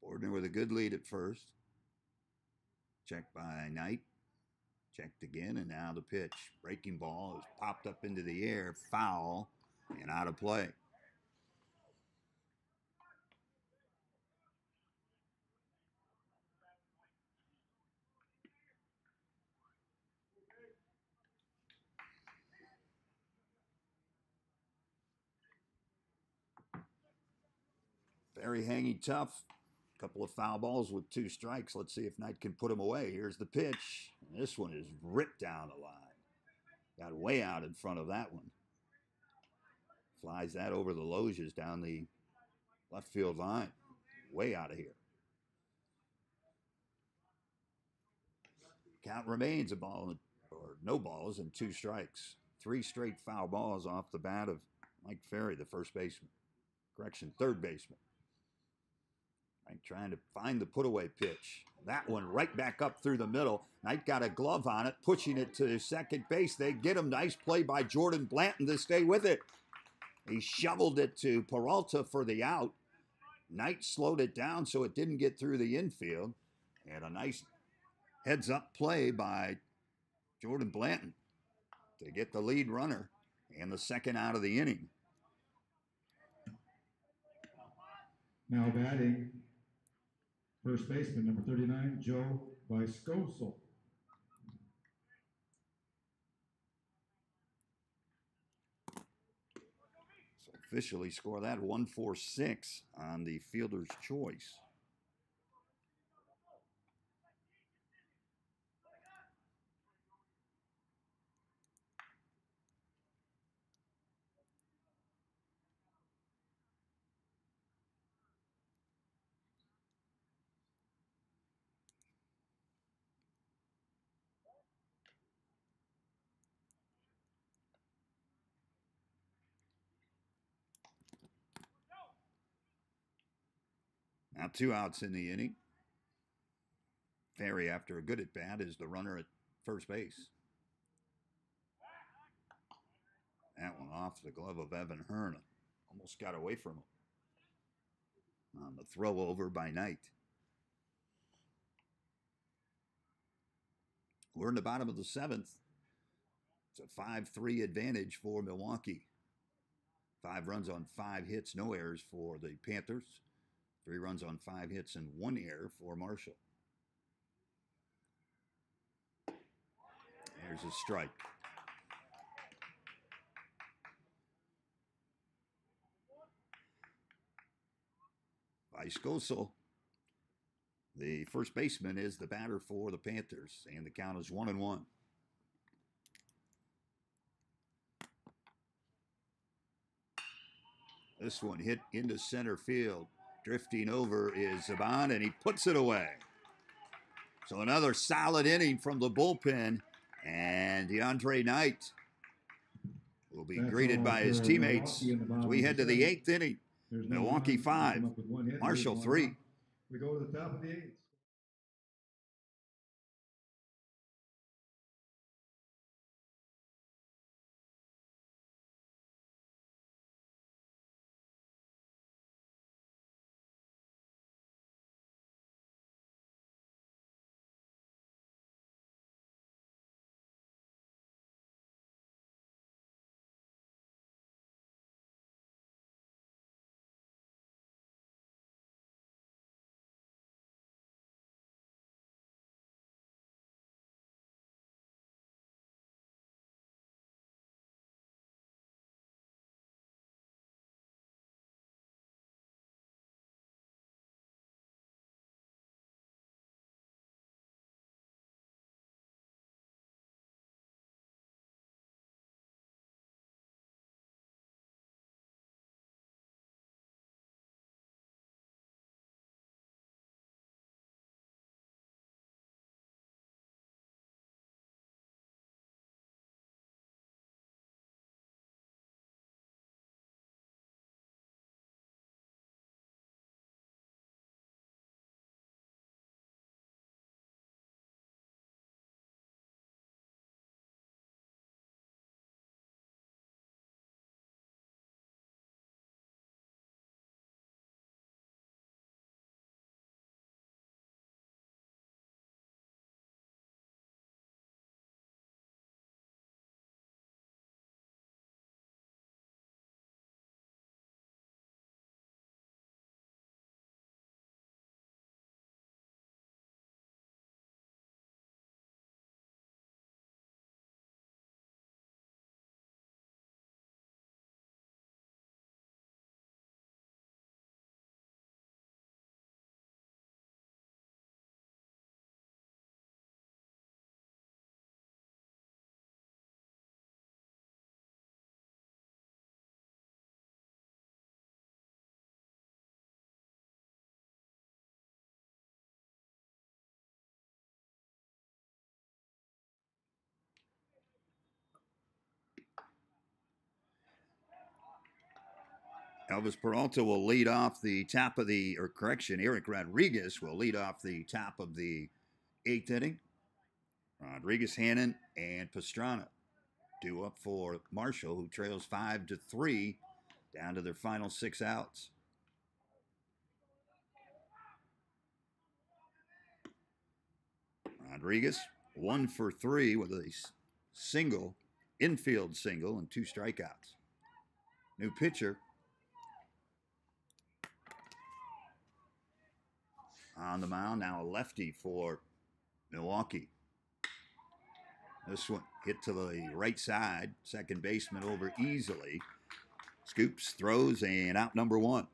Bordner with a good lead at first. Checked by Knight. Checked again, and now the pitch. Breaking ball is popped up into the air. Foul and out of play. Very hanging tough. A couple of foul balls with 2 strikes. Let's see if Knight can put him away. Here's the pitch. And this one is ripped down the line. Got way out in front of that one. Flies that over the loges down the left field line. Way out of here. Count remains a ball or no balls and 2 strikes. 3 straight foul balls off the bat of Mike Ferry, the first baseman. Correction, third baseman. Knight trying to find the put-away pitch. That one right back up through the middle. Knight got a glove on it, pushing it to second base. They get him. Nice play by Jordan Blanton to stay with it. He shoveled it to Peralta for the out. Knight slowed it down so it didn't get through the infield. And a nice heads-up play by Jordan Blanton to get the lead runner and the second out of the inning. Now batting, first baseman, number 39, Joe Viscoso. So officially score that 1-4-6 on the fielder's choice. Now 2 outs in the inning. Ferry, after a good at-bat, is the runner at first base. That one off the glove of Evan Hearn. Almost got away from him on the throw over by Knight. We're in the bottom of the 7th. It's a 5-3 advantage for Milwaukee. 5 runs on 5 hits, no errors for the Panthers. 3 runs on 5 hits and 1 error for Marshall. There's a strike. Viscoso, the first baseman, is the batter for the Panthers, and the count is 1-1. This one hit into center field. Drifting over is Zaban, and he puts it away. So another solid inning from the bullpen, and DeAndre Knight will be greeted by his teammates as we head to the 8th inning. Milwaukee 5, Marshall 3. We go to the top of the 8th. Elvis Peralta will lead off the top of the, or correction, Eric Rodriguez will lead off the top of the 8th inning. Rodriguez, Hannon, and Pastrana due up for Marshall, who trails 5-3 down to their final 6 outs. Rodriguez, 1 for 3 with a single, infield single, and 2 strikeouts. New pitcher on the mound, now a lefty for Milwaukee. This one hit to the right side, second baseman over easily. Scoops, throws, and out number 1.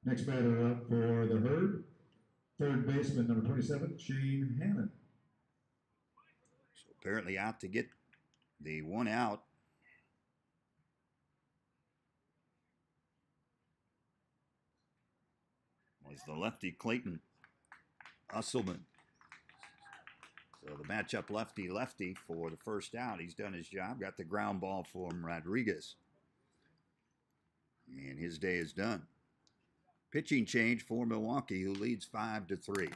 Next batter up for the Herd, third baseman, number 27, Shane Hannon. So apparently out to get the 1 out. Was the lefty Clayton Usselman. So the matchup lefty-lefty for the first out. He's done his job. Got the ground ball from Rodriguez. And his day is done. Pitching change for Milwaukee, who leads 5-3.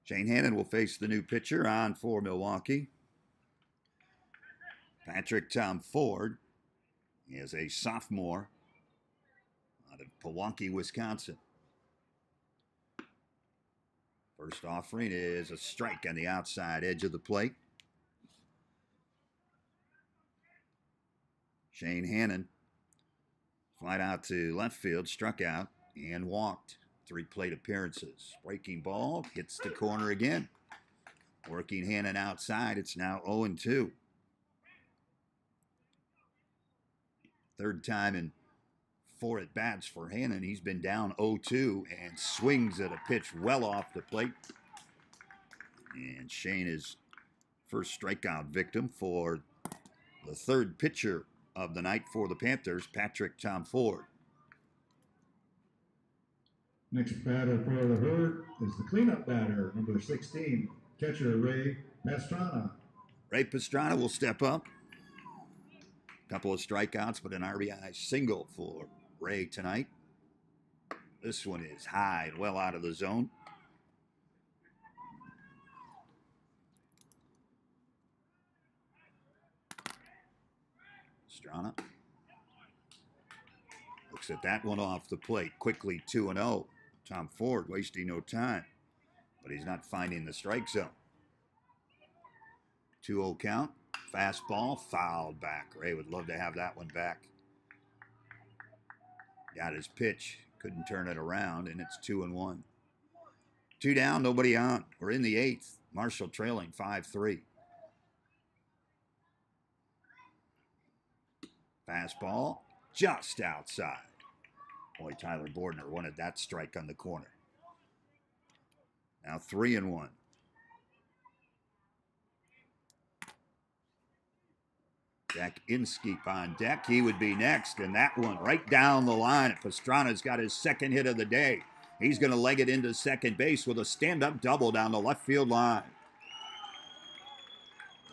Shane Hannon will face the new pitcher on for Milwaukee. Patrick Tom Ford is a sophomore out of Milwaukee, Wisconsin. First offering is a strike on the outside edge of the plate. Shane Hannon flied out to left field, struck out, and walked. 3 plate appearances. Breaking ball, hits the corner again. Working Hannon outside, it's now 0-2. Third time in 4 at-bats for Hannon. He's been down 0-2 and swings at a pitch well off the plate. And Shane is first strikeout victim for the third pitcher of the night for the Panthers, Patrick Tom Ford. Next batter for the Herd is the cleanup batter, number 16, catcher Ray Pastrana. Ray Pastrana will step up. Couple of strikeouts, but an RBI single for Ray tonight. This one is high and well out of the zone. Pastrana looks at that one off the plate. Quickly 2-0. Tom Ford wasting no time, but he's not finding the strike zone. 2-0 count. Fastball fouled back. Ray would love to have that one back. Got his pitch. Couldn't turn it around, and it's 2-1. 2 down, nobody on. We're in the 8th. Marshall trailing 5-3. Fastball just outside. Boy, Tyler Bordner wanted that strike on the corner. Now 3-1. Zach Inskeep on deck. He would be next, and that one right down the line. Pastrana's got his second hit of the day. He's going to leg it into second base with a stand-up double down the left field line.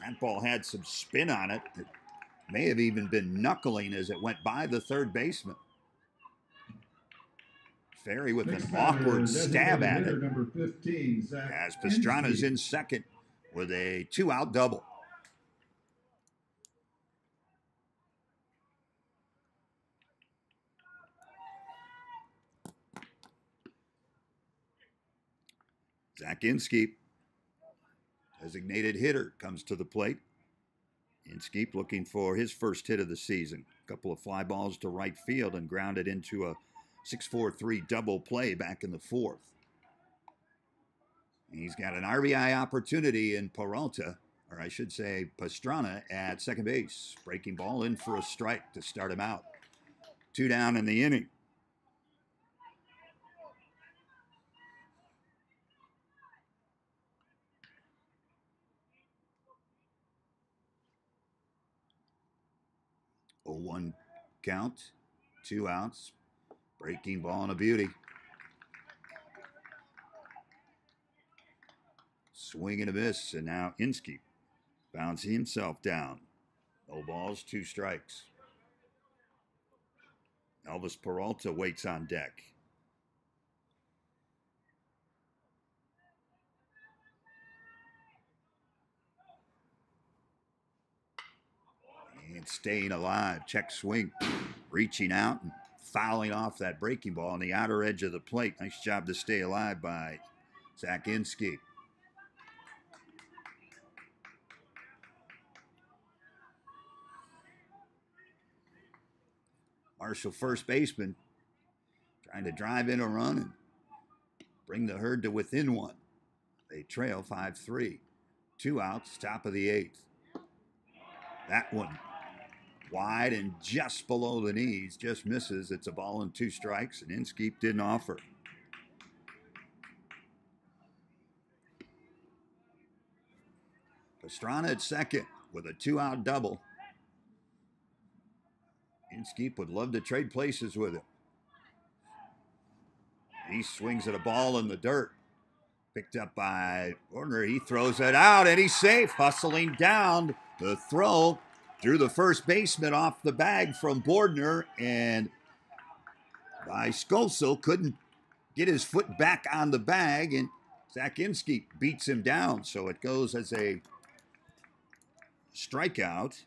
That ball had some spin on it. It may have even been knuckling as it went by the third baseman. Ferry with an awkward stab at it. Number 15, Zach as Pastrana's in second with a 2-out double. Zach Inskeep, designated hitter, comes to the plate. Inskeep looking for his first hit of the season. A couple of fly balls to right field and grounded into a 6-4-3 double play back in the fourth. He's got an RBI opportunity in Peralta, or I should say Pastrana, at second base. Breaking ball in for a strike to start him out. 2 down in the inning. A 1 count, 2 outs. Breaking ball and a beauty. Swing and a miss, and now Inskeep bouncing himself down. No balls, 2 strikes. Elvis Peralta waits on deck. And staying alive, check swing, reaching out and fouling off that breaking ball on the outer edge of the plate. Nice job to stay alive by Zach Inskeep. Marshall, first baseman, trying to drive in a run and bring the Herd to within 1. They trail 5-3. 2 outs, top of the 8th. That one wide and just below the knees, just misses. It's a ball and 2 strikes, and Inskeep didn't offer. Pastrana at second with a 2-out double. Inskeep would love to trade places with him. He swings at a ball in the dirt. Picked up by Warner. He throws it out, and he's safe. Hustling down the throw. Drew the first baseman off the bag from Bordner, and by Skolsel couldn't get his foot back on the bag, and Zach Inskeep beats him down. So it goes as a strikeout.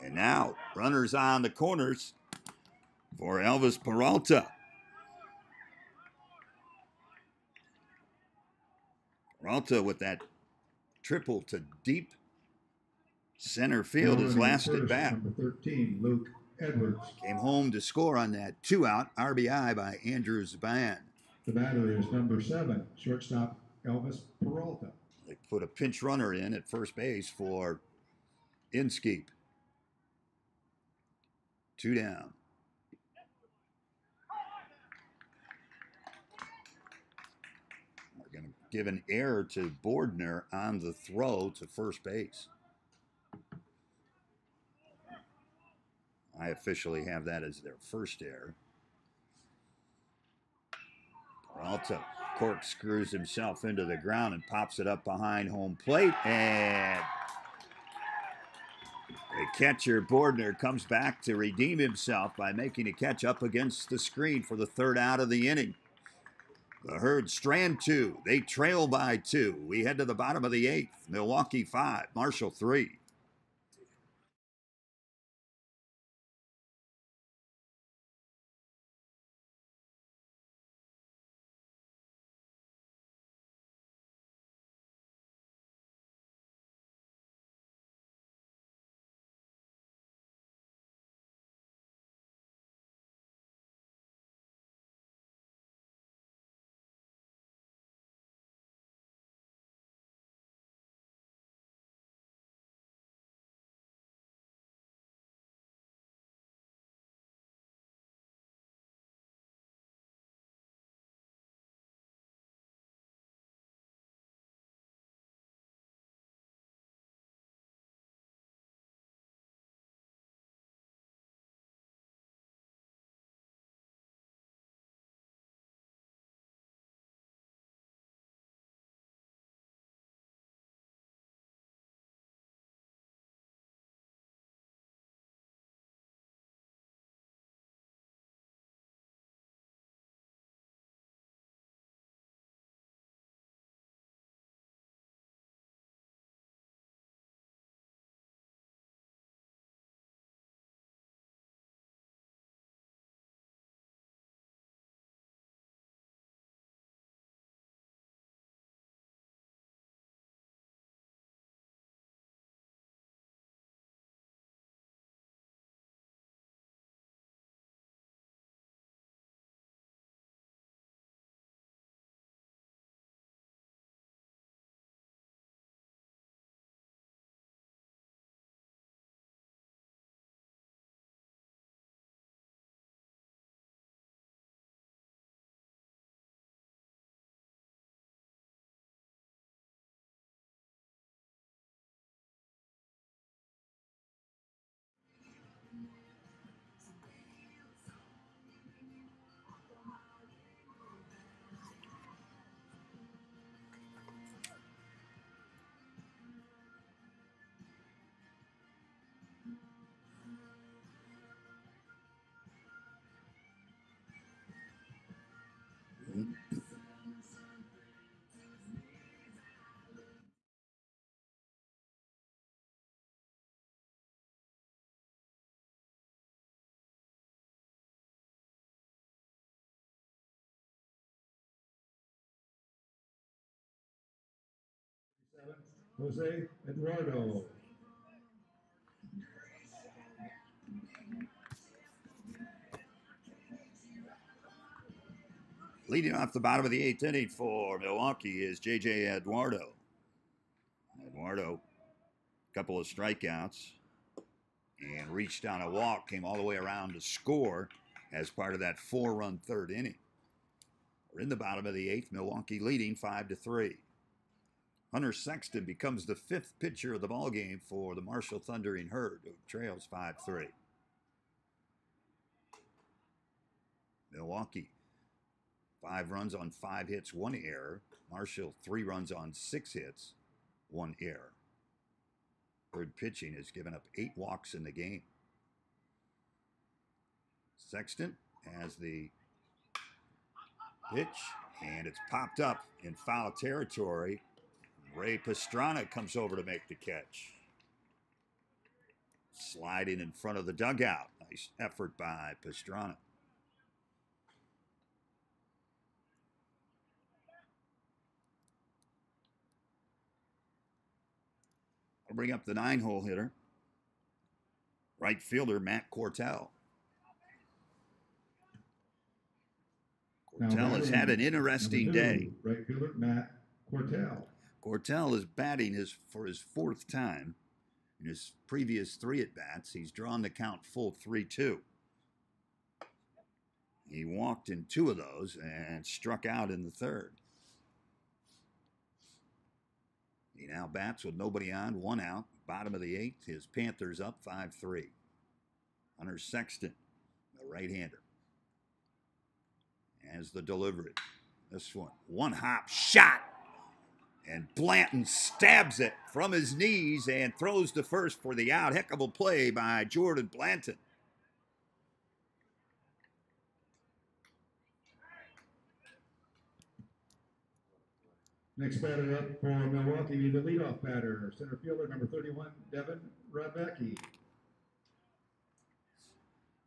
And now, runners on the corners for Elvis Peralta. Peralta with that triple to deep center field his last at bat. Number 13, Luke Edwards. Came home to score on that 2-out RBI by Andrew Zban. The batter is number 7, shortstop Elvis Peralta. They put a pinch runner in at first base for Inskeep. 2 down. We're going to give an error to Bordner on the throw to first base. I officially have that as their first error. Peralta corkscrews himself into the ground and pops it up behind home plate, and the catcher, Bordner, comes back to redeem himself by making a catch up against the screen for the 3rd out of the inning. The Herd strand 2. They trail by 2. We head to the bottom of the 8th. Milwaukee 5, Marshall 3. Jose Eduardo. Leading off the bottom of the 8th inning for Milwaukee is J.J. Eduardo. Eduardo, a couple of strikeouts, and reached on a walk, came all the way around to score as part of that 4-run third inning. We're in the bottom of the 8th, Milwaukee leading 5-3. Hunter Sexton becomes the 5th pitcher of the ballgame for the Marshall Thundering Herd, who trails 5-3. Milwaukee, 5 runs on 5 hits, 1 error. Marshall, 3 runs on 6 hits, 1 error. Herd pitching has given up 8 walks in the game. Sexton has the pitch, and it's popped up in foul territory. Ray Pastrana comes over to make the catch. Sliding in front of the dugout. Nice effort by Pastrana. I'll bring up the 9-hole hitter. Right fielder, Matt Cortell. Cortell has had an interesting day. Right fielder, Matt Cortell. Cortell is batting for his 4th time. In his previous 3 at-bats, he's drawn the count full 3-2. He walked in 2 of those and struck out in the 3rd. He now bats with nobody on, 1 out. Bottom of the 8th, his Panthers up 5-3. Hunter Sexton, the right-hander, has the delivery. This one hop shot. And Blanton stabs it from his knees and throws to first for the out. Heck of a play by Jordan Blanton. Next batter up for Milwaukee, the leadoff batter, center fielder number 31, Devin Rabecki.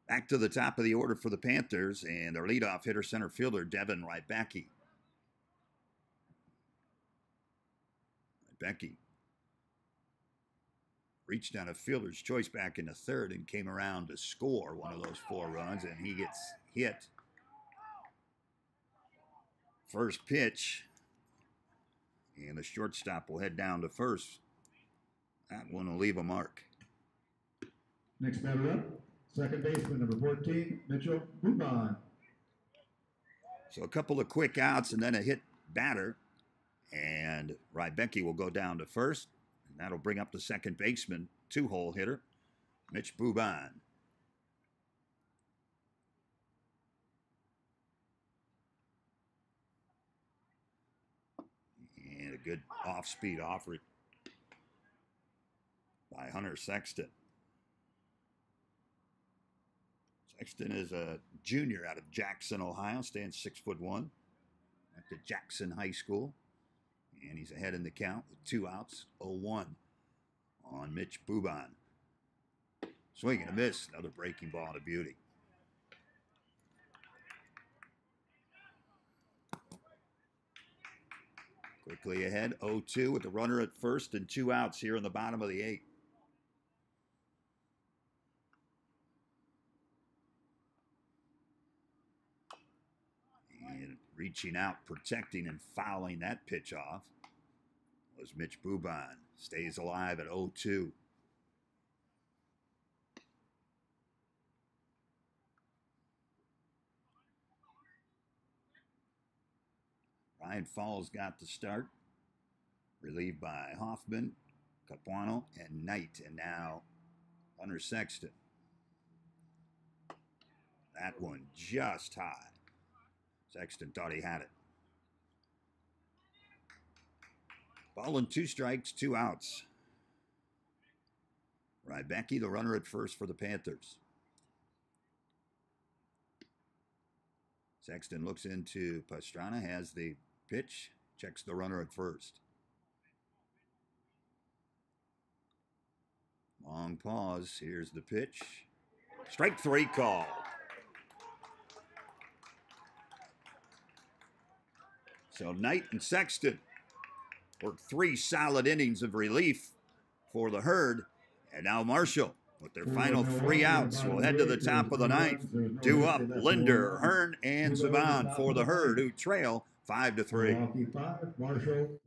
Back to the top of the order for the Panthers, and their leadoff hitter, center fielder, Devin Rabecki. Rabecki reached on a fielder's choice back in the 3rd and came around to score one of those 4 runs, and he gets hit. First pitch, and the shortstop will head down to first. That one will leave a mark. Next batter up, second baseman, number 14, Mitchell Bubon. So a couple of quick outs and then a hit batter. And Rabecki will go down to first. And that'll bring up the second baseman, 2-hole hitter, Mitch Bubon. And a good off-speed offer by Hunter Sexton. Sexton is a junior out of Jackson, Ohio, stands 6'1", at the Jackson High School. And he's ahead in the count with 2 outs, 0-1 on Mitch Bubon. Swing and a miss, another breaking ball to beauty. Quickly ahead, 0-2 with the runner at first and 2 outs here in the bottom of the 8th. And reaching out, protecting, and fouling that pitch off was Mitch Bubon. Stays alive at 0-2. Ryan Falls got the start, relieved by Hoffman, Capuano, and Knight, and now Hunter Sexton. That one just high. Sexton thought he had it. Ball and 2 strikes, 2 outs. Rabecki, the runner at first for the Panthers. Sexton looks into Pastrana, has the pitch, checks the runner at first. Long pause. Here's the pitch. Strike 3 call. So Knight and Sexton Worked 3 solid innings of relief for the Herd. And now Marshall, with their final 3 outs, will head to the top of the 9th. Due up, Linder, Hearn, and Zebon for the Herd, who trail 5-3. Milwaukee 5, Marshall.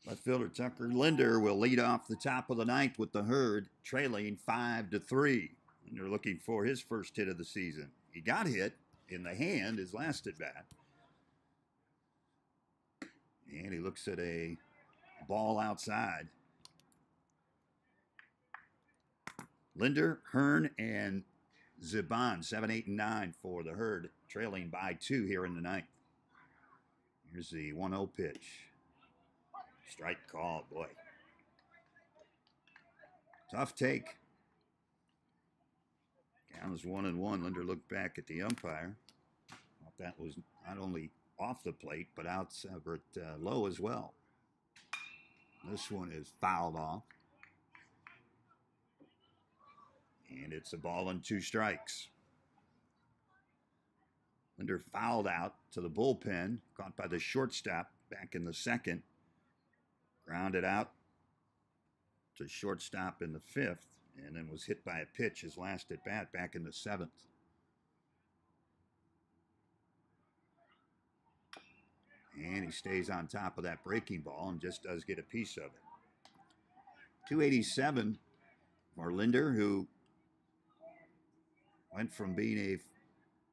Left fielder Tucker Linder will lead off the top of the 9th with the Herd, trailing 5-3. Linder looking for his first hit of the season. He got hit in the hand his last at bat. And he looks at a ball outside. Linder, Hearn, and Zebon, 7, 8, and 9 for the Herd, trailing by 2 here in the 9th. Here's the 1-0 pitch. Strike called, boy. Tough take. Count is 1-1. Linder looked back at the umpire. Thought that was not only off the plate, but low as well. This one is fouled off. And it's a ball and 2 strikes. Linder fouled out to the bullpen, caught by the shortstop back in the 2nd. Grounded out to shortstop in the 5th, and then was hit by a pitch his last at bat back in the 7th. And he stays on top of that breaking ball and just does get a piece of it. 287 for Linder, who went from being a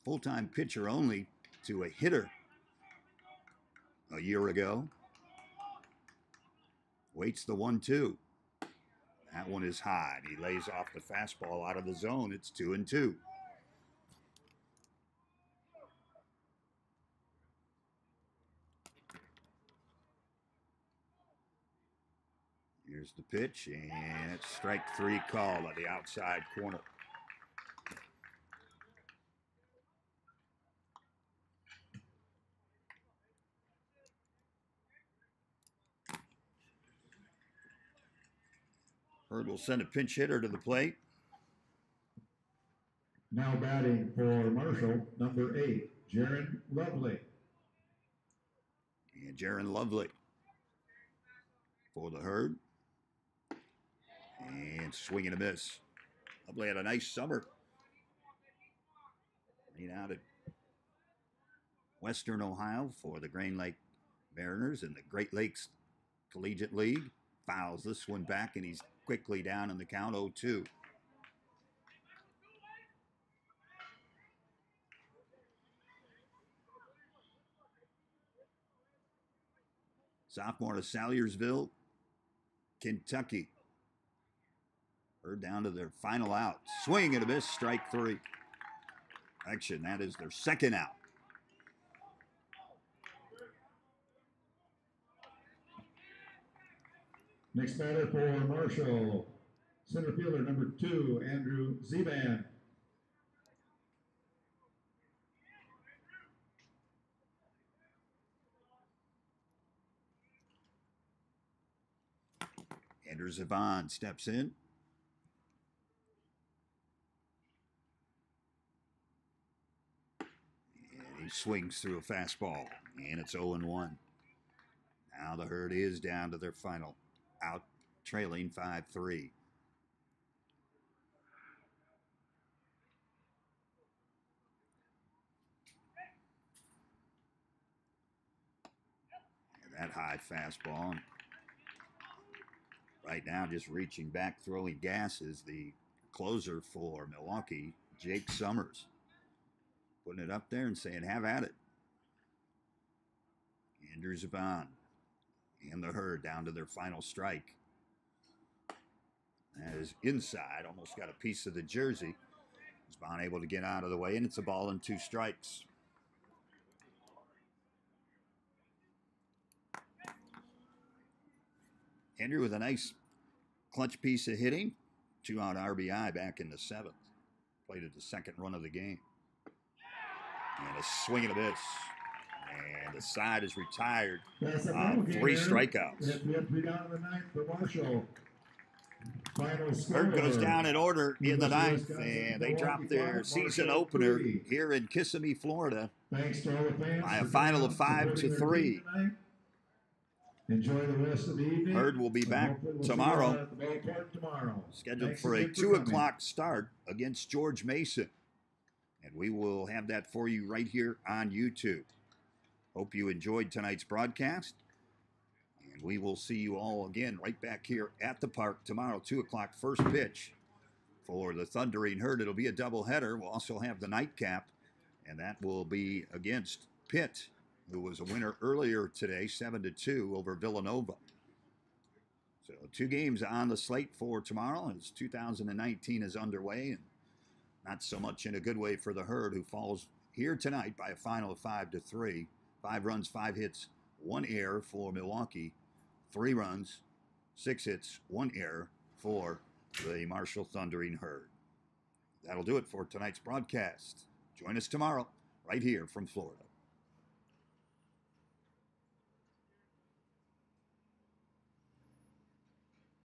full-time pitcher only to a hitter a year ago. Waits the 1-2. That one is high. He lays off the fastball out of the zone. It's 2-2. Here's the pitch, and it's strike 3 call at the outside corner. Herd will send a pinch hitter to the plate. Now batting for Marshall, number 8, Jaron Lovely. And Jaron Lovely for the Herd. And swing and a miss. Lovely had a nice summer. Played out at Western Ohio for the Green Lake Mariners in the Great Lakes Collegiate League. Fouls this one back, and he's quickly down in the count 0-2. Sophomore to Salyersville, Kentucky. We're down to their final out. Swing and a miss, strike 3. Action, that is their second out. Next batter for Marshall, center fielder number 2, Andrew Zeban. Andrew Zeban steps in. And he swings through a fastball, and it's 0-1. Now the Herd is down to their final out, trailing 5-3. And that high fastball. Right now, just reaching back, throwing gas is the closer for Milwaukee, Jake Summers. Putting it up there and saying, have at it. Andrew Zeban and the Herd down to their final strike. That is inside, almost got a piece of the jersey. Zeban able to get out of the way, and it's a ball and 2 strikes. Andrew with a nice clutch piece of hitting. 2-out RBI back in the 7th. Played at the second run of the game. And a swing and a miss. And the side is retired on 3 strikeouts. We have 3 down in the 9th for Marshall. Herd goes down in order in the 9th, and they drop their season opener here in Kissimmee, Florida, Thanks to all the fans by a final of 5-3. Enjoy the rest of the evening. Herd will be back tomorrow, scheduled Thanks for a again 2 coming. o'clock start against George Mason. And we will have that for you right here on YouTube. Hope you enjoyed tonight's broadcast. And we will see you all again right back here at the park tomorrow, 2 o'clock, first pitch for the Thundering Herd. It'll be a doubleheader. We'll also have the nightcap, and that will be against Pitt, who was a winner earlier today, 7-2 over Villanova. So 2 games on the slate for tomorrow as 2019 is underway, and not so much in a good way for the Herd, who falls here tonight by a final of 5-3. 5 runs, 5 hits, 1 error for Milwaukee. 3 runs, 6 hits, 1 error for the Marshall Thundering Herd. That'll do it for tonight's broadcast. Join us tomorrow right here from Florida.